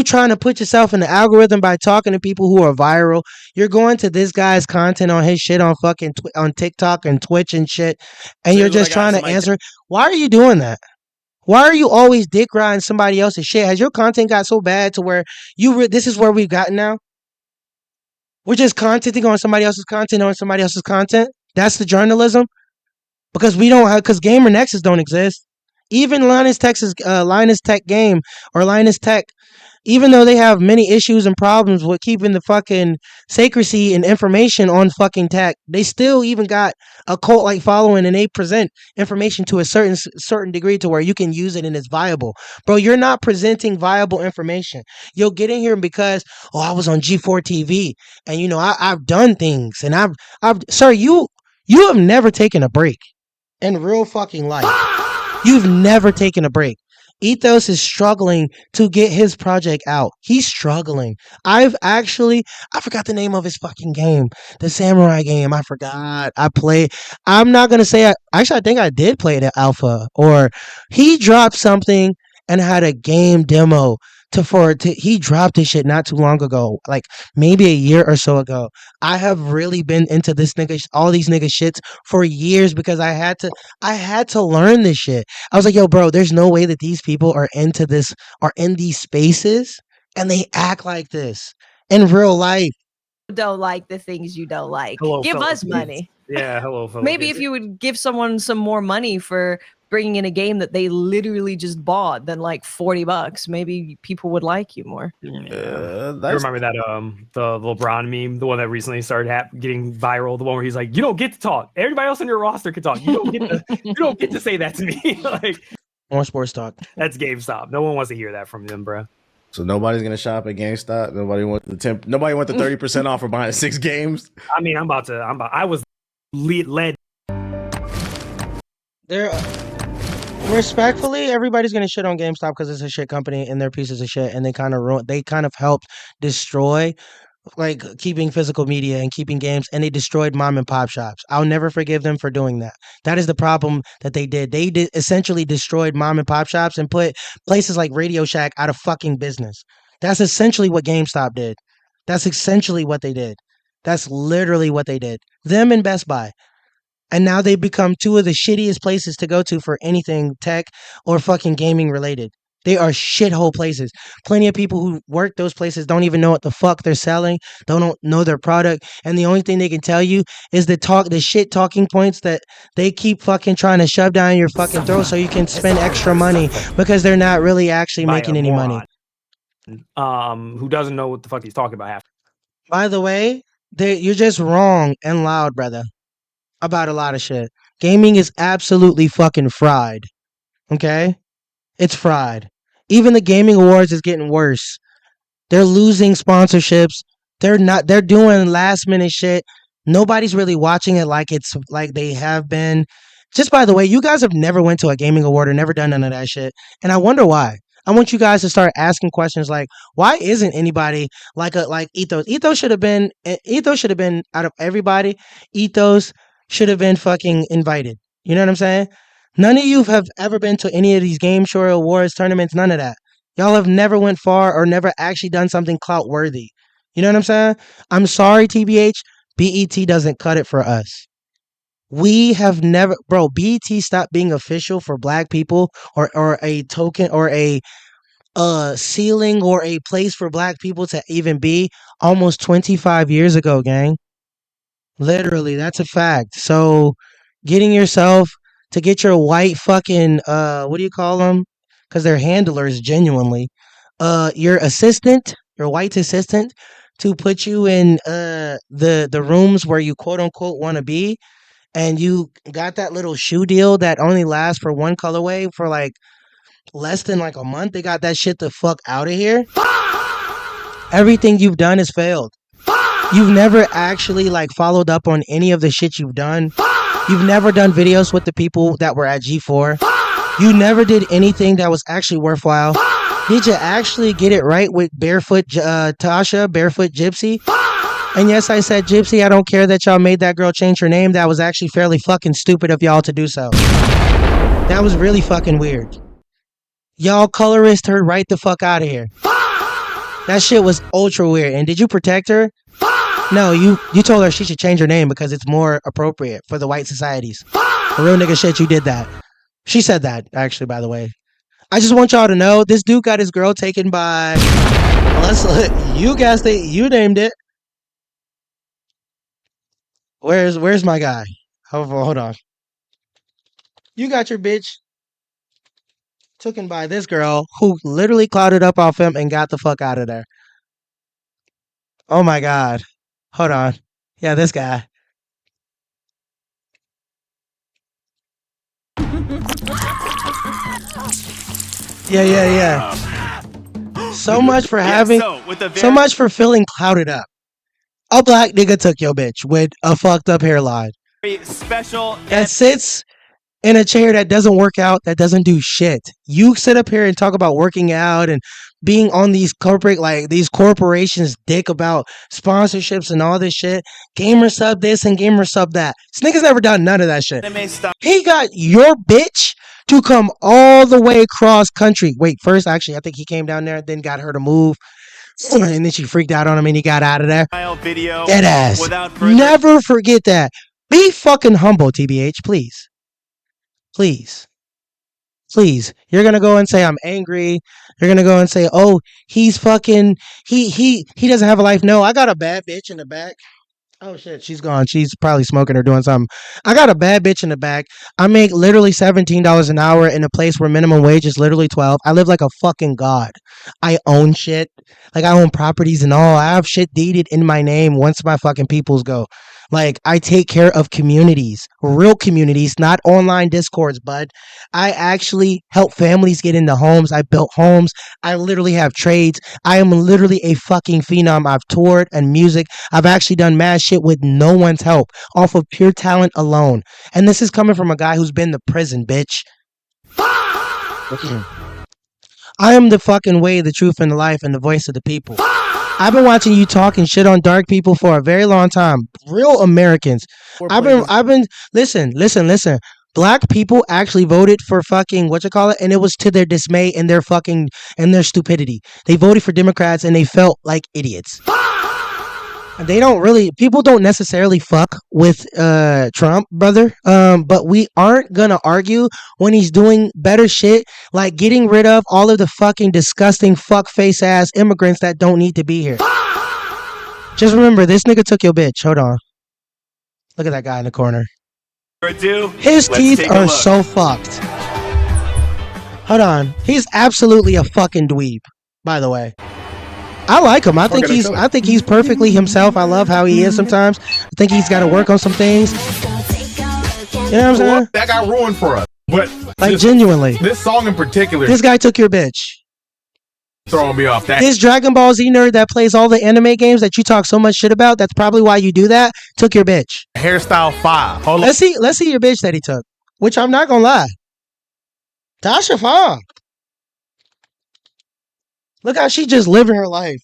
Speaker 1: trying to put yourself in the algorithm by talking to people who are viral. You're going to this guy's content on his shit on fucking on TikTok and Twitch and shit, and
Speaker 2: So
Speaker 1: you're
Speaker 2: here's what I
Speaker 1: just
Speaker 2: got.
Speaker 1: trying to
Speaker 2: Somebody
Speaker 1: answer. Why are you doing that? Why are you always dick riding somebody else's shit? Has your content got so bad to where this is where we've gotten now? We're just contenting on somebody else's content on somebody else's content. That's the journalism. Because we don't have, because gamer nexus don't exist. Even Linus Tech game or Linus Tech Even though they have many issues and problems with keeping the fucking secrecy and information on fucking tech, they still even got a cult like following, and they present information to a certain degree to where you can use it and it's viable. Bro, you're not presenting viable information. You'll get in here because, oh, I was on G4 TV and I've done things and I've sir, you have never taken a break in real fucking life. You've never taken a break. Ethos is struggling to get his project out. He's struggling. I forgot the name of his fucking game. The samurai game. I forgot. I'm not going to say, I think I did play the alpha, or he dropped something and had a game demo he dropped this shit not too long ago, like maybe a year or so ago. I have really been into all these nigga shits for years because I had to learn this shit. I was like, yo, bro, there's no way that these people are in these spaces and they act like this in real life.
Speaker 8: Don't like the things you don't like.
Speaker 9: Hello,
Speaker 8: Give
Speaker 9: fellow
Speaker 8: us
Speaker 9: kids.
Speaker 8: money.
Speaker 9: Yeah, hello, fellow
Speaker 8: Maybe
Speaker 9: kids.
Speaker 8: if you would give someone some more money for bringing in a game that they literally just bought than like $40, maybe people would like you more.
Speaker 9: I remember that the LeBron meme, the one that recently started getting viral, the one where he's like, "You don't get to talk. Everybody else on your roster can talk. You don't get to say that to me." Like,
Speaker 1: more sports talk.
Speaker 9: That's GameStop. No one wants to hear that from them, bro.
Speaker 2: So nobody's gonna shop at GameStop. Nobody wants the 30% off for buying 6 games.
Speaker 9: I mean, I was led.
Speaker 1: Respectfully, everybody's gonna shit on GameStop because it's a shit company and they're pieces of shit, and they kind of helped destroy like keeping physical media and keeping games, and they destroyed mom and pop shops. I'll never forgive them for doing that. That is the problem that they did. They essentially destroyed mom and pop shops and put places like Radio Shack out of fucking business. That's essentially what GameStop did. That's essentially what they did. That's literally what they did. Them and Best Buy. And now they've become two of the shittiest places to go to for anything tech or fucking gaming related. They are shithole places. Plenty of people who work those places don't even know what the fuck they're selling. They don't know their product. And the only thing they can tell you is the shit talking points that they keep fucking trying to shove down your fucking throat so you can spend extra money because they're not really actually making any money.
Speaker 9: Who doesn't know what the fuck he's talking about half.
Speaker 1: By the way, you're just wrong and loud, brother, about a lot of shit. Gaming is absolutely fucking fried. Okay? It's fried. Even the gaming awards is getting worse. They're losing sponsorships. They're doing last minute shit. Nobody's really watching it like it's like they have been. Just by the way, you guys have never went to a gaming award or never done none of that shit. And I wonder why. I want you guys to start asking questions like, why isn't anybody like Ethos? Ethos should have been out of everybody. Ethos should have been fucking invited. You know what I'm saying? None of you have ever been to any of these game show awards, tournaments, none of that. Y'all have never went far or never actually done something clout worthy. You know what I'm saying? I'm sorry, TBH. BET doesn't cut it for us. We have never, bro, BET stopped being official for black people or a token or a ceiling or a place for black people to even be almost 25 years ago, gang. Literally, that's a fact. So getting yourself to get your white fucking what do you call them? Because they're handlers, genuinely. Your assistant, your white assistant, to put you in the rooms where you quote unquote want to be, and you got that little shoe deal that only lasts for one colorway for like less than like a month. They got that shit the fuck out of here. Everything you've done has failed. You've never actually like followed up on any of the shit you've done. You've never done videos with the people that were at G4. You never did anything that was actually worthwhile. Did you actually get it right with Barefoot Tasha, Barefoot Gypsy? And yes, I said Gypsy. I don't care that y'all made that girl change her name. That was actually fairly fucking stupid of y'all to do so. That was really fucking weird. Y'all colorist her right the fuck out of here. That shit was ultra weird. And did you protect her? No, you told her she should change her name because it's more appropriate for the white societies. For real nigga shit, you did that. She said that, actually, by the way. I just want y'all to know, this dude got his girl taken by... You guessed it. You named it. Where's my guy? Hold on. You got your bitch. taken by this girl who literally clouded up off him and got the fuck out of there. Oh my god. Hold on. Yeah, this guy. Yeah. So much for having, so much for feeling clouded up. A black nigga took your bitch with a fucked up hairline.
Speaker 11: Special
Speaker 1: that sits in a chair that doesn't work out, that doesn't do shit. You sit up here and talk about working out and being on these these corporations dick about sponsorships and all this shit. Gamer sub this and gamer sub that. This nigga's never done none of that shit. He got your bitch to come all the way across country. Wait, first, actually, I think he came down there, then got her to move. And then she freaked out on him and he got out of there. Dead ass. Never forget that. Be fucking humble, TBH, please. Please. You're gonna go and say I'm angry. You're gonna go and say, oh, he's fucking he doesn't have a life. No, I got a bad bitch in the back. Oh shit, she's gone. She's probably smoking or doing something. I got a bad bitch in the back. I make literally $17 an hour in a place where minimum wage is literally 12. I live like a fucking god. I own shit. Like I own properties and all. I have shit deeded in my name once my fucking peoples go. Like I take care of communities, real communities, not online discords, bud. I actually help families get into homes. I built homes. I literally have trades. I am literally a fucking phenom. I've toured and music. I've actually done mad shit with no one's help off of pure talent alone. And this is coming from a guy who's been to prison, bitch. I am the fucking way, the truth, and the life, and the voice of the people. I've been watching you talking shit on dark people for a very long time. Real Americans. Listen. Black people actually voted for fucking and it was to their dismay and their stupidity. They voted for Democrats and they felt like idiots. People don't necessarily fuck with Trump, brother. But we aren't gonna argue when he's doing better shit, like getting rid of all of the fucking disgusting fuckface ass immigrants that don't need to be here. Just remember, this nigga took your bitch. Hold on. Look at that guy in the corner. His teeth are so fucked. Hold on. He's absolutely a fucking dweeb, by the way. I like him. I think he's perfectly himself. I love how he is sometimes. I think he's got to work on some things. You know what I'm saying?
Speaker 12: That got ruined for us. But
Speaker 1: genuinely.
Speaker 12: This song in particular.
Speaker 1: This guy took your bitch.
Speaker 12: Throwing me off that.
Speaker 1: This Dragon Ball Z nerd that plays all the anime games that you talk so much shit about, that's probably why you do that, took your bitch.
Speaker 12: Hairstyle 5. Hold
Speaker 1: Let's see your bitch that he took. Which I'm not gonna lie. Tasha Fong. Look how she just living her life.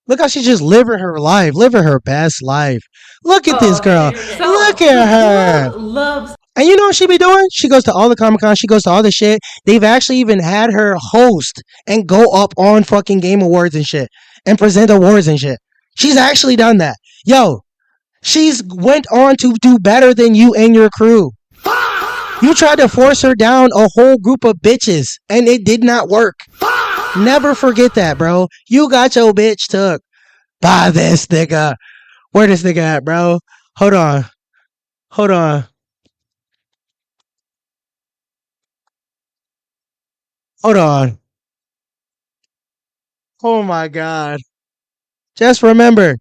Speaker 1: Look how she just living her life. Living her best life. Look at this girl. Look at her. And you know what she be doing? She goes to all the Comic-Con. She goes to all the shit. They've actually even had her host and go up on fucking Game Awards and shit. And present awards and shit. She's actually done that. Yo, she's went on to do better than you and your crew. You tried to force her down a whole group of bitches, and it did not work. Never forget that, bro. You got your bitch took by this nigga. Where this nigga at, bro? Hold on. Oh my god. Just remember.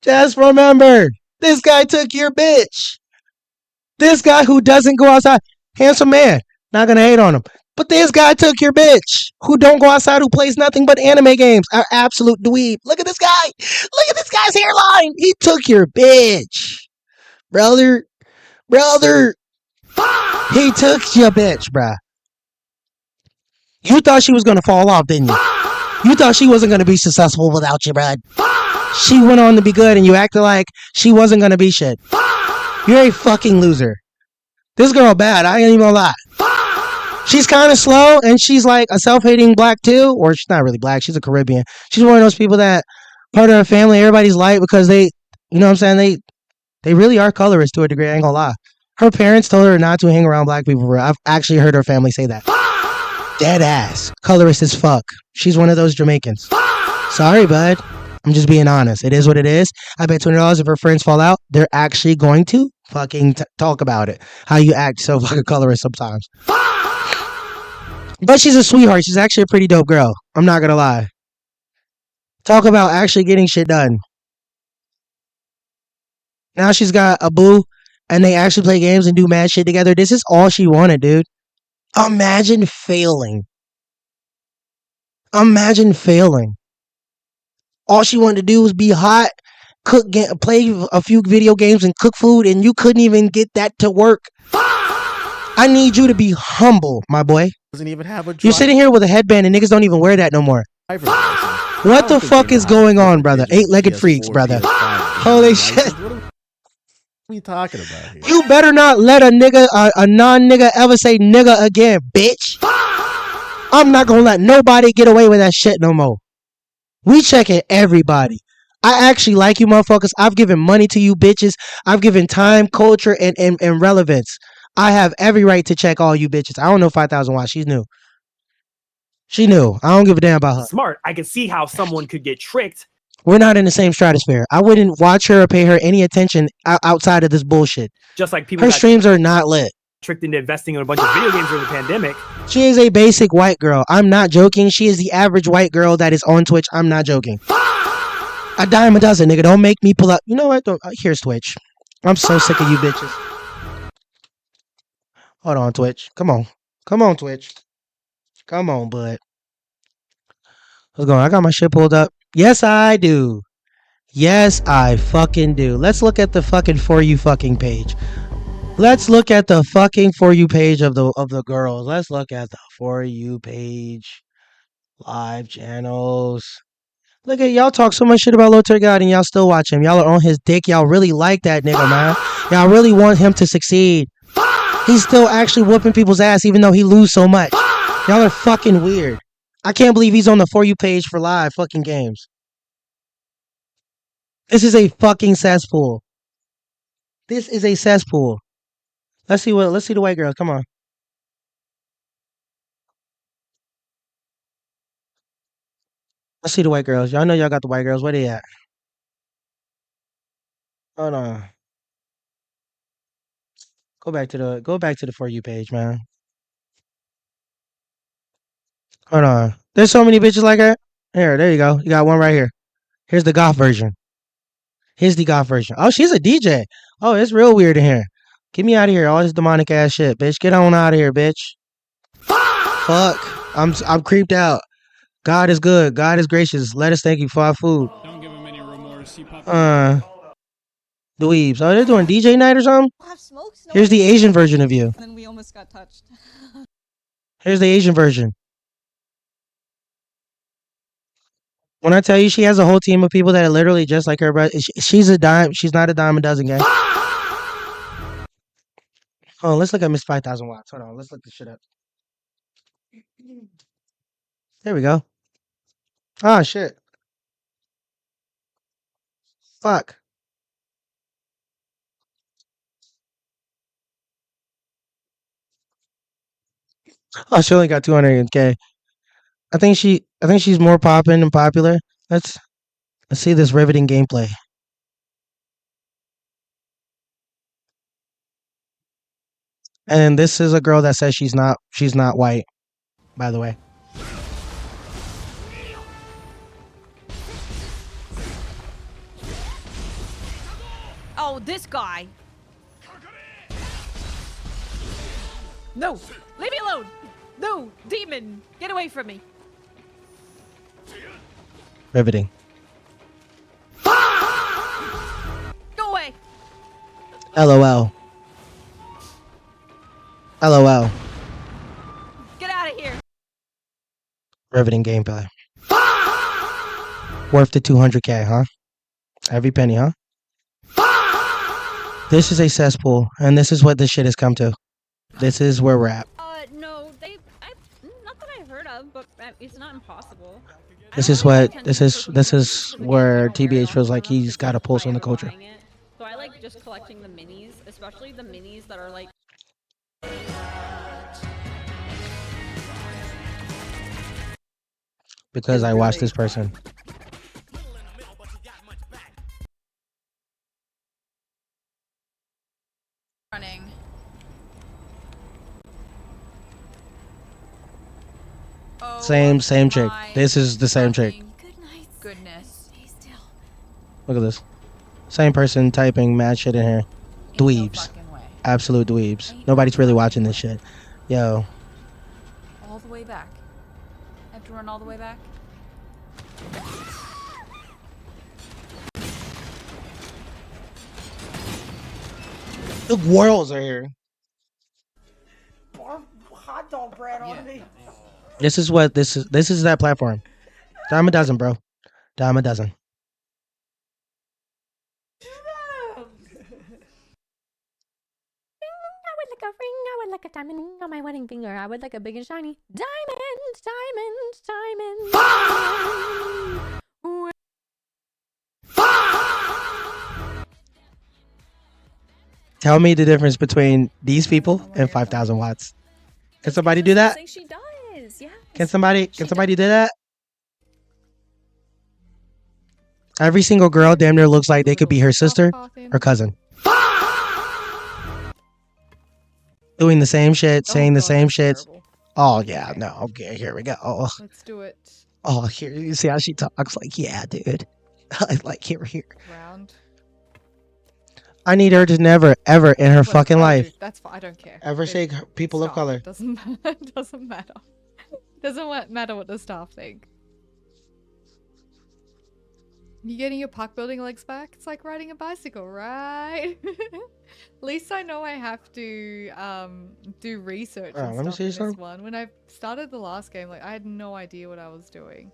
Speaker 1: This guy took your bitch. This guy who doesn't go outside. Handsome man. Not gonna hate on him. But this guy took your bitch. Who don't go outside, who plays nothing but anime games. Our absolute dweeb. Look at this guy. Look at this guy's hairline. He took your bitch. Brother. He took your bitch, bruh. You thought she was gonna fall off, didn't you? You thought she wasn't gonna be successful without you, bruh. She went on to be good and you acted like she wasn't gonna be shit. You're a fucking loser. This girl bad, I ain't even gonna lie. She's kind of slow and she's like a self-hating black too. Or she's not really black, she's a Caribbean. She's one of those people that part of her family, everybody's light because they, you know what I'm saying? They really are colorist to a degree, I ain't gonna lie. Her parents told her not to hang around black people. I've actually heard her family say that. Dead ass. Colorist as fuck. She's one of those Jamaicans. Sorry, bud. I'm just being honest. It is what it is. I bet $20 if her friends fall out, they're actually going to fucking talk about it. How you act so fucking colorist sometimes. But she's a sweetheart. She's actually a pretty dope girl. I'm not gonna lie. Talk about actually getting shit done. Now she's got a boo, and they actually play games and do mad shit together. This is all she wanted, dude. Imagine failing. Imagine failing. All she wanted to do was be hot, play a few video games, and cook food, and you couldn't even get that to work. I need you to be humble, my boy.
Speaker 2: Doesn't even have a
Speaker 1: You're sitting here with a headband, and niggas don't even wear that no more.
Speaker 2: driver's license.
Speaker 1: What the fuck is going on, brother? Eight-legged freaks, brother. Holy shit.
Speaker 2: What are we talking about here?
Speaker 1: You better not let a nigga, a non-nigga ever say nigga again, bitch. I'm not gonna let nobody get away with that shit no more. We checking everybody. I actually like you motherfuckers. I've given money to you bitches. I've given time, culture, and relevance. I have every right to check all you bitches. I don't know 5,000 watts. She's new. She knew. I don't give a damn about her.
Speaker 9: Smart. I can see how someone could get tricked.
Speaker 1: We're not in the same stratosphere. I wouldn't watch her or pay her any attention outside of this bullshit.
Speaker 9: Just like people
Speaker 1: Her
Speaker 9: got
Speaker 1: streams are not lit.
Speaker 9: tricked into investing in a bunch of video games during the pandemic.
Speaker 1: She is a basic white girl. I'm not joking. She is the average white girl that is on Twitch. I'm not joking. A dime a dozen, nigga. Don't make me pull up. You know what? Here's Twitch. I'm so sick of you bitches. Hold on, Twitch. Come on. Come on, Twitch. Come on, bud. What's going on? I got my shit pulled up. Yes, I do. Yes, I fucking do. Let's look at the fucking For You fucking page. Let's look at the fucking For You page of the girls. Let's look at the For You page. Live channels. Look at y'all talk so much shit about Lil God and y'all still watch him. Y'all are on his dick. Y'all really like that nigga, man. Y'all really want him to succeed. He's still actually whooping people's ass even though he lose so much. Y'all are fucking weird. I can't believe he's on the For You page for live fucking games. This is a fucking cesspool. This is a cesspool. Let's see the white girls. Come on. Let's see the white girls. Y'all know y'all got the white girls. Where they at? Hold on. Go back to the For You page, man. Hold on. There's so many bitches like her. There you go. You got one right here. Here's the goth version. Here's the goth version. Oh, she's a DJ. Oh, it's real weird in here. Get me out of here. All this demonic ass shit, bitch. Get on out of here, bitch. Fuck. I'm creeped out. God is good. God is gracious. Let us thank you for our food.
Speaker 11: Don't give him any remorse.
Speaker 1: The weebs. Oh, they're doing DJ night or something? Here's the Asian version of you.
Speaker 13: Then we almost got touched.
Speaker 1: Here's the Asian version. When I tell you she has a whole team of people that are literally just like her, but she's a dime. She's not a dime a dozen, gang. Oh, let's look at Miss 5,000 watts. Hold on. Let's look this shit up. There we go. Ah, shit. Fuck. Oh, she only got 200K. I think she's more poppin' and popular. Let's see this riveting gameplay. And this is a girl that says she's not white, by the way.
Speaker 8: Oh, this guy. No, leave me alone. No, demon, get away from me.
Speaker 1: Riveting.
Speaker 8: Go away.
Speaker 1: LOL. LOL.
Speaker 8: Get out of here.
Speaker 1: Riveting gameplay. Worth the 200K, huh? Every penny, huh? This is a cesspool, and this is what this shit has come to. This is where we're at.
Speaker 13: No, not that I've heard of, but it's not impossible.
Speaker 1: This is where TBH feels like he's got a pulse on the culture.
Speaker 13: So I like just collecting the minis, especially the minis that are like.
Speaker 1: Because I watched this person.
Speaker 13: Running.
Speaker 1: Same chick. This is the same chick.
Speaker 11: Goodness.
Speaker 1: Look at this. Same person typing mad shit in here. Dweebs. Absolute dweebs. Nobody's really watching this shit. Yo.
Speaker 11: All the way back. I have to run all the way back.
Speaker 1: The worlds are here.
Speaker 14: Hot dog bread on me.
Speaker 1: This is that platform. Dime a dozen, bro. Dime a dozen.
Speaker 13: I would like a ring, I would like a diamond ring on my wedding finger. I would like a big and shiny diamond, diamond, diamond.
Speaker 1: Tell me the difference between these people and 5,000 watts. Can somebody do that?
Speaker 13: She does, yeah.
Speaker 1: Can somebody do that? Every single girl damn near looks like they could be her sister or cousin. Doing the same shit, saying the same shit. Oh yeah, no, okay, here we go.
Speaker 11: Let's do it.
Speaker 1: Oh, here you see how she talks like, yeah, dude. Like here.
Speaker 11: Round.
Speaker 1: I need her to never, ever in her fucking life.
Speaker 11: That's fine. I don't care.
Speaker 1: Ever say people of color.
Speaker 11: Doesn't matter. Doesn't matter. Doesn't matter what the staff think. You getting your puck building legs back? It's like riding a bicycle, right? At least I know I have to do research and
Speaker 1: let me
Speaker 11: stuff
Speaker 1: see
Speaker 11: in this
Speaker 1: something.
Speaker 11: one. When I started the last game, like I had no idea what I was doing.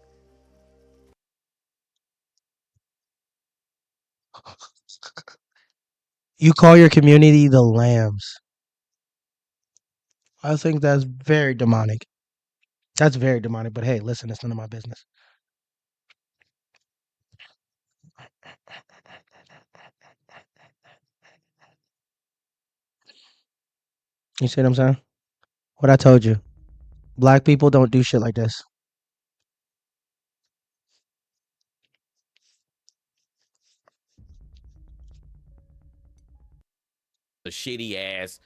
Speaker 1: You call your community the lambs. I think that's very demonic. That's very demonic, but hey, listen, it's none of my business. You see what I'm saying? What I told you. Black people don't do shit like this.
Speaker 10: A shitty ass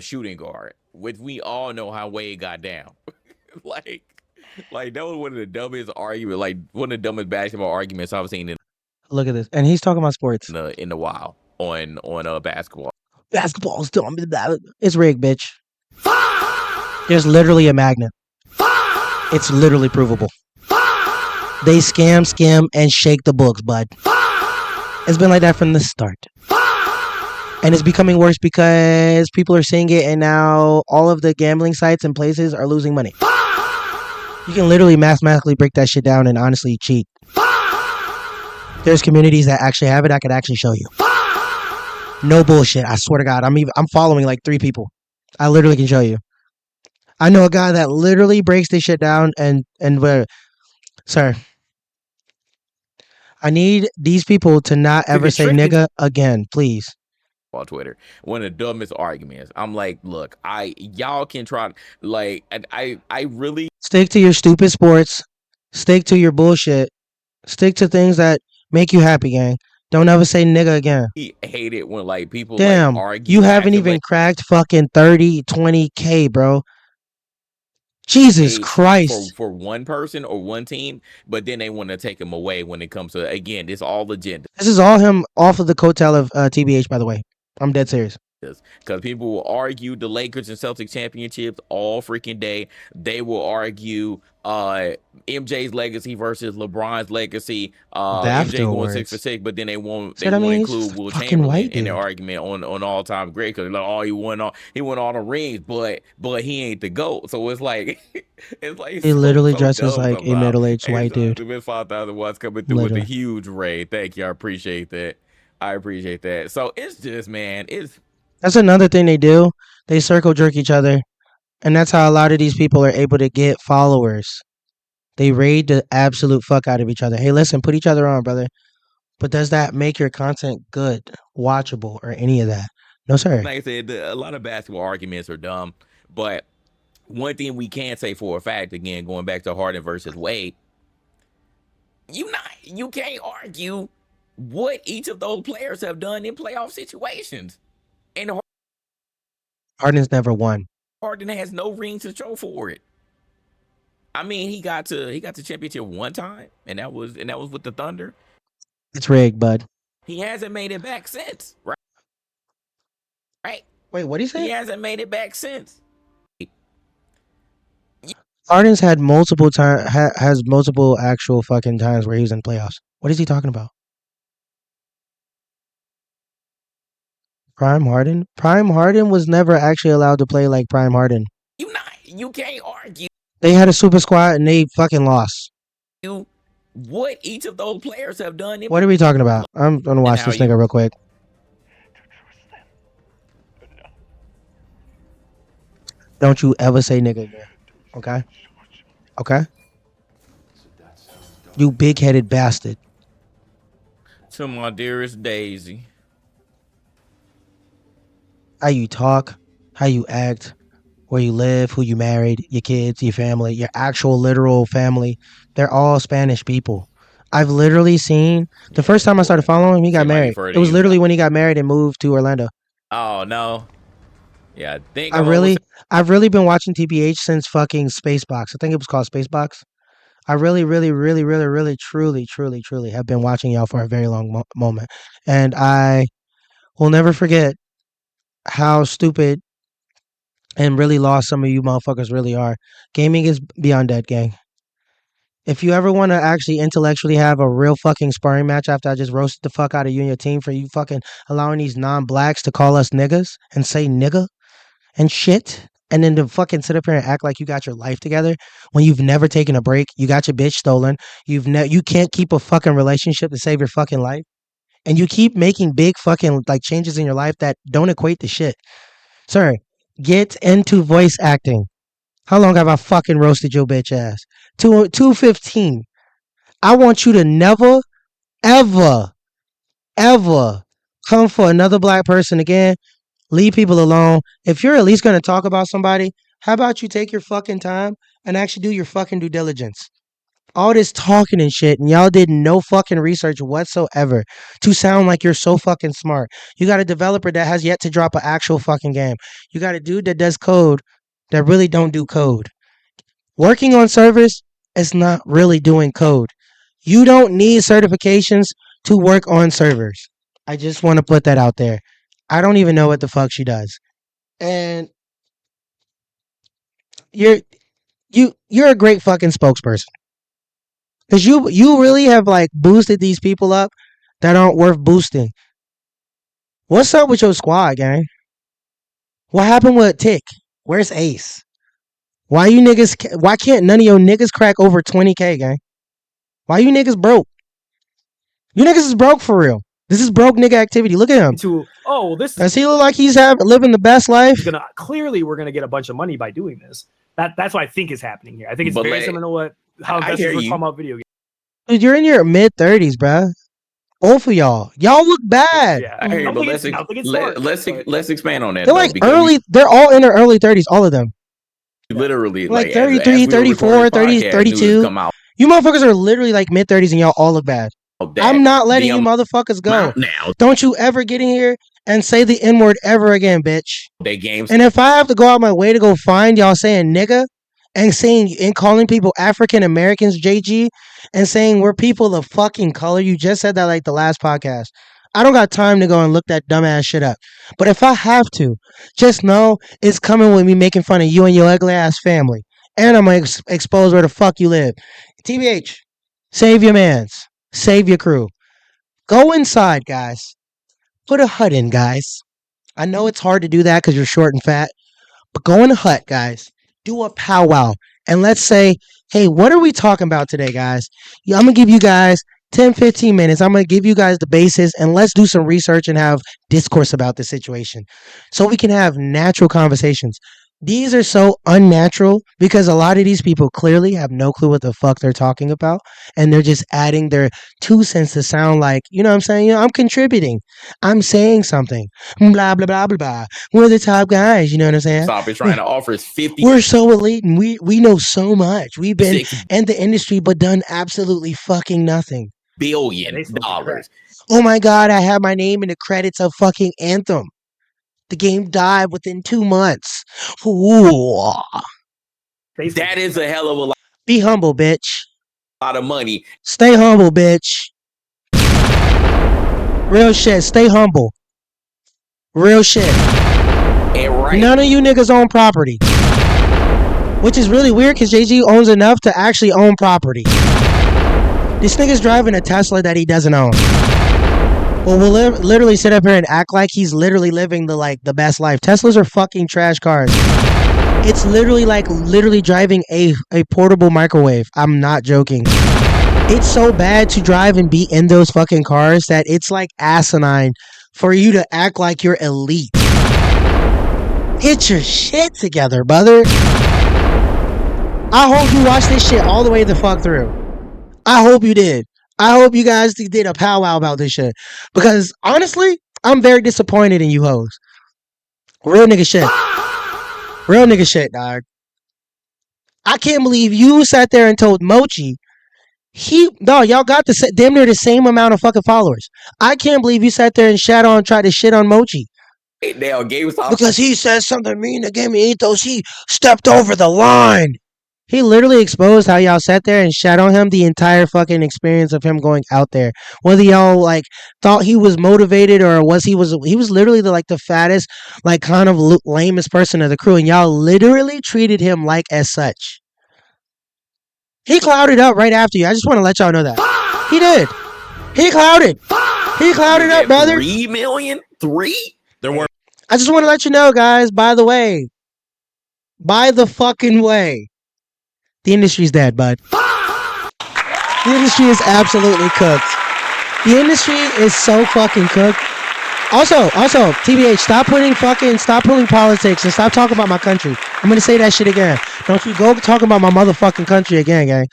Speaker 10: shooting guard, which we all know how Wade got down. like that was one of the dumbest arguments, like one of the dumbest basketball arguments I've seen in
Speaker 1: Look at this. And he's talking about sports.
Speaker 10: in a while on basketball.
Speaker 1: Basketball's dumb. It's rigged, bitch. There's literally a magnet. It's literally provable. They scam, skim, and shake the books, bud. It's been like that from the start. And it's becoming worse because people are seeing it, and now all of the gambling sites and places are losing money. You can literally mathematically break that shit down and honestly cheat. There's communities that actually have it. I could actually show you. No bullshit. I swear to God. I'm following like 3 people. I literally can show you. I know a guy that literally breaks this shit down and sir, I need these people to not ever say nigga again, please.
Speaker 10: On Twitter, one of the dumbest arguments. I'm like, look, y'all can try, like, I really
Speaker 1: Stick to your stupid sports. Stick to your bullshit. Stick to things that make you happy, gang. Don't ever say nigga again.
Speaker 10: hate it when like people
Speaker 1: Damn,
Speaker 10: like argue.
Speaker 1: you haven't
Speaker 10: acting
Speaker 1: even
Speaker 10: like
Speaker 1: cracked fucking 30, 20K, bro. Jesus Christ.
Speaker 10: for one person or one team, but then they want to take them away when it comes to, again, it's all agenda.
Speaker 1: This is all him off of the coattail of TBH, by the way. I'm dead serious.
Speaker 10: Because people will argue the Lakers and Celtics championships all freaking day. They will argue MJ's legacy versus LeBron's legacy. MJ going 6 for 6, but then they won't include Will Chamberlain in their argument on all time great, because like, oh, he won all the rings, but he ain't the GOAT. So it's like
Speaker 1: He literally dresses like a middle-aged white dude.
Speaker 10: The 5,000 watts coming through with a huge raid. Thank you. I appreciate that. So it's just, man,
Speaker 1: That's another thing they do. They circle jerk each other. And that's how a lot of these people are able to get followers. They raid the absolute fuck out of each other. Hey, listen, put each other on, brother. But does that make your content good, watchable, or any of that? No, sir.
Speaker 10: Like I said, a lot of basketball arguments are dumb. But one thing we can say for a fact, again, going back to Harden versus Wade, you can't argue what each of those players have done in playoff situations. And
Speaker 1: Harden's never won.
Speaker 10: Harden has no rings to show for it. I mean, he got to championship one time, and that was with the Thunder.
Speaker 1: It's rigged, bud.
Speaker 10: He hasn't made it back since, right? Right.
Speaker 1: Wait, what did he say?
Speaker 10: He hasn't made it back since.
Speaker 1: Harden's had multiple has multiple actual fucking times where he was in playoffs. What is he talking about? Prime Harden? Prime Harden was never actually allowed to play like Prime Harden.
Speaker 10: You can't argue.
Speaker 1: They had a super squad and they fucking lost.
Speaker 10: What each of those players have done.
Speaker 1: What are we talking about? I'm gonna watch this nigga real quick. Don't you ever say nigga again. Okay? Okay? You big-headed bastard.
Speaker 10: To my dearest Daisy.
Speaker 1: How you talk, how you act, where you live, who you married, your kids, your family, your actual literal family. They're all Spanish people. I've literally seen the first time I started following him, he got married. It was literally when he got married and moved to Orlando.
Speaker 10: Oh no. Yeah, I think
Speaker 1: I've really been watching TBH since fucking Spacebox. I think it was called Spacebox. I really, truly have been watching y'all for a very long moment. And I will never forget how stupid and really lost some of you motherfuckers really are. Gaming is beyond dead, gang. If you ever want to actually intellectually have a real fucking sparring match after I just roasted the fuck out of you and your team for you fucking allowing these non-blacks to call us niggas and say nigga and shit, and then to fucking sit up here and act like you got your life together when you've never taken a break, you got your bitch stolen, you can't keep a fucking relationship to save your fucking life, and you keep making big fucking like changes in your life that don't equate to shit. Sir, get into voice acting. How long have I fucking roasted your bitch ass? 215. I want you to never, ever come for another black person again. Leave people alone. If you're at least going to talk about somebody, how about you take your fucking time and actually do your fucking due diligence? All this talking and shit, and y'all did no fucking research whatsoever to sound like you're so fucking smart. You got a developer that has yet to drop an actual fucking game. You got a dude that does code that really don't do code. Working on servers is not really doing code. You don't need certifications to work on servers. I just want to put that out there. I don't even know what the fuck she does. And you're a great fucking spokesperson. Cause you really have like boosted these people up that aren't worth boosting. What's up with your squad, gang? What happened with Tick? Where's Ace? Why can't none of your niggas crack over 20K, gang? Why you niggas broke? You niggas is broke for real. This is broke nigga activity. Look at him. Does he look like he's living the best life?
Speaker 9: Clearly, we're gonna get a bunch of money by doing this. That's what I think is happening here. I think it's very similar to how investors were talking about video games.
Speaker 1: Dude, you're in your mid-30s, bruh. Both of y'all. Y'all look bad.
Speaker 10: Yeah, I hear you, but let's expand on that.
Speaker 1: They're like early. They're all in their early 30s, all of them.
Speaker 10: Literally,
Speaker 1: like 33, 34, 30, 32. You motherfuckers are literally like mid-30s and y'all all look bad. I'm not letting you motherfuckers go. Don't you ever get in here and say the N-word ever again, bitch. And if I have to go out my way to go find y'all saying nigga and calling people African Americans, JG, and saying we're people of fucking color, you just said that like the last podcast. I don't got time to go and look that dumbass shit up. But if I have to, just know it's coming with me making fun of you and your ugly ass family. And I'm going to expose where the fuck you live. TBH, save your mans. Save your crew. Go inside, guys. Put a hut in, guys. I know it's hard to do that because you're short and fat. But go in a hut, guys. Do a powwow. And let's say, hey, what are we talking about today, guys? I'm going to give you guys 10, 15 minutes. I'm going to give you guys the basis. And let's do some research and have discourse about the situation. So we can have natural conversations. These are so unnatural because a lot of these people clearly have no clue what the fuck they're talking about. And they're just adding their 2 cents to sound like, you know what I'm saying? I'm contributing. I'm saying something. Blah, blah, blah, blah, blah. We're the top guys. You know what I'm saying?
Speaker 10: Stop it trying to offer us 50.
Speaker 1: We're so elite and we know so much. We've been in the industry but done absolutely fucking nothing.
Speaker 10: $billion.
Speaker 1: Oh my God, I have my name in the credits of fucking Anthem. The game died within 2 months. Ooh.
Speaker 10: That is a hell of a lot.
Speaker 1: Be humble, bitch.
Speaker 10: A lot of money.
Speaker 1: Stay humble, bitch. Real shit. Stay humble. Real shit.
Speaker 10: And right.
Speaker 1: None of you niggas own property. Which is really weird because JG owns enough to actually own property. This nigga's driving a Tesla that he doesn't own. Well, we'll literally sit up here and act like he's literally living the best life. Teslas are fucking trash cars. It's literally like driving a portable microwave. I'm not joking. It's so bad to drive and be in those fucking cars that it's like asinine for you to act like you're elite. Get your shit together, brother. I hope you watched this shit all the way the fuck through. I hope you did. I hope you guys did a powwow about this shit. Because honestly, I'm very disappointed in you hoes. Real nigga shit. Real nigga shit, dog. I can't believe you sat there and told Mochi. Y'all got damn near the same amount of fucking followers. I can't believe you sat there and tried to shit on Mochi. Because he said something mean to Game Ethos. He stepped over the line. He literally exposed how y'all sat there and shat on him the entire fucking experience of him going out there. Whether y'all like thought he was motivated or he was literally the fattest, like kind of lamest person of the crew, and y'all literally treated him like as such. He clouded up right after you. I just want to let y'all know that. He did. He clouded. He clouded up, brother.
Speaker 10: 3 million? 3?
Speaker 2: There were.
Speaker 1: I just want to let you know, guys, by the fucking way. The industry's dead, bud. The industry is absolutely cooked. The industry is so fucking cooked. Also, TBH, stop pulling politics and stop talking about my country. I'm gonna say that shit again. Don't you go talking about my motherfucking country again, gang.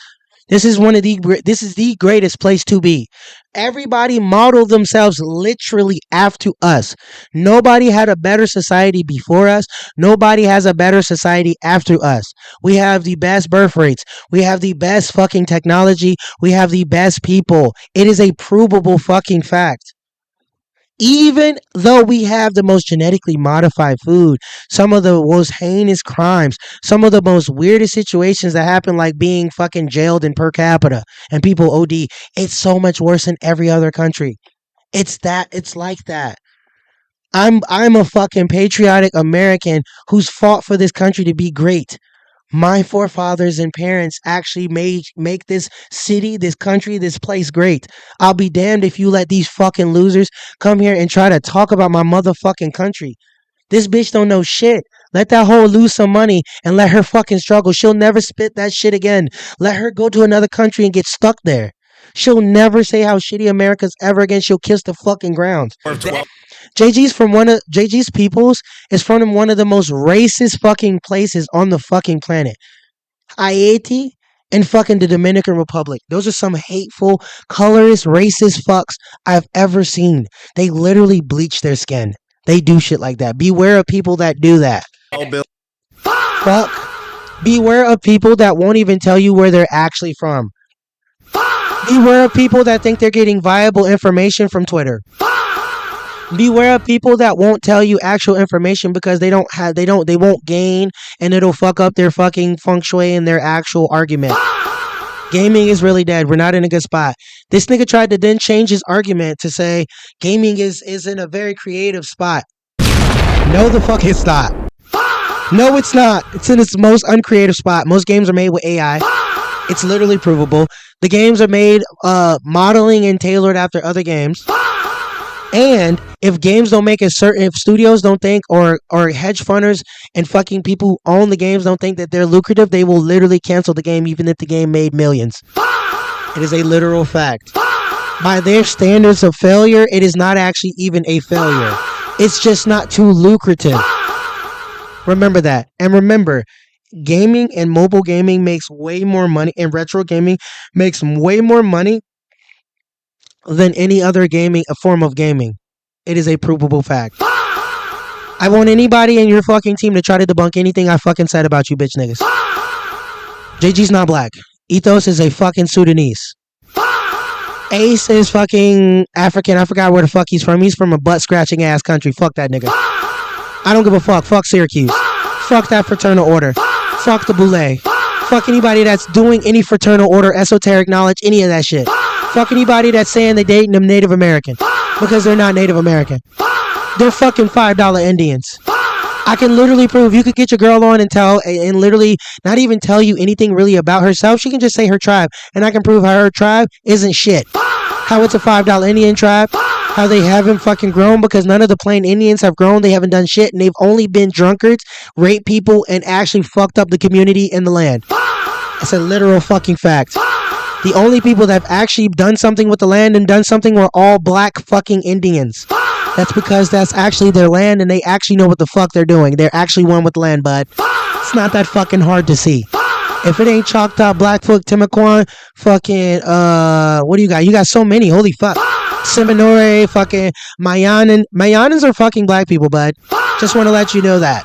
Speaker 1: This is the greatest place to be. Everybody modeled themselves literally after us. Nobody had a better society before us. Nobody has a better society after us. We have the best birth rates. We have the best fucking technology. We have the best people. It is a provable fucking fact. Even though we have the most genetically modified food, some of the most heinous crimes, some of the most weirdest situations that happen, like being fucking jailed in per capita and people OD, it's so much worse than every other country. It's like that. I'm a fucking patriotic American who's fought for this country to be great. My forefathers and parents actually make this city, this country, this place great. I'll be damned if you let these fucking losers come here and try to talk about my motherfucking country. This bitch don't know shit. Let that hoe lose some money and let her fucking struggle. She'll never spit that shit again. Let her go to another country and get stuck there. She'll never say how shitty America's ever again. She'll kiss the fucking ground. JG's peoples is from one of the most racist fucking places on the fucking planet. Haiti and fucking the Dominican Republic. Those are some hateful, colorist, racist fucks I've ever seen. They literally bleach their skin. They do shit like that. Beware of people that do that. Fuck. Beware of people that won't even tell you where they're actually from. Beware of people that think they're getting viable information from Twitter. Beware of people that won't tell you actual information because they won't gain, and it'll fuck up their fucking feng shui and their actual argument. Gaming is really dead. We're not in a good spot. This nigga tried to then change his argument to say gaming is in a very creative spot. No, the fuck it's not. No, it's not. It's in its most uncreative spot. Most games are made with AI. It's literally provable. The games are made modeling and tailored after other games. And if games don't make if studios don't think, or hedge funders and fucking people who own the games don't think that they're lucrative, they will literally cancel the game even if the game made millions. It is a literal fact. By their standards of failure, it is not actually even a failure. It's just not too lucrative. Remember that. And remember, gaming and mobile gaming makes way more money, and retro gaming makes way more money than any other form of gaming. It is a provable fact. I want anybody in your fucking team to try to debunk anything I fucking said about you bitch niggas. JG's not black. Ethos is a fucking Sudanese. Ace is fucking African. I forgot where the fuck he's from. He's from a butt scratching ass country. Fuck that nigga. I don't give a fuck. Fuck Syracuse. Fuck that fraternal order. Fuck the Boule. Fuck anybody that's doing any fraternal order, esoteric knowledge, any of that shit. Fuck anybody that's saying they dating them Native American. Because they're not Native American. They're fucking $5 Indians. I can literally prove, you could get your girl on and tell, and literally not even tell you anything really about herself. She can just say her tribe, and I can prove how her tribe isn't shit. How it's a $5 Indian tribe. How they haven't fucking grown because none of the plain Indians have grown. They haven't done shit, and they've only been drunkards, raped people, and actually fucked up the community and the land. It's a literal fucking fact. The only people that have actually done something with the land and done something were all black fucking Indians. That's because that's actually their land and they actually know what the fuck they're doing. They're actually one with the land, bud. It's not that fucking hard to see. If it ain't Choctaw, Blackfoot, Timucuan, fucking, what do you got? You got so many. Holy fuck. Seminole, fucking Mayanan. Mayanans are fucking black people, bud. Just want to let you know that.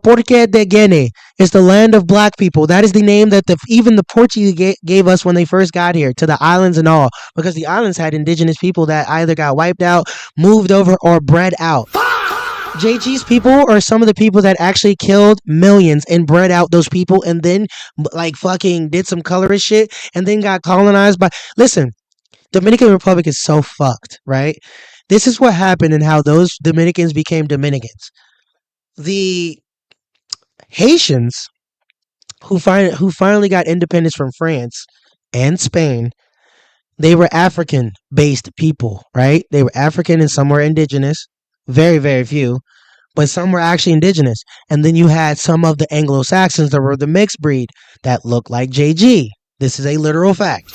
Speaker 1: Porque de Guinea is the land of black people. That is the name that even the Portuguese gave us when they first got here to the islands and all, because the islands had indigenous people that either got wiped out, moved over, or bred out. JG's people are some of the people that actually killed millions and bred out those people and then like fucking did some colorist shit and then got colonized by... Listen, Dominican Republic is so fucked, right? This is what happened and how those Dominicans became Dominicans. The Haitians who finally got independence from France and Spain, they were African-based people, right? They were African and some were indigenous. Very, very few. But some were actually indigenous. And then you had some of the Anglo-Saxons that were the mixed breed that looked like JG. This is a literal fact.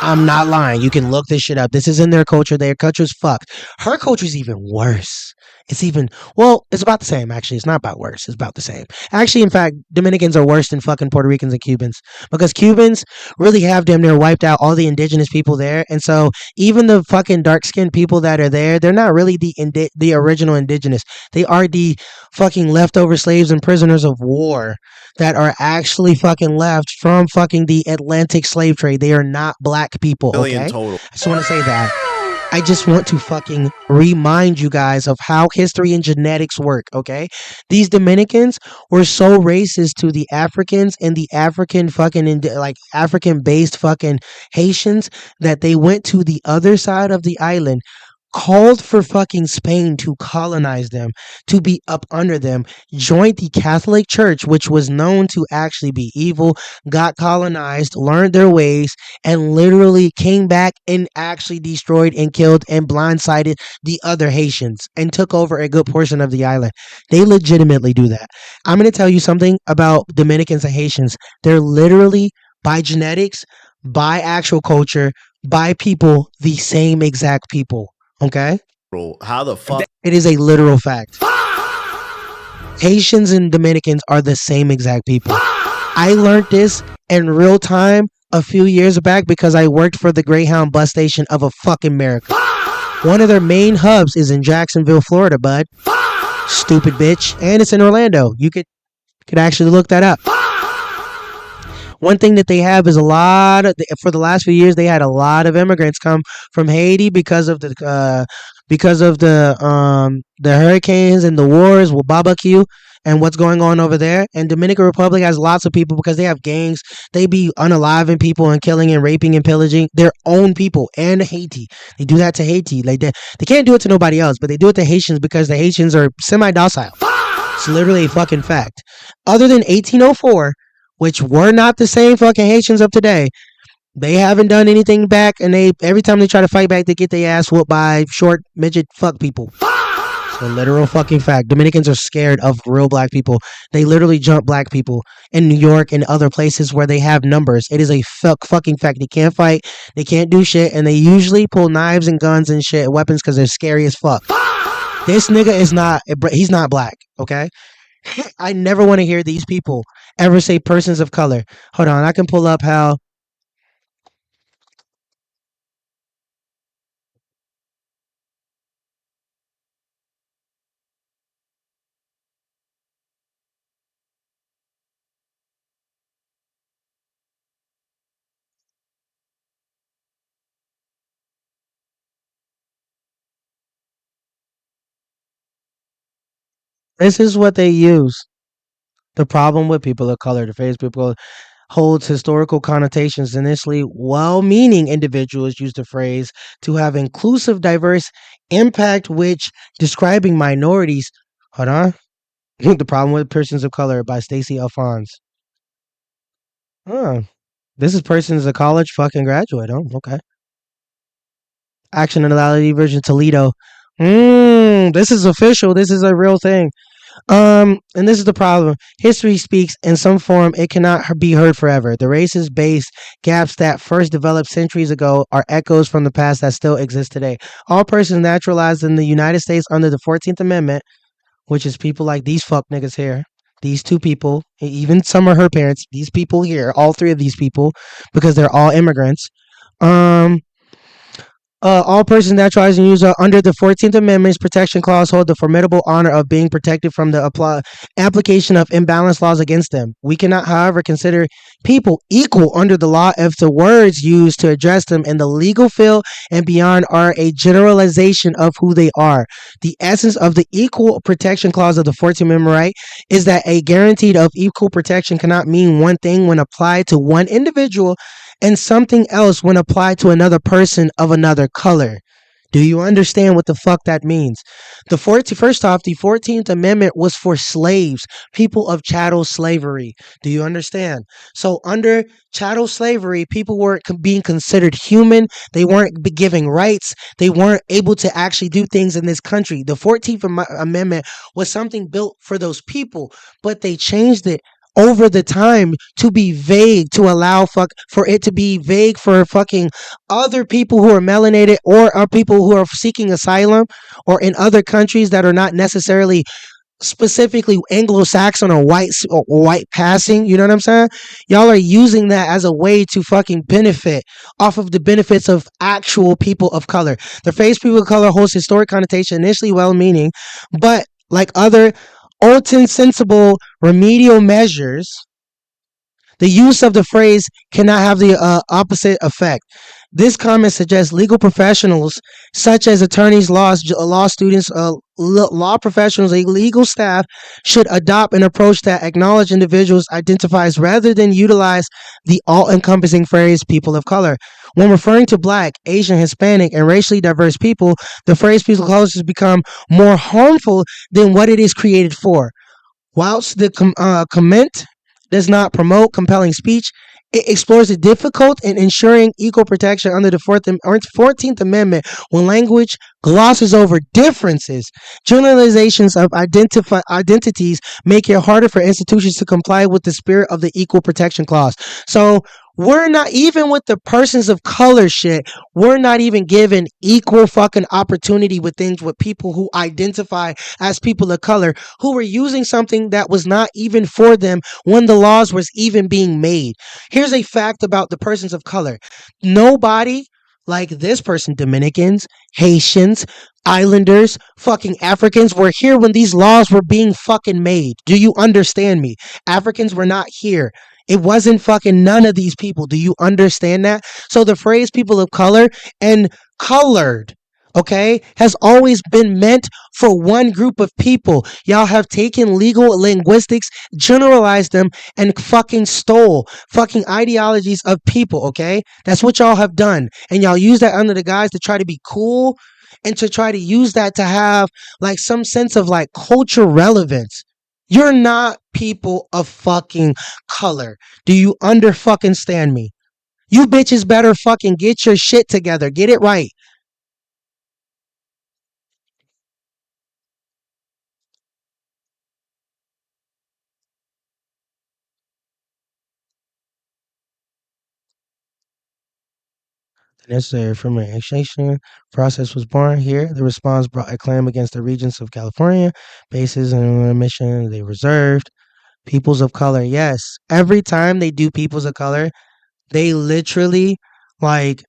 Speaker 1: I'm not lying. You can look this shit up. This is in their culture. Their culture's fucked. Her culture's even worse. It's even, well, it's about the same, actually. It's not about worse. It's about the same. Actually, in fact, Dominicans are worse than fucking Puerto Ricans and Cubans. Because Cubans really have damn near wiped out all the indigenous people there. And so even the fucking dark-skinned people that are there, they're not really the original indigenous. They are the fucking leftover slaves and prisoners of war that are actually fucking left from fucking the Atlantic slave trade. They are not black people, okay?
Speaker 2: Billion total.
Speaker 1: I just want to say that. I just want to fucking remind you guys of how history and genetics work, okay? These Dominicans were so racist to the Africans and the African fucking, like, African-based fucking Haitians that they went to the other side of the island, called for fucking Spain to colonize them, to be up under them, joined the Catholic Church, which was known to actually be evil, got colonized, learned their ways, and literally came back and actually destroyed and killed and blindsided the other Haitians and took over a good portion of the island. They legitimately do that. I'm going to tell you something about Dominicans and Haitians. They're literally, by genetics, by actual culture, by people, the same exact people. Okay?
Speaker 2: How the fuck?
Speaker 1: It is a literal fact. Haitians and Dominicans are the same exact people. I learned this in real time a few years back because I worked for the Greyhound bus station of a fucking America. One of their main hubs is in Jacksonville, Florida, bud. Stupid bitch. And it's in Orlando. You could actually look that up. One thing that they have is for the last few years, they had a lot of immigrants come from Haiti because of the hurricanes and the wars with barbecue and what's going on over there. And Dominican Republic has lots of people because they have gangs. They be unaliving people and killing and raping and pillaging their own people and Haiti. They do that to Haiti. Like they can't do it to nobody else, but they do it to Haitians because the Haitians are semi-docile. It's literally a fucking fact. Other than 1804, which were not the same fucking Haitians of today. They haven't done anything back, and every time they try to fight back, they get their ass whooped by short midget fuck people. It's a literal fucking fact. Dominicans are scared of real black people. They literally jump black people in New York and other places where they have numbers. It is a fucking fact. They can't fight. They can't do shit, and they usually pull knives and guns and shit, weapons, because they're scary as fuck. This nigga he's not black, okay? I never want to hear these people ever say persons of color. Hold on, I can pull up how. This is what they use. The problem with people of color, to face people, holds historical connotations. Initially, well-meaning individuals used the phrase to have inclusive, diverse impact, which describing minorities. Hold on. The Problem with Persons of Color by Stacey Alphonse. Huh. This is persons of college fucking graduate. Oh, okay. Action and Reality version Toledo. This is official. This is a real thing. And this is the problem. History speaks in some form. It cannot be heard forever. The racist-based gaps that first developed centuries ago are echoes from the past that still exist today. All persons naturalized in the United States under the 14th Amendment, which is people like these fuck niggas here. These two people, even some are her parents. These people here, all three of these people, because they're all immigrants. All persons naturalized and used under the 14th Amendment's protection clause hold the formidable honor of being protected from the application of imbalanced laws against them. We cannot, however, consider people equal under the law if the words used to address them in the legal field and beyond are a generalization of who they are. The essence of the equal protection clause of the 14th Amendment right is that a guarantee of equal protection cannot mean one thing when applied to one individual and something else when applied to another person of another color. Do you understand what the fuck that means? First off, the 14th Amendment was for slaves, people of chattel slavery. Do you understand? So under chattel slavery, people weren't being considered human. They weren't giving rights. They weren't able to actually do things in this country. The 14th Amendment was something built for those people, but they changed it over the time to be vague, to allow for it to be vague for fucking other people who are melanated or are people who are seeking asylum or in other countries that are not necessarily specifically Anglo-Saxon or white passing. You know what I'm saying? Y'all are using that as a way to fucking benefit off of the benefits of actual people of color. The phrase people of color holds historic connotation, initially well-meaning, but like other ostensible remedial measures, the use of the phrase cannot have the opposite effect. This comment suggests legal professionals such as attorneys, law students, law professionals, legal staff should adopt an approach that acknowledge individuals' identifies rather than utilize the all-encompassing phrase people of color. When referring to Black, Asian, Hispanic, and racially diverse people, the phrase people of color has become more harmful than what it is created for. Whilst the comment does not promote compelling speech, it explores the difficult in ensuring equal protection under the 14th Amendment when language glosses over differences. Generalizations of identities make it harder for institutions to comply with the spirit of the Equal Protection Clause. So we're not, even with the persons of color shit, we're not even given equal fucking opportunity with things with people who identify as people of color who were using something that was not even for them when the laws was even being made. Here's a fact about the persons of color. Nobody like this person, Dominicans, Haitians, Islanders, fucking Africans were here when these laws were being fucking made. Do you understand me? Africans were not here. It wasn't fucking none of these people. Do you understand that? So the phrase people of color and colored, okay, has always been meant for one group of people. Y'all have taken legal linguistics, generalized them, and fucking stole fucking ideologies of people, okay? That's what y'all have done. And y'all use that under the guise to try to be cool and to try to use that to have like some sense of like culture relevance. You're not people of fucking color. Do you under fucking stand me? You bitches better fucking get your shit together. Get it right. The necessary information process was born here. The response brought a claim against the Regents of California, bases and a mission they reserved. Peoples of color, yes. Every time they do peoples of color, they literally like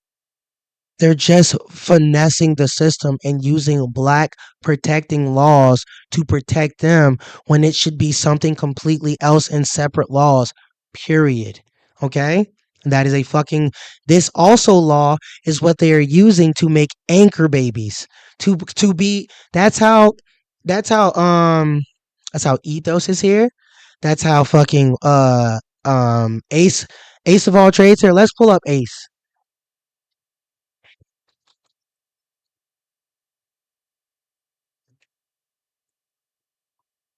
Speaker 1: they're just finessing the system and using Black protecting laws to protect them when it should be something completely else in separate laws, period. Okay? That is a fucking, this also law is what they are using to make anchor babies. To be, that's how ethos is here. That's how fucking Ace of all trades here. Let's pull up Ace.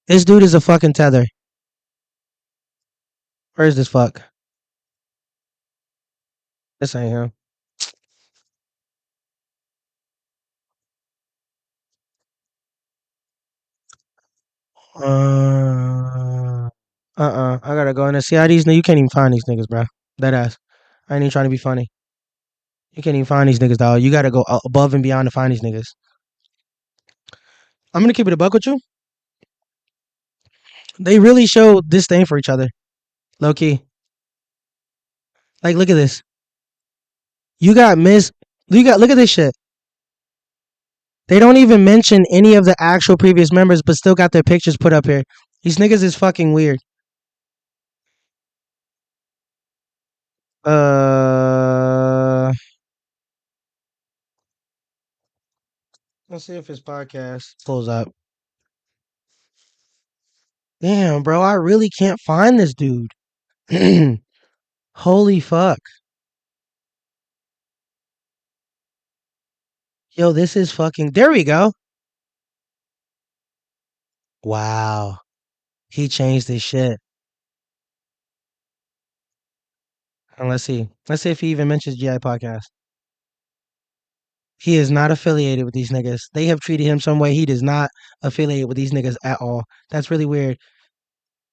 Speaker 1: This dude is a fucking tether. Where is this fuck? This ain't him. I gotta go in and see how these niggas. You can't even find these niggas, bro. That ass. I ain't even trying to be funny. You can't even find these niggas, dog. You gotta go above and beyond to find these niggas. I'm gonna keep it a buck with you. They really showed this thing for each other. Low key. Like, look at this. Look at this shit. They don't even mention any of the actual previous members, but still got their pictures put up here. These niggas is fucking weird. Let's see if his podcast pulls up. Damn, bro, I really can't find this dude. Holy fuck. Yo, this is fucking... There we go. Wow. He changed his shit. And let's see. Let's see if he even mentions GI Podcast. He is not affiliated with these niggas. They have treated him some way. He does not affiliate with these niggas at all. That's really weird.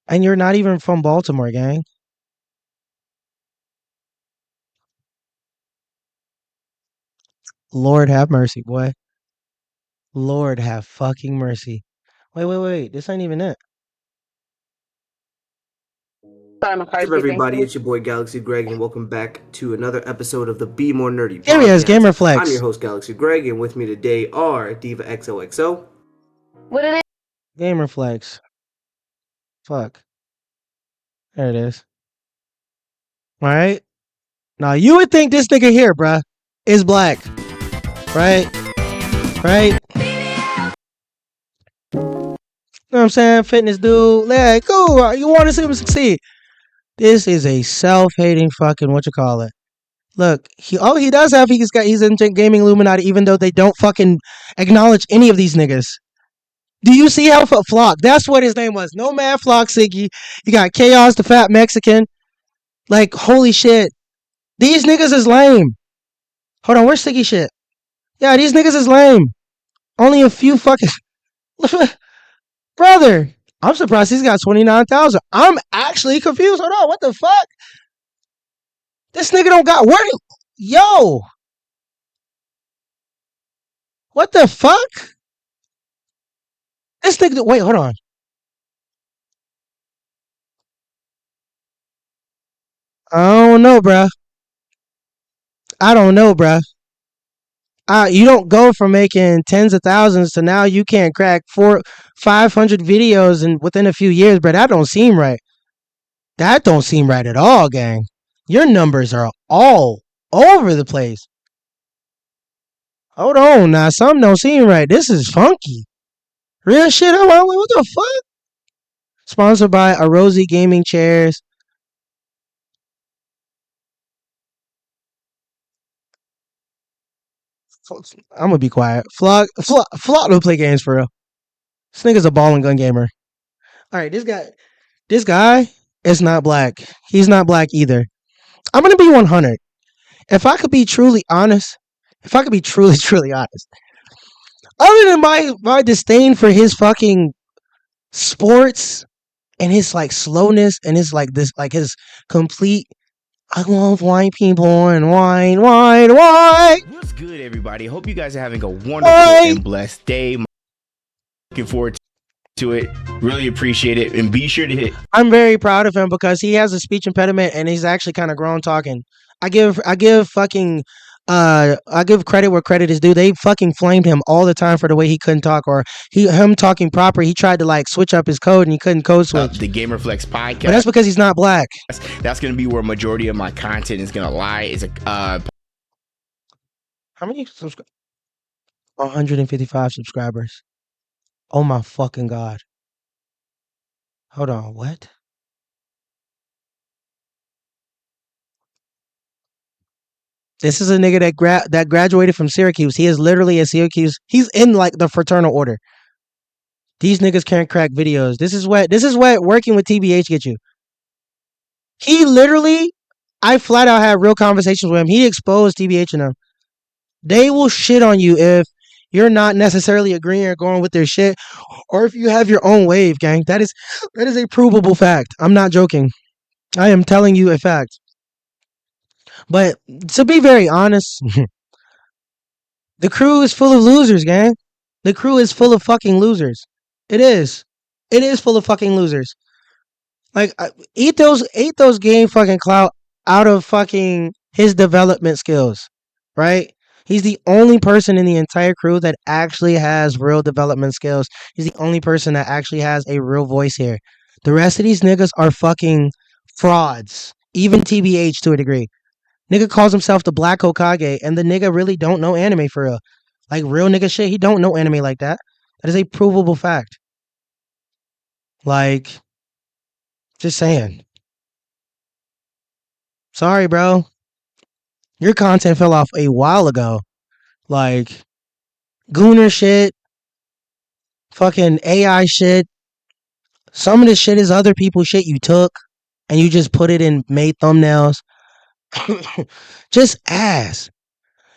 Speaker 1: And you're not even from Baltimore, gang. Lord have mercy, boy. Lord have fucking mercy. Wait. This ain't even it.
Speaker 15: What's up, everybody? It's your boy Galaxy Greg, and welcome back to another episode of the Be More Nerdy podcast.
Speaker 1: Here he is, Gamerflex.
Speaker 15: I'm your host, Galaxy Greg, and with me today are Diva XOXO.
Speaker 13: What it is?
Speaker 1: Gamerflex. Fuck. There it is. Alright. Now, you would think this nigga here, bruh, is black. Right? Right? You know what I'm saying? Fitness dude. Like, cool. You want to see him succeed. This is a self-hating fucking whatchamacallit. Look, he's in gaming Illuminaughty, even though they don't fucking acknowledge any of these niggas. Do you see how Flock? That's what his name was. No man Flock Siggy. You got Chaos, the fat Mexican. Like, holy shit. These niggas is lame. Hold on, where's Siggy shit? Yeah, these niggas is lame. Only a few fucking... Brother, I'm surprised he's got 29,000. I'm actually confused. Hold on, what the fuck? This nigga don't got... Yo! What the fuck? This nigga... Wait, hold on. I don't know, bruh. You don't go from making tens of thousands to now you can't crack 500 videos within a few years, bruh. That don't seem right. That don't seem right at all, gang. Your numbers are all over the place. Hold on now. Something don't seem right. This is funky. Real shit. What the fuck? Sponsored by a Rosie Gaming Chairs. I'm gonna be quiet. Flock don't play games for real. This nigga's a ball and gun gamer. Alright, this guy is not black. He's not black either. I'm gonna be 100. If I could be truly honest, truly honest, other than my disdain for his fucking sports and his like slowness and his like this like his complete I love white people and wine.
Speaker 16: What's good, everybody? Hope you guys are having a wonderful and blessed day. Looking forward to it. Really appreciate it. And be sure to hit.
Speaker 1: I'm very proud of him because he has a speech impediment and he's actually kind of grown talking. I give credit where credit is due. They fucking flamed him all the time for the way he couldn't talk or him talking proper. He tried to like switch up his code and he couldn't code switch.
Speaker 16: The Gamerflex podcast.
Speaker 1: But that's because he's not black.
Speaker 16: That's going to be where a majority of my content is going to lie. Is
Speaker 1: how many subscribers? 155 subscribers. Oh my fucking god. Hold on, what? This is a nigga that graduated from Syracuse. He is literally at Syracuse. He's in like the fraternal order. These niggas can't crack videos. This is what working with TBH gets you. He literally, I flat out had real conversations with him. He exposed TBH and them. They will shit on you if you're not necessarily agreeing or going with their shit, or if you have your own wave, gang. That is a provable fact. I'm not joking. I am telling you a fact. But to be very honest, the crew is full of losers, gang. The crew is full of fucking losers. It is. It is full of fucking losers. Like, eat those game fucking clout out of fucking his development skills, right? He's the only person in the entire crew that actually has real development skills. He's the only person that actually has a real voice here. The rest of these niggas are fucking frauds. Even TBH to a degree. Nigga calls himself the Black Hokage, and the nigga really don't know anime for real. Like, real nigga shit, he don't know anime like that. That is a provable fact. Like, just saying. Sorry, bro. Your content fell off a while ago. Like, Gooner shit, fucking AI shit. Some of this shit is other people's shit you took, and you just put it in made thumbnails. Just ass.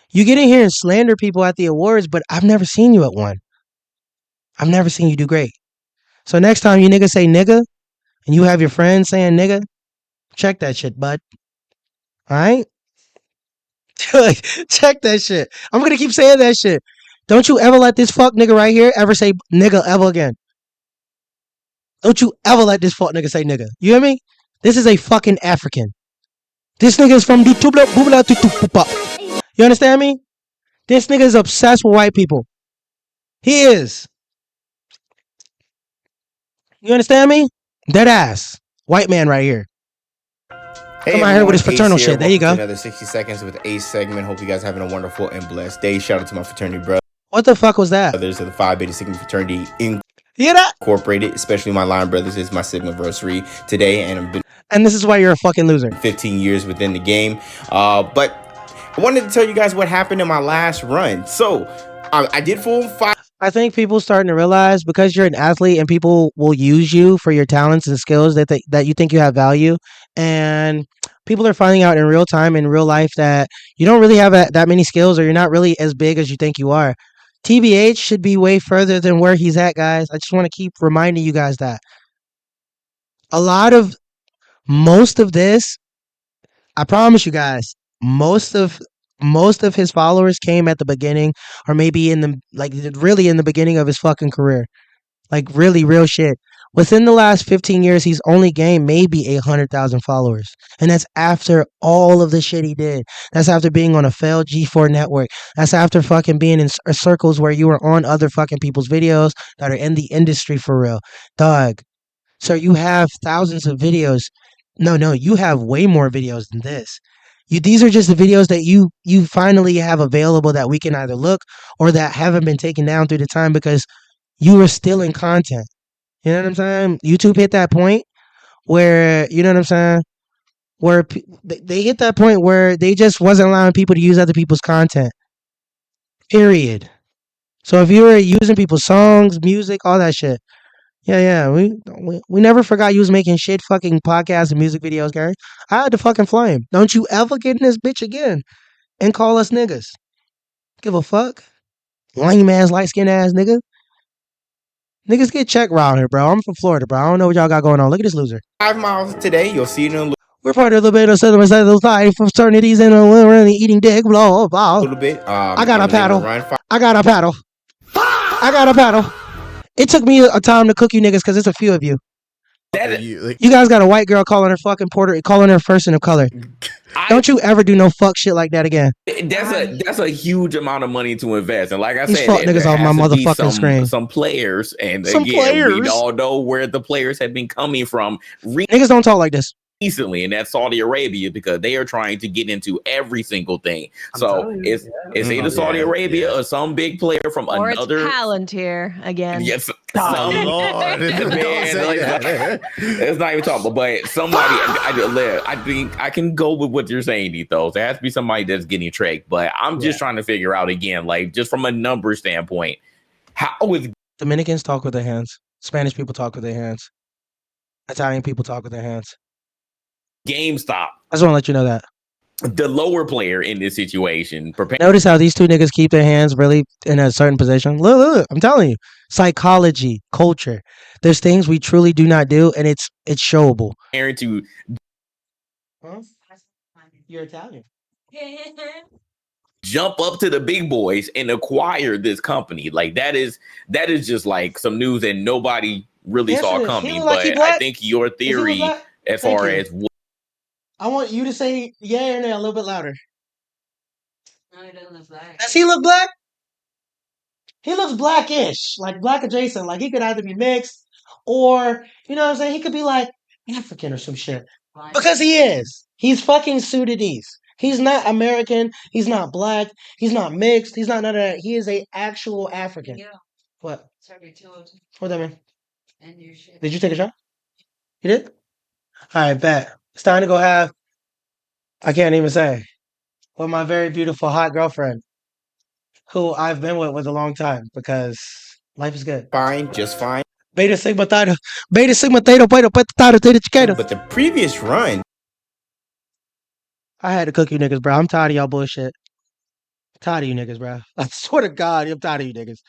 Speaker 1: You get in here and slander people at the awards, but I've never seen you at one. I've never seen you do great. So next time you niggas say nigga, and you have your friends saying nigga, check that shit, bud. Alright? Check that shit. I'm gonna keep saying that shit. Don't you ever let this fuck nigga right here ever say nigga ever again. Don't you ever let this fuck nigga say nigga. You hear me? This is a fucking African. This nigga is from You understand me? This nigga is obsessed with white people. He is. You understand me? Dead ass. White man right here.
Speaker 16: Hey,
Speaker 1: come out here with his fraternal shit. There you go.
Speaker 16: Another 60 seconds with Ace segment. Hope you guys having a wonderful and blessed day. Shout out to my fraternity brother.
Speaker 1: What the fuck was that?
Speaker 16: Brothers of the Phi Beta Sigma fraternity
Speaker 1: hear that?
Speaker 16: Incorporated, especially my line brothers. Is my Sigma anniversary today, and I've been.
Speaker 1: And this is why you're a fucking loser.
Speaker 16: 15 years within the game. But I wanted to tell you guys what happened in my last run. So I did full 5.
Speaker 1: I think people starting to realize because you're an athlete and people will use you for your talents and skills that you think you have value, and people are finding out in real time in real life that you don't really have that many skills, or you're not really as big as you think you are. TBH should be way further than where he's at, guys. I just want to keep reminding you guys that most of this, I promise you guys, most of his followers came at the beginning, or maybe really in the beginning of his fucking career. Like, really real shit. Within the last 15 years, he's only gained maybe 100,000 followers. And that's after all of the shit he did. That's after being on a failed G4 network. That's after fucking being in circles where you were on other fucking people's videos that are in the industry for real. Dog. So you have thousands of videos. No, you have way more videos than this. These are just the videos that you finally have available that we can either look or that haven't been taken down through the time because you were still in content. You know what I'm saying? YouTube hit that point where, you know what I'm saying? Where they hit that point where they just wasn't allowing people to use other people's content. Period. So if you were using people's songs, music, all that shit. Yeah, we never forgot you was making shit fucking podcasts and music videos, Gary. I had to fucking fly him. Don't you ever get in this bitch again and call us niggas. Give a fuck. Lame ass, light skin ass nigga. Niggas get checked around here, bro. I'm from Florida, bro. I don't know what y'all got going on. Look at this loser.
Speaker 16: 5 miles today. You'll see it in a
Speaker 1: we're part of the beta society fraternities and we're eating dick, blah, blah.
Speaker 16: little bit.
Speaker 1: I got a paddle. I got a paddle. It took me a time to cook you niggas because it's a few of you. You guys got a white girl calling her fucking calling her person of color. Don't you ever do no fuck shit like that again.
Speaker 10: That's a huge amount of money to invest, and like I
Speaker 1: These
Speaker 10: said,
Speaker 1: fuck niggas off my motherfucking screen.
Speaker 10: Some players, and again, we all know where the players have been coming from.
Speaker 1: Niggas don't talk like this.
Speaker 10: recently, and that's Saudi Arabia, because they are trying to get into every single thing. So it's either Saudi Arabia or some big player from
Speaker 8: Or
Speaker 10: another.
Speaker 8: it's Palantir again.
Speaker 10: Yes,
Speaker 16: Oh, Lord.
Speaker 10: It's not even talking, but somebody. I think I can go with what you're saying, Ethos. There has to be somebody that's getting tricked, but I'm just trying to figure out again, like just from a number standpoint, how is
Speaker 1: Dominicans talk with their hands. Spanish people talk with their hands. Italian people talk with their hands.
Speaker 10: GameStop?
Speaker 1: I just want to let you know that.
Speaker 10: The lower player in this situation.
Speaker 1: Notice how these two niggas keep their hands really in a certain position. Look, I'm telling you. Psychology, culture. There's things we truly do not do, and it's showable.
Speaker 10: To
Speaker 1: You're Italian.
Speaker 10: Jump up to the big boys and acquire this company. Like that is just like some news that nobody really saw coming. But I think your theory as far as
Speaker 1: I want you to say yeah or no a little bit louder. No, he doesn't look black. Does he look black? He looks blackish, like black adjacent. Like he could either be mixed or, you know what I'm saying? He could be like African or some shit. Because he is. He's fucking Sudanese. He's not American. He's not black. He's not mixed. He's not none of that. He is a actual African. Yeah. What? What that mean? Did you take a shot? You did? All right, bet. It's time to go have, I can't even say, with my very beautiful hot girlfriend, who I've been with a long time because life is good.
Speaker 16: Fine, just fine.
Speaker 1: Beta Sigma Theta. Beta Sigma Theta. Beta Theta Theta Chiquita.
Speaker 16: But the previous run.
Speaker 1: I had to cook you niggas, bro. I'm tired of y'all bullshit. I'm tired of you niggas, bro. I swear to God, I'm tired of you niggas.